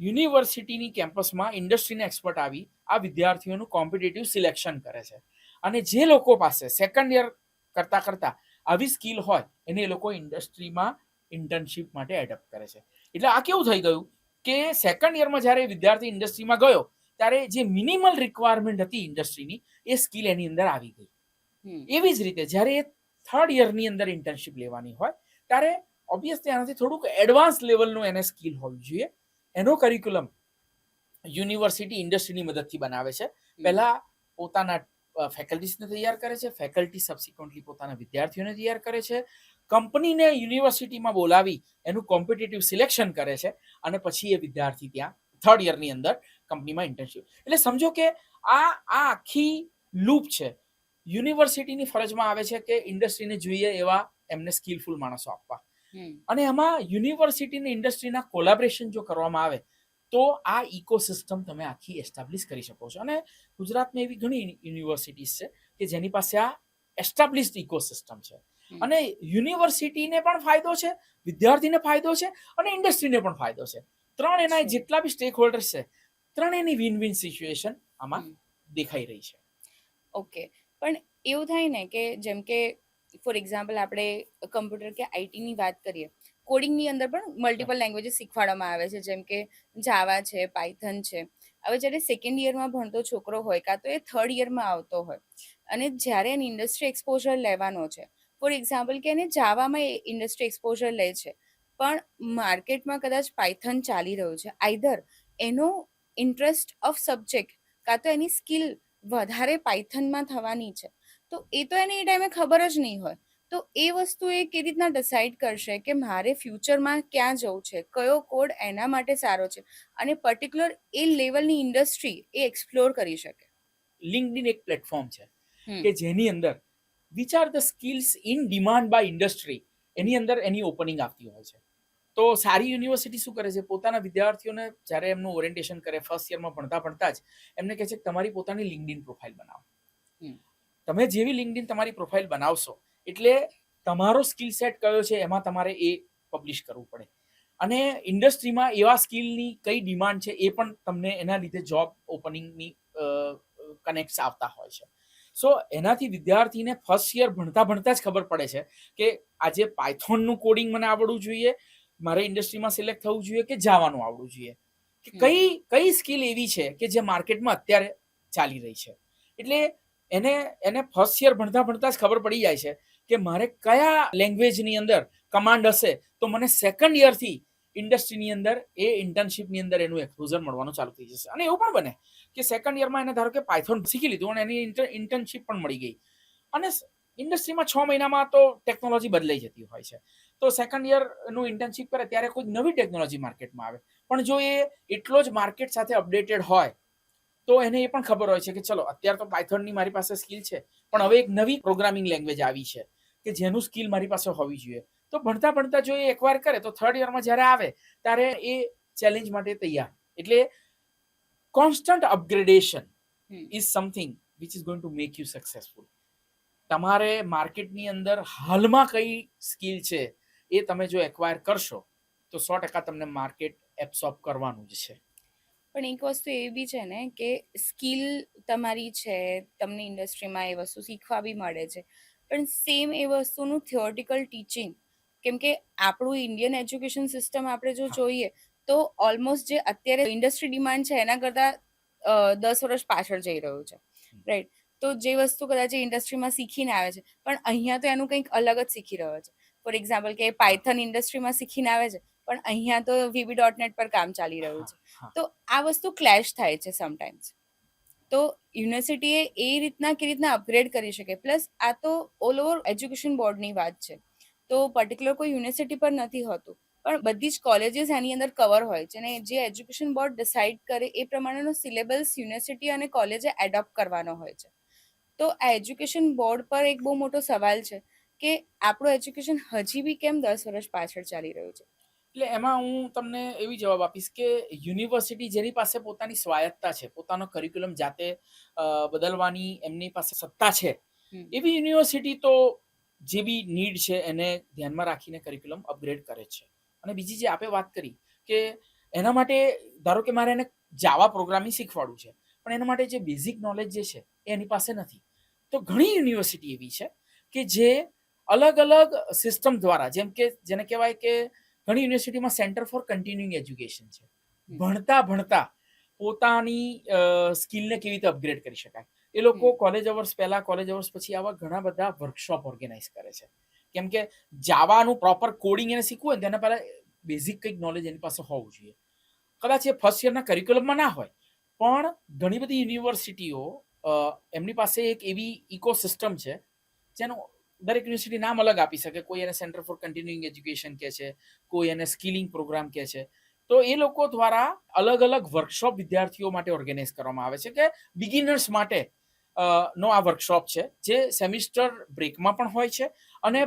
S2: યુનિવર્સિટીની કેમ્પસમાં ઇન્ડસ્ટ્રીના એક્સપર્ટ આવી આ વિદ્યાર્થીઓનું કોમ્પિટિટિવ સિલેક્શન કરે છે, અને જે લોકો પાસે સેકન્ડ યર કરતા આવી સ્કિલ હોય એને એ લોકો ઇન્ડસ્ટ્રીમાં ઇન્ટર્નશીપ માટે એડપ્ટ કરે છે. એટલે આ કેવું થઈ ગયું કે સેકન્ડ યરમાં જ્યારે વિદ્યાર્થી ઇન્ડસ્ટ્રીમાં ગયો ત્યારે જે મિનિમલ રિક્વાયરમેન્ટ હતી ઇન્ડસ્ટ્રીની એ સ્કિલ એની અંદર આવી ગઈ. એવી જ રીતે જ્યારે એ થર્ડ યરની અંદર ઇન્ટર્નશીપ લેવાની હોય ત્યારે ઓબ્વિયસલી આનાથી થોડુંક એડવાન્સ લેવલનું એને સ્કિલ હોવી જોઈએ. એનો કરિક્યુલમ યુનિવર્સિટી ઇન્ડસ્ટ્રીની મદદથી બનાવે છે. પહેલા પોતાના ફેકલ્ટીઝને તૈયાર કરે છે, ફેકલ્ટી સબસિક્વન્ટલી પોતાના વિદ્યાર્થીઓને તૈયાર કરે છે, કંપનીને યુનિવર્સિટીમાં બોલાવી એનું કોમ્પિટિટિવ સિલેક્શન કરે છે, અને પછી એ વિદ્યાર્થી ત્યાં થર્ડ યરની અંદર કંપનીમાં ઇન્ટર્નશીપ. એટલે સમજો કે આ આખી લૂપ છે. યુનિવર્સિટીની ફરજમાં આવે છે કે ઇન્ડસ્ટ્રીને જોઈએ એવા એમને સ્કિલફુલ માણસો આપવા, અને એમાં યુનિવર્સિટી અને ઇન્ડસ્ટ્રીના કોલાબરેશન જો કરવામાં આવે તો આ ઇકોસિસ્ટમ તમે આખી એસ્ટાબ્લિશ કરી શકો છો. અને ગુજરાતમાં એવી ઘણી યુનિવર્સિટીઝ છે કે જેની પાસે આ એસ્ટાબ્લિશ્ડ ઇકોસિસ્ટમ છે, અને યુનિવર્સિટીને પણ ફાયદો છે, વિદ્યાર્થીને ફાયદો છે, અને ઇન્ડસ્ટ્રીને પણ ફાયદો છે. ત્રણ એના જેટલા બી સ્ટેક હોલ્ડર્સ છે, ત્રણેયની વિન વિન સિચ્યુએશન આમાં દેખાઈ રહી છે.
S1: ઓકે, પણ એવું થાય ને કે જેમ કે ફોર એક્ઝામ્પલ આપણે કમ્પ્યુટર કે આઈટીની વાત કરીએ, કોડિંગની અંદર પણ મલ્ટિપલ લેંગ્વેજીસ શીખવાડવામાં આવે છે, જેમ કે જાવા છે, પાયથન છે. હવે જ્યારે સેકન્ડ યરમાં ભણતો છોકરો હોય કાં તો એ થર્ડ યરમાં આવતો હોય, અને જ્યારે એને ઇન્ડસ્ટ્રી એક્સપોઝર લેવાનો છે, ફોર એક્ઝામ્પલ કે એને જાવામાં ઇન્ડસ્ટ્રી એક્સપોઝર લે છે, પણ માર્કેટમાં કદાચ પાયથન ચાલી રહ્યું છે, આઈધર એનો ઇન્ટરેસ્ટ ઓફ સબ્જેક્ટ કાં તો એની સ્કિલ વધારે પાયથનમાં થવાની છે, તો એ તો એને એ ટાઈમે ખબર જ નહીં હોય. તો એ વસ્તુ એ કેવી રીતના ડિસાઈડ કરશે કે મારે ફ્યુચરમાં ક્યાં જવું છે, કયો કોડ એના માટે સારો છે, અને પર્ટિક્યુલર એ લેવલની ઇન્ડસ્ટ્રી એ એક્સપ્લોર કરી શકે.
S2: લિંક્ડઇન એક પ્લેટફોર્મ છે
S1: હમ
S2: કે જેની અંદર which are the skills in demand by industry, એની અંદર એની ઓપનિંગ આવતી હોય છે. તો સારી યુનિવર્સિટી શું કરે છે, પોતાના વિદ્યાર્થીઓને જ્યારે એમનું ઓરિએન્ટેશન કરે ફર્સ્ટ યરમાં ભણતા જ એમને કહે છે કે તમારી પોતાની લિંક્ડઇન પ્રોફાઇલ બનાવો. તમે જેવી લિંક્ડઇન તમારી પ્રોફાઇલ બનાવશો એટલે તમારો સ્કિલ સેટ કયો છે એમાં તમારે એ પબ્લિશ કરવું પડે, અને ઇન્ડસ્ટ્રીમાં એવા સ્કિલની કઈ ડિમાન્ડ છે એ પણ તમને એના લીધે જોબ ઓપનિંગની કનેક્ટ્સ આવતા હોય છે. સો એનાથી વિદ્યાર્થીને ફર્સ્ટ યર ભણતા જ ખબર પડે છે કે આજે પાયથોનનું કોડિંગ મને આવડવું જોઈએ, મારે ઇન્ડસ્ટ્રીમાં સિલેક્ટ થવું જોઈએ કે જાવાનું આવડવું જોઈએ, કે કઈ સ્કિલ એવી છે કે જે માર્કેટમાં અત્યારે ચાલી રહી છે. એટલે એને ફર્સ્ટ યર ભણતા જ ખબર પડી જાય છે કે મારે કયા લેંગ્વેજની અંદર કમાન્ડ હશે તો મને સેકન્ડ યરથી ઇન્ડસ્ટ્રીની અંદર એ ઇન્ટર્નશીપની અંદર એનું એક્સપોઝર મળવાનું ચાલુ થઈ જશે. અને એવું પણ બને કે સેકન્ડ યરમાં એને ધારો કે પાયથોન શીખી લીધું અને એની ઇન્ટર્નશીપ પણ મળી ગઈ, અને ઇન્ડસ્ટ્રીમાં 6 મહિનામાં તો ટેકનોલોજી બદલાઈ જતી હોય છે. તો સેકન્ડ યરનું ઇન્ટર્નશીપ કરે ત્યારે કોઈ નવી ટેકનોલોજી માર્કેટમાં આવે, પણ જો એ એટલો જ માર્કેટ સાથે અપડેટેડ હોય તો એને એ પણ ખબર હોય છે કે ચલો અત્યારે તો પાયથોનની મારી પાસે સ્કિલ છે, પણ હવે એક નવી પ્રોગ્રામિંગ લેંગ્વેજ આવી છે કે જેનું સ્કિલ મારી પાસે હોવી જોઈએ. તો ભણતા જો એ એકવાર કરે તો થર્ડ યરમાં જ્યારે આવે ત્યારે એ ચેલેન્જ માટે તૈયાર. એટલે constant upgradation is something which is going to make you successful. તમારે માર્કેટની અંદર હાલમાં કઈ સ્કિલ છે એ તમે જો એક્વાયર કરશો તો 100% તમને માર્કેટ એબ્સોર્બ કરવાનું જ છે.
S1: પણ એક વસ્તુ એ બી છે ને કે સ્કિલ તમારી છે, તમને ઇન્ડસ્ટ્રીમાં એ વસ્તુ શીખવા બી મળે છે, પણ સેમ એ વસ્તુનું થિયોરિટિકલ ટીચિંગ, કેમ કે આપણું ઇન્ડિયન એજ્યુકેશન સિસ્ટમ આપણે જો જોઈએ તો ઓલમોસ્ટ જે અત્યારે ઇન્ડસ્ટ્રી ડિમાન્ડ છે એના કરતાં 10 વર્ષ પાછળ જઈ રહ્યું છે, રાઈટ? તો જે વસ્તુ કદાચ ઇન્ડસ્ટ્રીમાં શીખીને આવે છે પણ અહીંયા તો એનું કંઈક અલગ જ શીખી રહ્યો છે. ફોર એક્ઝામ્પલ કે પાયથન ઇન્ડસ્ટ્રીમાં શીખીને આવે છે પણ અહીંયા તો VB.NET પર કામ ચાલી રહ્યું છે. તો આ વસ્તુ ક્લેશ થાય છે સમટાઈમ્સ. તો યુનિવર્સિટીએ એ રીતના કેવી રીતના અપગ્રેડ કરી શકે. પ્લસ આ તો ઓલ ઓવર એજ્યુકેશન બોર્ડની વાત છે, તો પર્ટિક્યુલર કોઈ યુનિવર્સિટી પર નથી હોતું, પણ બધી જ કોલેજીસ એની અંદર કવર હોય છે, અને જે એજ્યુકેશન બોર્ડ ડિસાઇડ કરે એ પ્રમાણેનો સિલેબસ યુનિવર્સિટી અને કોલેજે એડોપ્ટ કરવાનો હોય છે. તો આ એજ્યુકેશન બોર્ડ પર એક બહુ મોટો સવાલ છે કે આપણું એજ્યુકેશન હજી બી કેમ 10 વર્ષ પાછળ ચાલી રહ્યું છે.
S2: એટલે એમાં હું તમને એવી જવાબ આપીશ કે યુનિવર્સિટી જેની પાસે પોતાની સ્વાયત્તતા છે, પોતાનો કરિક્યુલમ જાતે બદલવાની એમની પાસે સત્તા છે, એવી યુનિવર્સિટી તો જે બી નીડ છે એને ધ્યાનમાં રાખીને કરિક્યુલમ અપગ્રેડ કરે છે. અને બીજી જે આપણે વાત કરી કે એના માટે ધારો કે મારે એને જાવા પ્રોગ્રામિંગ શીખવાડવું છે, પણ એના માટે જે બેઝિક નોલેજ જે છે એ એની પાસે નથી. તો ઘણી યુનિવર્સિટી એવી છે કે જે અલગ અલગ સિસ્ટમ દ્વારા, જેમ કે જેને કહેવાય કે ઘણી યુનિવર્સિટીમાં સેન્ટર ફોર કન્ટિન્યુઇંગ એજ્યુકેશન છે. ભણતા પોતાની સ્કિલને કેવી રીતે અપગ્રેડ કરી શકાય એ લોકો કોલેજ અવર્સ પહેલા, કોલેજ અવર્સ પછી આવા ઘણા બધા વર્કશોપ ઓર્ગેનાઇઝ કરે છે. કેમ કે જાવાનું પ્રોપર કોડિંગ એને શીખવું હોય તેના પહેલા બેઝિક કંઈક નોલેજ એની પાસે હોવું જોઈએ. કદાચ એ ફર્સ્ટ યરના કરિક્યુલમમાં ના હોય, પણ ઘણી બધી યુનિવર્સિટીઓ એમની પાસે એક એવી ઇકોસિસ્ટમ છે જેનું દરેક યુનિવર્સિટી નામ અલગ આપી શકે. કોઈ એને સેન્ટર ફોર કન્ટિન્યુઇંગ એજ્યુકેશન કહે છે, કોઈ એને સ્કિલિંગ પ્રોગ્રામ કહે છે. તો એ લોકો દ્વારા અલગ અલગ વર્કશોપ વિદ્યાર્થીઓ માટે ઓર્ગેનાઇઝ કરવામાં આવે છે કે બિગિનર્સ માટે નો આ વર્કશોપ છે જે સેમિસ્ટર બ્રેકમાં પણ હોય છે, અને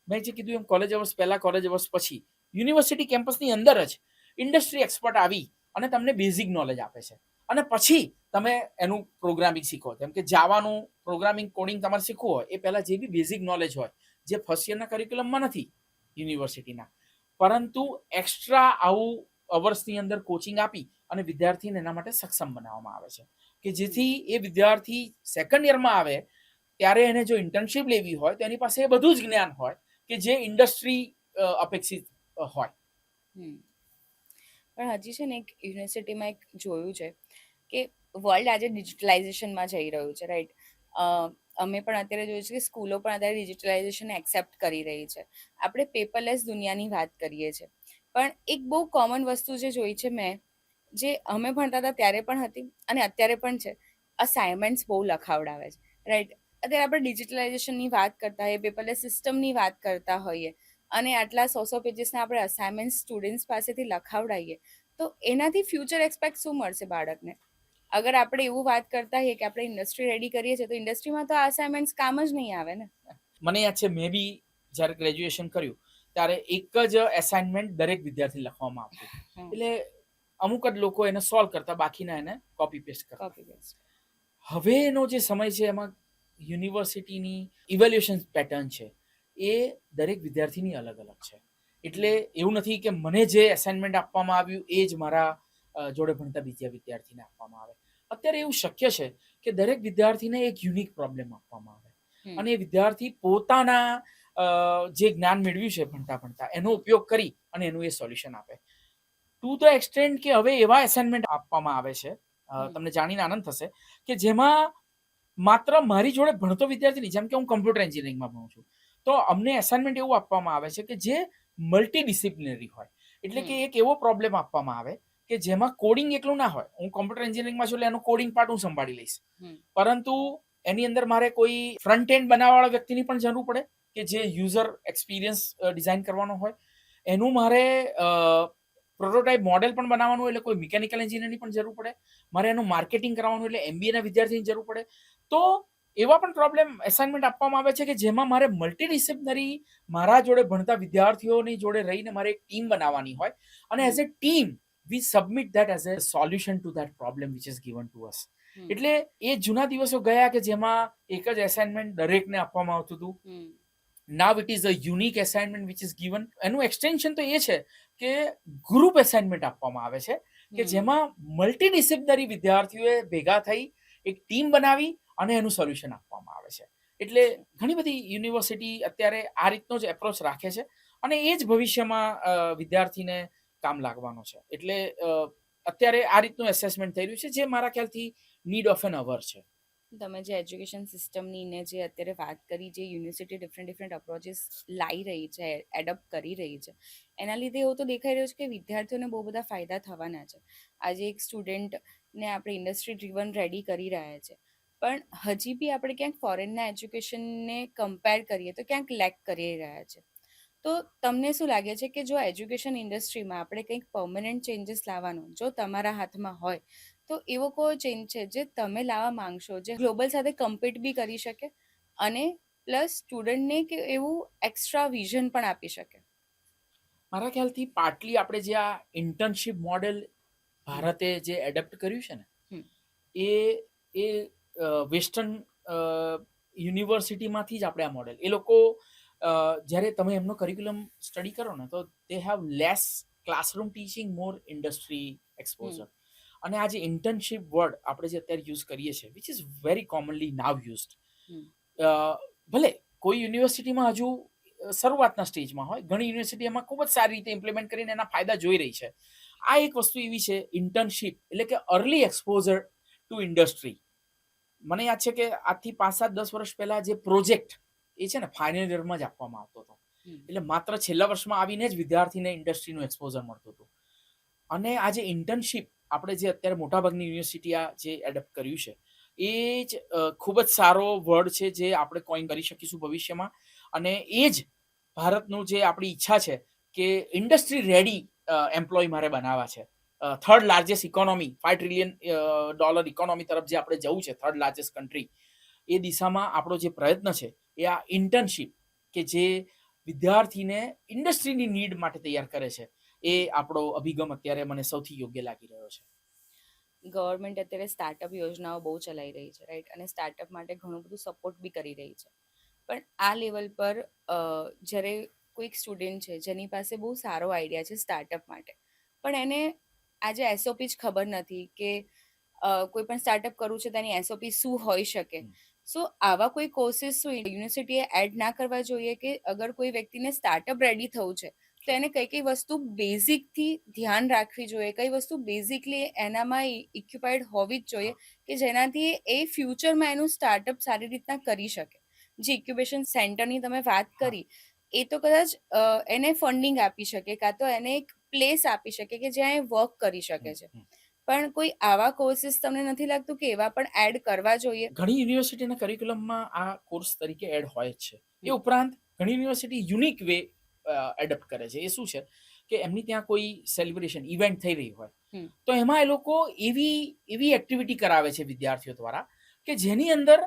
S2: મેં જે કીધું એમ કોલેજ અવર્સ પહેલા, કોલેજ અવર્સ પછી યુનિવર્સિટી કેમ્પસની અંદર જ ઇન્ડસ્ટ્રી એક્સપર્ટ આવી અને તમને બેઝિક નોલેજ આપે છે, અને પછી તમે એનું પ્રોગ્રામિંગ શીખો. જેમ કે જાવાનું પ્રોગ્રામિંગ કોડિંગ તમારે શીખવું હોય એ પહેલા જે બી બેઝિક નોલેજ હોય જે ફર્સ્ટ યરના કરિક્યુલમમાં નથી યુનિવર્સિટીના, પરંતુ એક્સ્ટ્રા આવું અવર્સની અંદર કોચિંગ આપી અને વિદ્યાર્થીને એના માટે સક્ષમ બનાવવામાં આવે છે કે જેથી એ વિદ્યાર્થી સેકન્ડ યરમાં આવે ત્યારે એને જો ઇન્ટર્નશીપ લેવી હોય તો એની પાસે એ બધું જ જ્ઞાન હોય કે જે ઇન્ડસ્ટ્રી અપેક્ષિત હોય.
S1: પણ હજી છે ને એક યુનિવર્સિટીમાં એક જોયું છે કે વર્લ્ડ આજે ડિજિટલાઇઝેશનમાં જઈ રહ્યું છે, રાઈટ? અમે પણ અત્યારે જોયું છે કે સ્કૂલો પણ અત્યારે ડિજિટલાઇઝેશન એક્સેપ્ટ કરી રહી છે. આપણે પેપરલેસ દુનિયાની વાત કરીએ છીએ, પણ એક બહુ કોમન વસ્તુ જે જોઈ છે મેં, જે અમે ભણતા હતા ત્યારે પણ હતી અને અત્યારે પણ છે. અસાઇનમેન્ટ્સ બહુ લખાવડાવે છે, રાઈટ? અત્યારે આપણે ડિજિટલાઇઝેશનની વાત કરતા હોઈએ, પેપરલેસ સિસ્ટમની વાત કરતા હોઈએ અને આટલા 100 પેજીસના આપણે અસાઇનમેન્ટ સ્ટુડન્ટ્સ પાસેથી લખાવડાવીએ, તો એનાથી ફ્યુચર એક્સપેક્ટ શું મળશે બાળકને? અગર આપણે એવું વાત કરતા હોઈએ કે આપણે ઇન્ડસ્ટ્રી રેડી કરીએ છીએ, તો ઇન્ડસ્ટ્રીમાં તો આ અસાઇનમેન્ટ્સ કામ જ નહીં આવે ને.
S2: મને યાદ છે, મેં બી જ્યારે ગ્રેજ્યુએશન કર્યું ત્યારે એક જ એસાઇનમેન્ટ દરેક વિદ્યાર્થી લખવામાં આવતું, એટલે અમુક જ લોકો એને સોલ્વ કરતા, બાકીના એને કોપી પેસ્ટ કરતા.
S1: Copy paste.
S2: હવેનો જે સમય છે એમાં યુનિવર્સિટીની ઇવેલ્યુએશન પેટર્ન છે એ દરેક વિદ્યાર્થીની અલગ અલગ છે. એટલે એવું નથી કે મને જે એસાઇનમેન્ટ આપવામાં આવ્યું એ જ મારા જોડે ભણતા બીજા વિદ્યાર્થીને આપવામાં આવે. અત્યારે એવું શક્ય છે કે દરેક વિદ્યાર્થીને એક યુનિક પ્રોબ્લેમ આપવામાં આવે અને એ વિદ્યાર્થી પોતાના જે જ્ઞાન મેળવ્યું છે ભણતા ભણતા એનો ઉપયોગ કરી અને એનું એ સોલ્યુશન આપે. ટુ ધ એક્સટેન્ટ કે હવે એવા એસાઇનમેન્ટ આપવામાં આવે છે, તમને જાણીને આનંદ થશે, કે જેમાં માત્ર મારી જોડે ભણતો વિદ્યાર્થી નહીં, જેમ કે હું કમ્પ્યુટર એન્જિનિયરિંગમાં ભણું છું, તો અમને એસાઇનમેન્ટ એવું આપવામાં આવે છે કે જે મલ્ટીડિસિપ્લિનરી હોય. એટલે કે એક એવો પ્રોબ્લેમ આપવામાં આવે કે જેમાં કોડિંગ એકલું ના હોય. હું કમ્પ્યુટર એન્જિનિયરિંગમાં છું એટલે એનું કોડિંગ પાર્ટ હું સંભાળી લઈશ, પરંતુ એની અંદર મારે કોઈ ફ્રન્ટ એન્ડ બનાવવાવાળા વ્યક્તિની પણ જરૂર પડે કે જે યુઝર એક્સપિરિયન્સ ડિઝાઇન કરવાનો હોય. એનું મારે પ્રોટોટાઇપ મોડેલ પણ બનાવવાનું, એટલે કોઈ મિકેનિકલ એન્જિનિયરની પણ જરૂર પડે. મારે એનું માર્કેટિંગ કરવાનું, એટલે એમબીએના વિદ્યાર્થીની જરૂર પડે. તો એવા પણ પ્રોબ્લેમ એસાઇનમેન્ટ આપવામાં આવે છે કે જેમાં મારે મલ્ટીડિસિપ્લિનરી મારા જોડે ભણતા વિદ્યાર્થીઓની જોડે રહીને મારે એક ટીમ બનાવવાની હોય અને as a team we submit that as a solution to that problem which is given to us. એટલે એ જૂના દિવસો ગયા કે જેમાં એક જ એસાઇનમેન્ટ દરેકને આપવામાં આવતું હતું. Now it is a unique assignment which is given. એનું એક્સટેન્શન તો એ છે કે ગ્રુપ એસાઇનમેન્ટ આપવામાં આવે છે કે જેમાં મલ્ટીડિસિપ્લિનરી વિદ્યાર્થીઓએ ભેગા થઈ એક ટીમ બનાવી અને એનું સોલ્યુશન આપવામાં આવે છે. એટલે ઘણી બધી યુનિવર્સિટી અત્યારે આ રીતનો જ એપ્રોચ રાખે છે અને એ જ ભવિષ્યમાં વિદ્યાર્થીને કામ લાગવાનો છે. એટલે અત્યારે આ રીતનું એસેસમેન્ટ થઈ રહ્યું છે જે મારા ખ્યાલથી નીડ ઓફ એન અવર છે.
S1: તમે જે એજ્યુકેશન સિસ્ટમની ને જે અત્યારે વાત કરી, જે યુનિવર્સિટી ડિફરન્ટ અપ્રોચીસ લાવી રહી છે, એડપ્ટ કરી રહી છે, એના લીધે એવું તો દેખાઈ રહ્યું છે કે વિદ્યાર્થીઓને બહુ બધા ફાયદા થવાના છે. આજે એક સ્ટુડન્ટને આપણે ઇન્ડસ્ટ્રી ડ્રીવન રેડી કરી રહ્યા છે, પણ હજી બી આપણે ક્યાંક ફોરેનના એજ્યુકેશનને કમ્પેર કરીએ તો ક્યાંક લેક કરી રહ્યા છે. તો તમને શું લાગે છે કે જો એજ્યુકેશન ઇન્ડસ્ટ્રીમાં આપણે કંઈક પર્મનન્ટ ચેન્જીસ લાવવાનો જો તમારા હાથમાં હોય, તો એવો કોઈ ચેન્જ છે જે તમે લાવવા માંગશો, જે ગ્લોબલ સાથે કમ્પીટ બી કરી શકે અને પ્લસ સ્ટુડન્ટને કે એવું એક્સ્ટ્રા વિઝન પણ આપી શકે?
S2: મારા ખ્યાલથી પાર્ટલી આપણે જે આ ઇન્ટર્નશિપ મોડેલ ભારતે જે એડપ્ટ કર્યું છે ને, એ વેસ્ટર્ન યુનિવર્સિટીમાંથી જ આપણે આ મોડેલ, એ લોકો જ્યારે તમે એમનો કરિક્યુલમ સ્ટડી કરો ને તો they have less classroom teaching, more industry exposure. અને આ જે ઇન્ટર્નશિપ વર્ડ આપણે જે અત્યારે યુઝ કરીએ છીએ which is very commonly now used, ભલે કોઈ યુનિવર્સિટીમાં હજુ શરૂઆતના સ્ટેજમાં હોય, ઘણી યુનિવર્સિટી એમાં ખૂબ જ સારી રીતે ઇમ્પ્લિમેન્ટ કરીને એના ફાયદા જોઈ રહી છે. આ એક વસ્તુ એવી છે ઇન્ટર્નશિપ, એટલે કે અર્લી એક્સપોઝર ટુ ઇન્ડસ્ટ્રી. મને યાદ છે કે આજથી 5-7-10 વર્ષ પહેલા જે પ્રોજેક્ટ એ છે ને ફાઇનલ યરમાં જ આપવામાં આવતો હતો, એટલે માત્ર છેલ્લા વર્ષમાં આવીને જ વિદ્યાર્થીને ઇન્ડસ્ટ્રીનું એક્સપોઝર મળતું હતું. અને આ જે ઇન્ટર્નશિપ આપણે જે અત્યારે મોટાભાગની યુનિવર્સિટી આ જે એડપ્ટ કર્યું છે એ જ ખૂબ જ સારો વર્ડ છે જે આપણે કોઈન કરી શકીશું ભવિષ્યમાં. અને એ જ ભારતનું જે આપણી ઈચ્છા છે કે ઇન્ડસ્ટ્રી રેડી એમ્પ્લોય મારે બનાવવા છે. Third largest economy, $5 trillion economy તરફ જે આપણે જવું છે, થર્ડ લાર્જેસ્ટ કન્ટ્રી, એ દિશામાં આપણો જે પ્રયત્ન છે એ આ ઇન્ટર્નશિપ કે જે વિદ્યાર્થીને ઇન્ડસ્ટ્રીની નીડ માટે તૈયાર કરે છે, એ આપણો અભિગમ અત્યારે મને સૌથી યોગ્ય લાગી રહ્યો છે.
S1: ગવર્મેન્ટ અત્યારે સ્ટાર્ટઅપ યોજનાઓ બહુ ચલાવી રહી છે, રાઈટ? અને સ્ટાર્ટઅપ માટે ઘણું બધું સપોર્ટ બી કરી રહી છે. પણ આ લેવલ પર જ્યારે કોઈક સ્ટુડન્ટ છે જેની પાસે બહુ સારો આઈડિયા છે સ્ટાર્ટઅપ માટે, પણ એને આજે એસઓપી જ ખબર નથી કે કોઈ પણ સ્ટાર્ટઅપ કરવું છે તેની એસઓપી શું હોઈ શકે. સો આવા કોઈ કોર્સિસ શું યુનિવર્સિટીએ એડ ના કરવા જોઈએ કે અગર કોઈ વ્યક્તિને સ્ટાર્ટઅપ રેડી થવું છે તો એને કઈ કઈ વસ્તુ બેઝિકથી ધ્યાન રાખવી જોઈએ, કઈ વસ્તુ બેઝિકલી એનામાં ઇક્યુપાઈડ હોવી જ જોઈએ કે જેનાથી એ ફ્યુચરમાં એનું સ્ટાર્ટઅપ સારી રીતના કરી શકે? જે ઇક્યુબેશન સેન્ટરની તમે વાત કરી એ તો કદાચ એને ફંડિંગ આપી શકે કાં તો એને એક પ્લેસ આપી શકે કે જ્યાં એ વર્ક કરી શકે છે. પણ કોઈ આવા કોર્સીસ તમને નથી લાગતું કે એવા પણ એડ કરવા જોઈએ?
S2: ઘણી યુનિવર્સિટીના કરિક્યુલમમાં આ કોર્સ તરીકે એડ હોય જ છે. એ ઉપરાંત ઘણી યુનિવર્સિટી યુનિક વે એડપ્ટ કરે છે. એ શું છે કે એમની ત્યાં કોઈ સેલિબ્રેશન ઇવેન્ટ થઈ રહી હોય તો એમાં એ લોકો એવી એક્ટિવિટી કરાવે છે વિદ્યાર્થીઓ દ્વારા કે જેની અંદર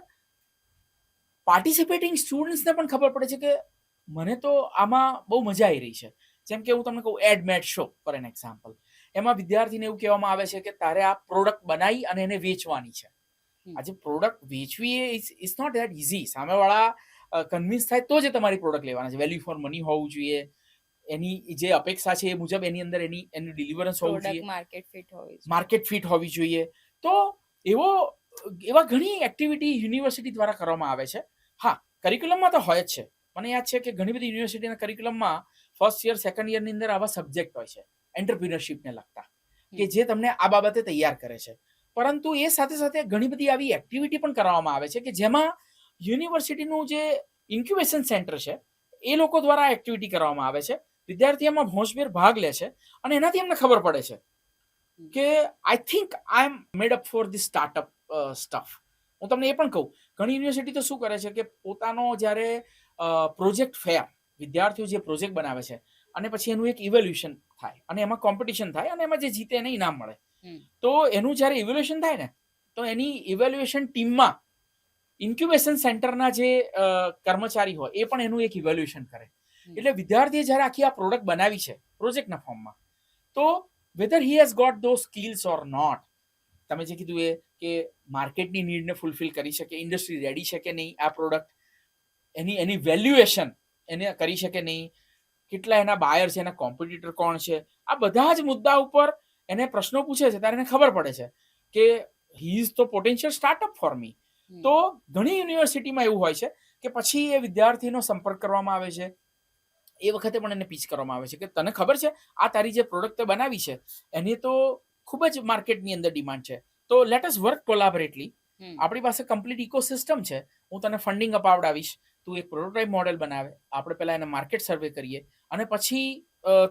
S2: પાર્ટિસિપેટિંગ સ્ટુડન્ટ્સને પણ ખબર પડે છે કે મને તો આમાં બહુ મજા આવી રહી છે. જેમ કે હું તમને કહું એડમેટ શો ફોર એન એક્ઝામ્પલ, એમાં વિદ્યાર્થીને એવું કહેવામાં આવે છે કે તારે આ પ્રોડક્ટ બનાવી અને એને વેચવાની છે. આજે પ્રોડક્ટ વેચવી એ ઇઝ નોટ ધેટ ઇઝી. સામેવાળા કન્વિન્સ થાય તો જ તમારી પ્રોડક્ટ લેવાના છે. વેલ્યુ ફોર મની હોવું જોઈએ, એની જે અપેક્ષા છે એ મુજબ એની અંદર એનું ડિલિવરન્સ હોવું જોઈએ, માર્કેટ ફિટ હોવી જોઈએ. તો એવા ઘણી એક્ટિવિટી યુનિવર્સિટી દ્વારા કરવામાં આવે છે. હા, કરિક્યુલમમાં તો હોય જ છે. મને યાદ છે કે ઘણી બધી યુનિવર્સિટીના કરિક્યુલમમાં ફર્સ્ટ યર સેકન્ડ યરની અંદર આવા સબ્જેક્ટ હોય છે એન્ટરપ્રિનરશિપને લગતા, કે જે તમને આ બાબતે તૈયાર કરે છે. પરંતુ એ સાથે સાથે ઘણી બધી આવી એક્ટિવિટી પણ કરવામાં આવે છે કે જેમાં યુનિવર્સિટીનું જે ઇન્ક્યુબેશન સેન્ટર છે એ લોકો દ્વારા એક્ટિવિટી કરવામાં આવે છે. વિદ્યાર્થી એમાં હોંશભેર ભાગ લે છે અને એનાથી એમને ખબર પડે છે કે I think I am made up for the startup stuff. હું તમને એ પણ કહું, ઘણી યુનિવર્સિટી તો શું કરે છે કે પોતાનો જ્યારે પ્રોજેક્ટ ફેર, વિદ્યાર્થીઓ જે પ્રોજેક્ટ બનાવે છે અને પછી એનું એક ઇવેલ્યુએશન થાય અને એમાં કોમ્પિટિશન થાય અને એમાં જે જીતે એને ઇનામ મળે. તો એનું જ્યારે ઇવેલ્યુએશન થાય ને તો એની ઇવેલ્યુએશન ટીમમાં ઇન્ક્યુબેશન સેન્ટરના જે કર્મચારી હોય એ પણ એનું એક ઇવેલ્યુએશન કરે. એટલે વિદ્યાર્થીએ જ્યારે આખી આ પ્રોડક્ટ બનાવી છે પ્રોજેક્ટના ફોર્મમાં, તો whether he has got those skills or not, તમે જે કીધું એ કે માર્કેટની નીડને ફૂલફિલ કરી શકે, ઇન્ડસ્ટ્રી રેડી છે કે નહીં આ પ્રોડક્ટ, એની વેલ્યુએશન એને કરી શકે નહીં, કેટલા એના બાયર છે, એના કોમ્પિટિટર કોણ છે, આ બધા જ મુદ્દા ઉપર એને પ્રશ્નો પૂછે છે ત્યારે એને ખબર પડે છે કે હી ઇઝ તો પોટેન્શિયલ સ્ટાર્ટઅપ ફોર મી. તો ઘણી યુનિવર્સિટીમાં એવું હોય છે કે પછી એ વિદ્યાર્થીનો સંપર્ક કરવામાં આવે છે. એ વખતે પણ એને પીચ કરવામાં આવે છે કે તને ખબર છે આ તારી જે પ્રોડક્ટ બનાવી છે એની તો ખૂબ જ માર્કેટની અંદર ડિમાન્ડ છે, તો લેટ અસ વર્ક કોલાબરેટલી. આપણી પાસે કમ્પ્લીટ ઇકોસિસ્ટમ છે, હું તને ફંડિંગ અપાવડાવીશ, તું એક પ્રોટોટાઇપ મોડેલ બનાવે, આપણે પહેલા એને માર્કેટ સર્વે કરીએ અને પછી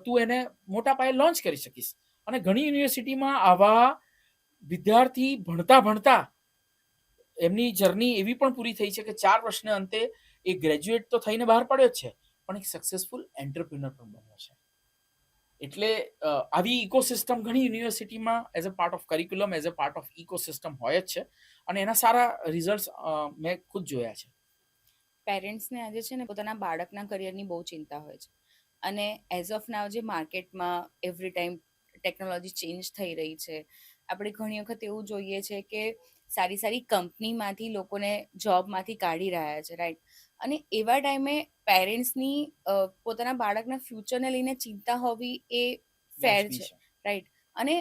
S2: તું એને મોટા પાયે લોન્ચ કરી શકીશ. અને ઘણી યુનિવર્સિટીમાં આવા વિદ્યાર્થી ભણતા ભણતા એમની જર્ની એવી પણ પૂરી થઈ છે કે 4 વર્ષના અંતે એ ગ્રેજ્યુએટ તો થઈને બહાર પડ્યો જ છે પણ એક સક્સેસફુલ એન્ટરપ્રિનર પણ બન્યો છે. એટલે આવી ઇકોસિસ્ટમ ઘણી યુનિવર્સિટીમાં as a part of curriculum, as a part of ecosystem હોય જ છે અને એના સારા રિઝલ્ટ્સ મેં ખુદ જોયા છે.
S1: પેરેન્ટ્સને આજે છે ને પોતાના બાળકના કરિયરની બહુ ચિંતા હોય છે અને એઝ ઓફ નાવ જે માર્કેટમાં એવરી ટાઈમ ટેકનોલોજી ચેન્જ થઈ રહી છે, આપણે ઘણી વખત એવું જોઈએ છે કે સારી સારી કંપનીમાંથી લોકોને જોબમાંથી કાઢી રહ્યા છે, રાઈટ? અને એવા ટાઈમે પેરેન્ટ્સની પોતાના બાળકના ફ્યુચરને લઈને ચિંતા હોવી એ ફેર છે, રાઈટ? અને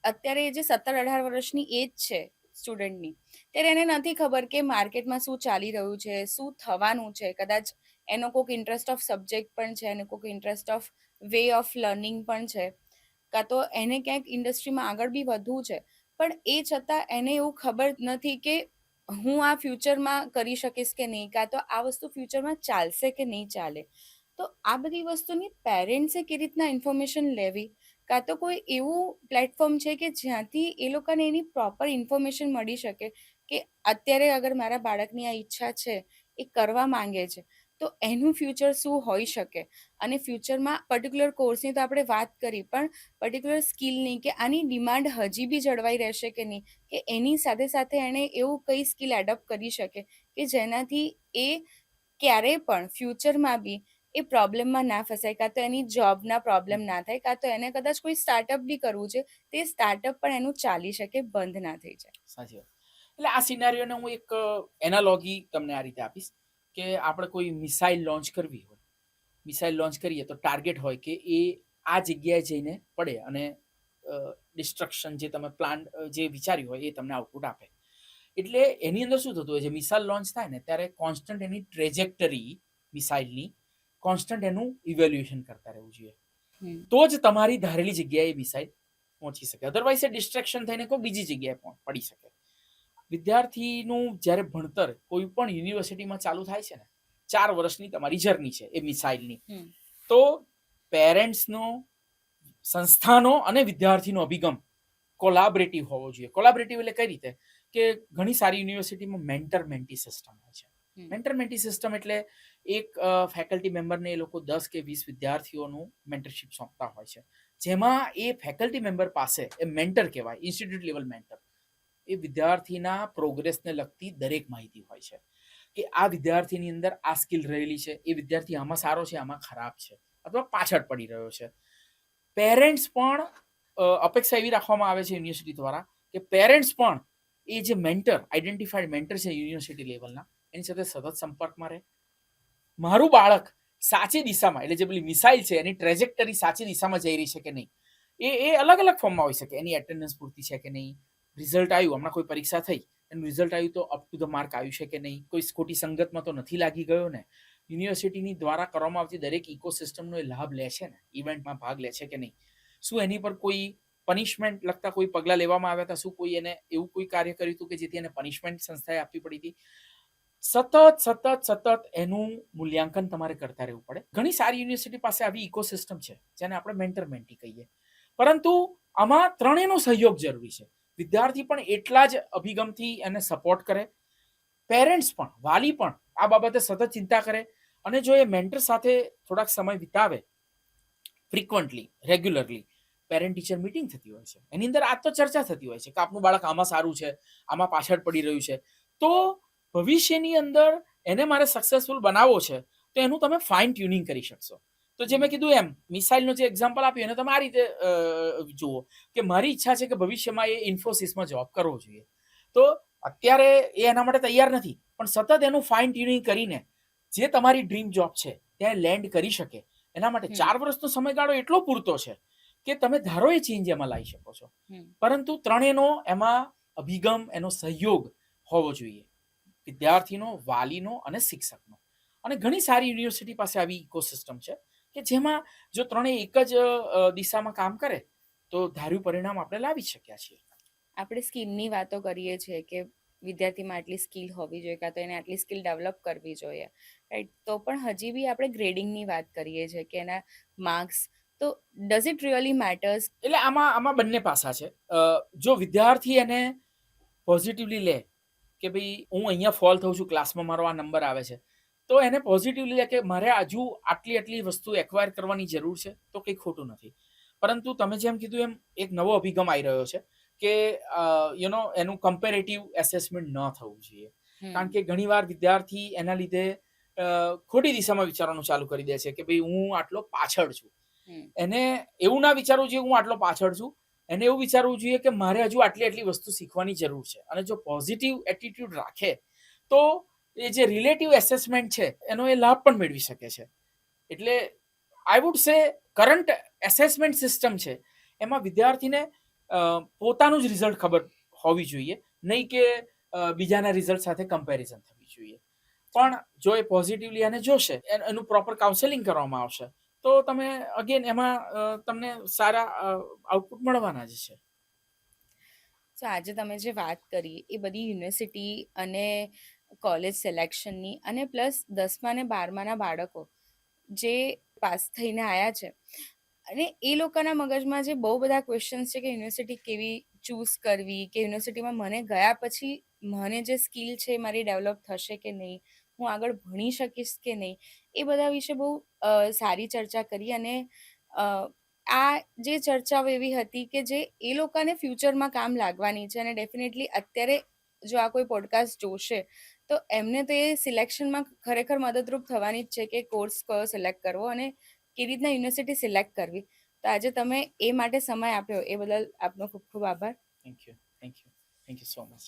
S1: અત્યારે જે 17-18 વર્ષની એજ છે સ્ટુડન્ટની, ત્યારે એને નથી ખબર કે માર્કેટમાં શું ચાલી રહ્યું છે, શું થવાનું છે. કદાચ એનો કોઈક ઇન્ટરેસ્ટ ઓફ સબ્જેક્ટ પણ છે, એનો કોઈક interest of way of learning પણ છે, કાં તો એને ક્યાંક ઇન્ડસ્ટ્રીમાં આગળ બી વધવું છે, પણ એ છતાં એને એવું ખબર નથી કે હું આ ફ્યુચરમાં કરી શકીશ કે નહીં, કાં તો આ વસ્તુ ફ્યુચરમાં ચાલશે કે નહીં ચાલે. તો આ બધી વસ્તુની પેરેન્ટ્સે કેવી રીતના ઇન્ફોર્મેશન લેવી, કાં તો કોઈ એવું પ્લેટફોર્મ છે કે જ્યાંથી એ લોકોને એની પ્રોપર ઇન્ફોર્મેશન મળી શકે કે અત્યારે અગર મારા બાળકની આ ઈચ્છા છે, એ કરવા માંગે છે, તો એનું ફ્યુચર શું હોઈ શકે. અને ફ્યુચરમાં પર્ટિક્યુલર કોર્સની તો આપણે વાત કરી, પણ પર્ટિક્યુલર સ્કિલની કે આની ડિમાન્ડ હજી બી જળવાઈ રહેશે કે નહીં, કે એની સાથે સાથે એણે એવું કઈ સ્કિલ એડપ્ટ કરી શકે કે જેનાથી એ ક્યારેય પણ ફ્યુચરમાં બી એ પ્રોબ્લેમમાં ના ફસાય, કાં તો એની જોબના પ્રોબ્લેમ ના થાય, કાં તો એને કદાચ કોઈ સ્ટાર્ટઅપ બી કરવું છે, તે સ્ટાર્ટઅપ પણ એનું ચાલી શકે, બંધ ના થઈ જાય.
S2: સાચી વાત. એટલે આ સિનારીઓને હું એક એનાલોગી તમને આ રીતે આપીશ કે આપણે કોઈ મિસાઇલ લોન્ચ કરવી હોય, મિસાઇલ લોન્ચ કરીએ તો ટાર્ગેટ હોય કે એ આ જગ્યાએ જઈને પડે અને ડિસ્ટ્રક્શન જે તમે પ્લાન જે વિચાર્યું હોય એ તમને આઉટપુટ આપે. એટલે એની અંદર શું થતું હોય છે, મિસાઇલ લોન્ચ થાય ને ત્યારે કોન્સ્ટન્ટ એની ટ્રેજેક્ટરી મિસાઇલની કોન્સ્ટન્ટ એનું ઇવેલ્યુએશન કરતા રહેવું જોઈએ, તો જ તમારી ધારેલી જગ્યાએ મિસાઇલ પહોંચી શકે. અધરવાઇઝ એ ડિસ્ટ્રેક્શન થઈને કોઈ બીજી જગ્યાએ પડી શકે. વિદ્યાર્થીનું જ્યારે ભણતર કોઈ પણ યુનિવર્સિટીમાં ચાલુ થાય છે ને, 4 વર્ષની તમારી જર્ની છે એ મિસાઇલની, તો પેરેન્ટ્સનો, સંસ્થાનો અને વિદ્યાર્થીનો અભિગમ કોલાબરેટિવ હોવો જોઈએ. કોલાબરેટિવ એટલે કઈ રીતે કે ઘણી સારી યુનિવર્સિટીમાં મેન્ટર મેન્ટી સિસ્ટમ હોય છે. મેન્ટર મેન્ટી સિસ્ટમ એટલે એક ફેકલ્ટી મેમ્બરને એ લોકો 10 કે 20 વિદ્યાર્થીઓનું મેન્ટરશિપ સોંપતા હોય છે, જેમાં એ ફેકલ્ટી મેમ્બર પાસે એ મેન્ટર કહેવાય, ઇન્સ્ટિટ્યૂટ લેવલ મેન્ટર, એ વિદ્યાર્થીના પ્રોગ્રેસને લગતી દરેક માહિતી હોય છે કે આ વિદ્યાર્થીની અંદર આ સ્કિલ રહેલી છે, એ વિદ્યાર્થી આમાં સારો છે, આમાં ખરાબ છે, અથવા પાછળ પડી રહ્યો છે. પેરેન્ટ્સ પણ અપેક્ષા એવી રાખવામાં આવે છે યુનિવર્સિટી દ્વારા કે પેરેન્ટ્સ પણ એ જે મેન્ટર, આઈડેન્ટિફાઈડ મેન્ટર છે યુનિવર્સિટી લેવલના, એની સાથે સતત સંપર્કમાં રહે. મારું બાળક સાચી દિશામાં, એટલે જે પેલી મિસાઇલ છે એની ટ્રેજેક્ટરી સાચી દિશામાં જઈ રહી છે કે નહીં, એ અલગ અલગ ફોર્મમાં હોઈ શકે. એની એટેન્ડન્સ પૂરતી છે કે નહીં, રિઝલ્ટ આવ્યું, હમણાં કોઈ પરીક્ષા થઈ, એનું રિઝલ્ટ આવ્યું તો અપ ટુ ધ માર્ક આવ્યું છે કે નહીં, કોઈ ખોટી સંગતમાં તો નથી લાગી ગયો ને, યુનિવર્સિટીની દ્વારા કરવામાં આવતી દરેક ઇકોસિસ્ટમનો એ લાભ લે છે ને, ઇવેન્ટમાં ભાગ લે છે કે નહીં, શું એની પર કોઈ પનિશમેન્ટ લગતા કોઈ પગલાં લેવામાં આવ્યા હતા, શું કોઈ એને એવું કોઈ કાર્ય કર્યું હતું કે જેથી એને પનિશમેન્ટ સંસ્થાએ આપવી પડી હતી. સતત એનું મૂલ્યાંકન તમારે કરતા રહેવું પડે. ઘણી સારી યુનિવર્સિટી પાસે આવી ઇકોસિસ્ટમ છે જેને આપણે મેન્ટર મેન્ટી કહીએ, પરંતુ આમાં ત્રણેયનો સહયોગ જરૂરી છે. વિદ્યાર્થી પણ એટલા જ અભિગમથી એને સપોર્ટ કરે, પેરેન્ટ્સ પણ, વાલી પણ આ બાબતે સતત ચિંતા કરે, અને જો એ મેન્ટર સાથે થોડાક સમય વિતાવે, frequently, regularly parent teacher meeting થતી હોય છે, એની અંદર આ તો ચર્ચા થતી હોય છે કે આપનું બાળક આમાં સારું છે, આમાં પાછળ પડી રહ્યું છે, તો ભવિષ્યની અંદર એને મારે સક્સેસફુલ બનાવવો છે, તો એનું તમે ફાઇન ટ્યુનિંગ કરી શકશો. તો જે મેં કીધું એમ, મિસાઇલનો જે એક્ઝામ્પલ આપ્યું એને તમે આ રીતે જુઓ કે મારી ઈચ્છા છે કે ભવિષ્યમાં એ ઇન્ફોસિસમાં જોબ કરવો જોઈએ, તો અત્યારે એ એના માટે તૈયાર નથી, પણ સતત એનું ફાઇન ટ્યુનિંગ કરીને જે તમારી ડ્રીમ જોબ છે ત્યાં લેન્ડ કરી શકે, એના માટે 4 વર્ષનો સમયગાળો એટલો પૂરતો છે કે તમે ધારો એ ચેન્જ એમાં લાવી શકો છો. પરંતુ ત્રણેયનો એમાં અભિગમ, એનો સહયોગ હોવો જોઈએ, વિદ્યાર્થીનો, વાલીનો અને શિક્ષકનો. અને ઘણી સારી યુનિવર્સિટી પાસે આવી ઇકોસિસ્ટમ છે કે જેમાં જો ત્રણેય એક જ દિશામાં કામ કરે તો ધાર્યું પરિણામ આપણે લાવી શક્યા છીએ.
S1: આપણે સ્કિલની વાતો કરીએ છીએ કે વિદ્યાર્થીમાં આટલી સ્કિલ હોવી જોઈએ, કાં તો એને આટલી સ્કિલ ડેવલપ કરવી જોઈએ, રાઈટ? તો પણ હજી બી આપણે ગ્રેડિંગની વાત કરીએ છીએ કે એના માર્ક્સ, તો ડઝ ઇટ રિયલી મેટર્સ?
S2: એટલે આમાં બંને પાસા છે. જો વિદ્યાર્થી એને પોઝિટિવલી લે કે ભાઈ હું અહીંયા ફોલ થઉં છું, ક્લાસમાં મારો આ નંબર આવે છે, તો એને પોઝિટિવલી લે કે મારે હજુ આટલી વસ્તુ એક્વાયર કરવાની જરૂર છે, તો કંઈ ખોટું નથી. પરંતુ તમે જેમ કીધું એમ એક નવો અભિગમ આવી રહ્યો છે કે એનું કમ્પેરેટિવ એસેસમેન્ટ ન થવું જોઈએ. કારણ કે ઘણીવાર વિદ્યાર્થી એના લીધે ખોટી દિશામાં વિચારવાનું ચાલુ કરી દે છે કે ભાઈ હું આટલો પાછળ છું. એને એવું ના વિચારવું જોઈએ હું આટલો પાછળ છું, એને એવું વિચારવું જોઈએ કે મારે હજુ આટલી વસ્તુ શીખવાની જરૂર છે. અને જો પોઝિટિવ એટીટ્યુડ રાખે તો એ જે રિલેટિવ એસેસમેન્ટ છે એનો એ લાભ પણ મેળવી શકે છે. એટલે I would say current assessment system છે એમાં વિદ્યાર્થીને પોતાનું જ રિઝલ્ટ ખબર હોવી જોઈએ, નહીં કે બીજાના રિઝલ્ટ સાથે કમ્પેરિઝન થવી જોઈએ. પણ જો એ પોઝિટિવલી એને જોશે, એનું પ્રોપર કાઉન્સેલિંગ કરવામાં આવશે, તો તમે અગેન એમાં તમને સારા આઉટપુટ મળવાના જ છે.
S1: તો આજે તમે જે વાત કરી એ બધી યુનિવર્સિટી અને કોલેજ સિલેક્શનની, અને પ્લસ 10મા અને 12માના બાળકો જે પાસ થઈને આવ્યા છે, અને એ લોકોના મગજમાં જે બહુ બધા ક્વેશ્ચન્સ છે કે યુનિવર્સિટી કેવી ચૂઝ કરવી, કે યુનિવર્સિટીમાં મને ગયા પછી મને જે સ્કિલ છે મારી ડેવલપ થશે કે નહીં, હું આગળ ભણી શકીશ કે નહીં, એ બધા વિશે બહુ સારી ચર્ચા કરી. અને આ જે ચર્ચાઓ એવી હતી કે જે એ લોકોને ફ્યુચરમાં કામ લાગવાની છે, અને ડેફિનેટલી અત્યારે જો આ કોઈ પોડકાસ્ટ જોશે તો એમને તો એ સિલેક્શનમાં ખરેખર મદદરૂપ થવાની જ છે કે કોર્સ કયો સિલેક્ટ કરવો અને કેવી રીતના યુનિવર્સિટી સિલેક્ટ કરવી. તો આજે તમે એ માટે સમય આપ્યો એ બદલ આપનો ખૂબ ખૂબ આભાર.
S2: Thank you so much.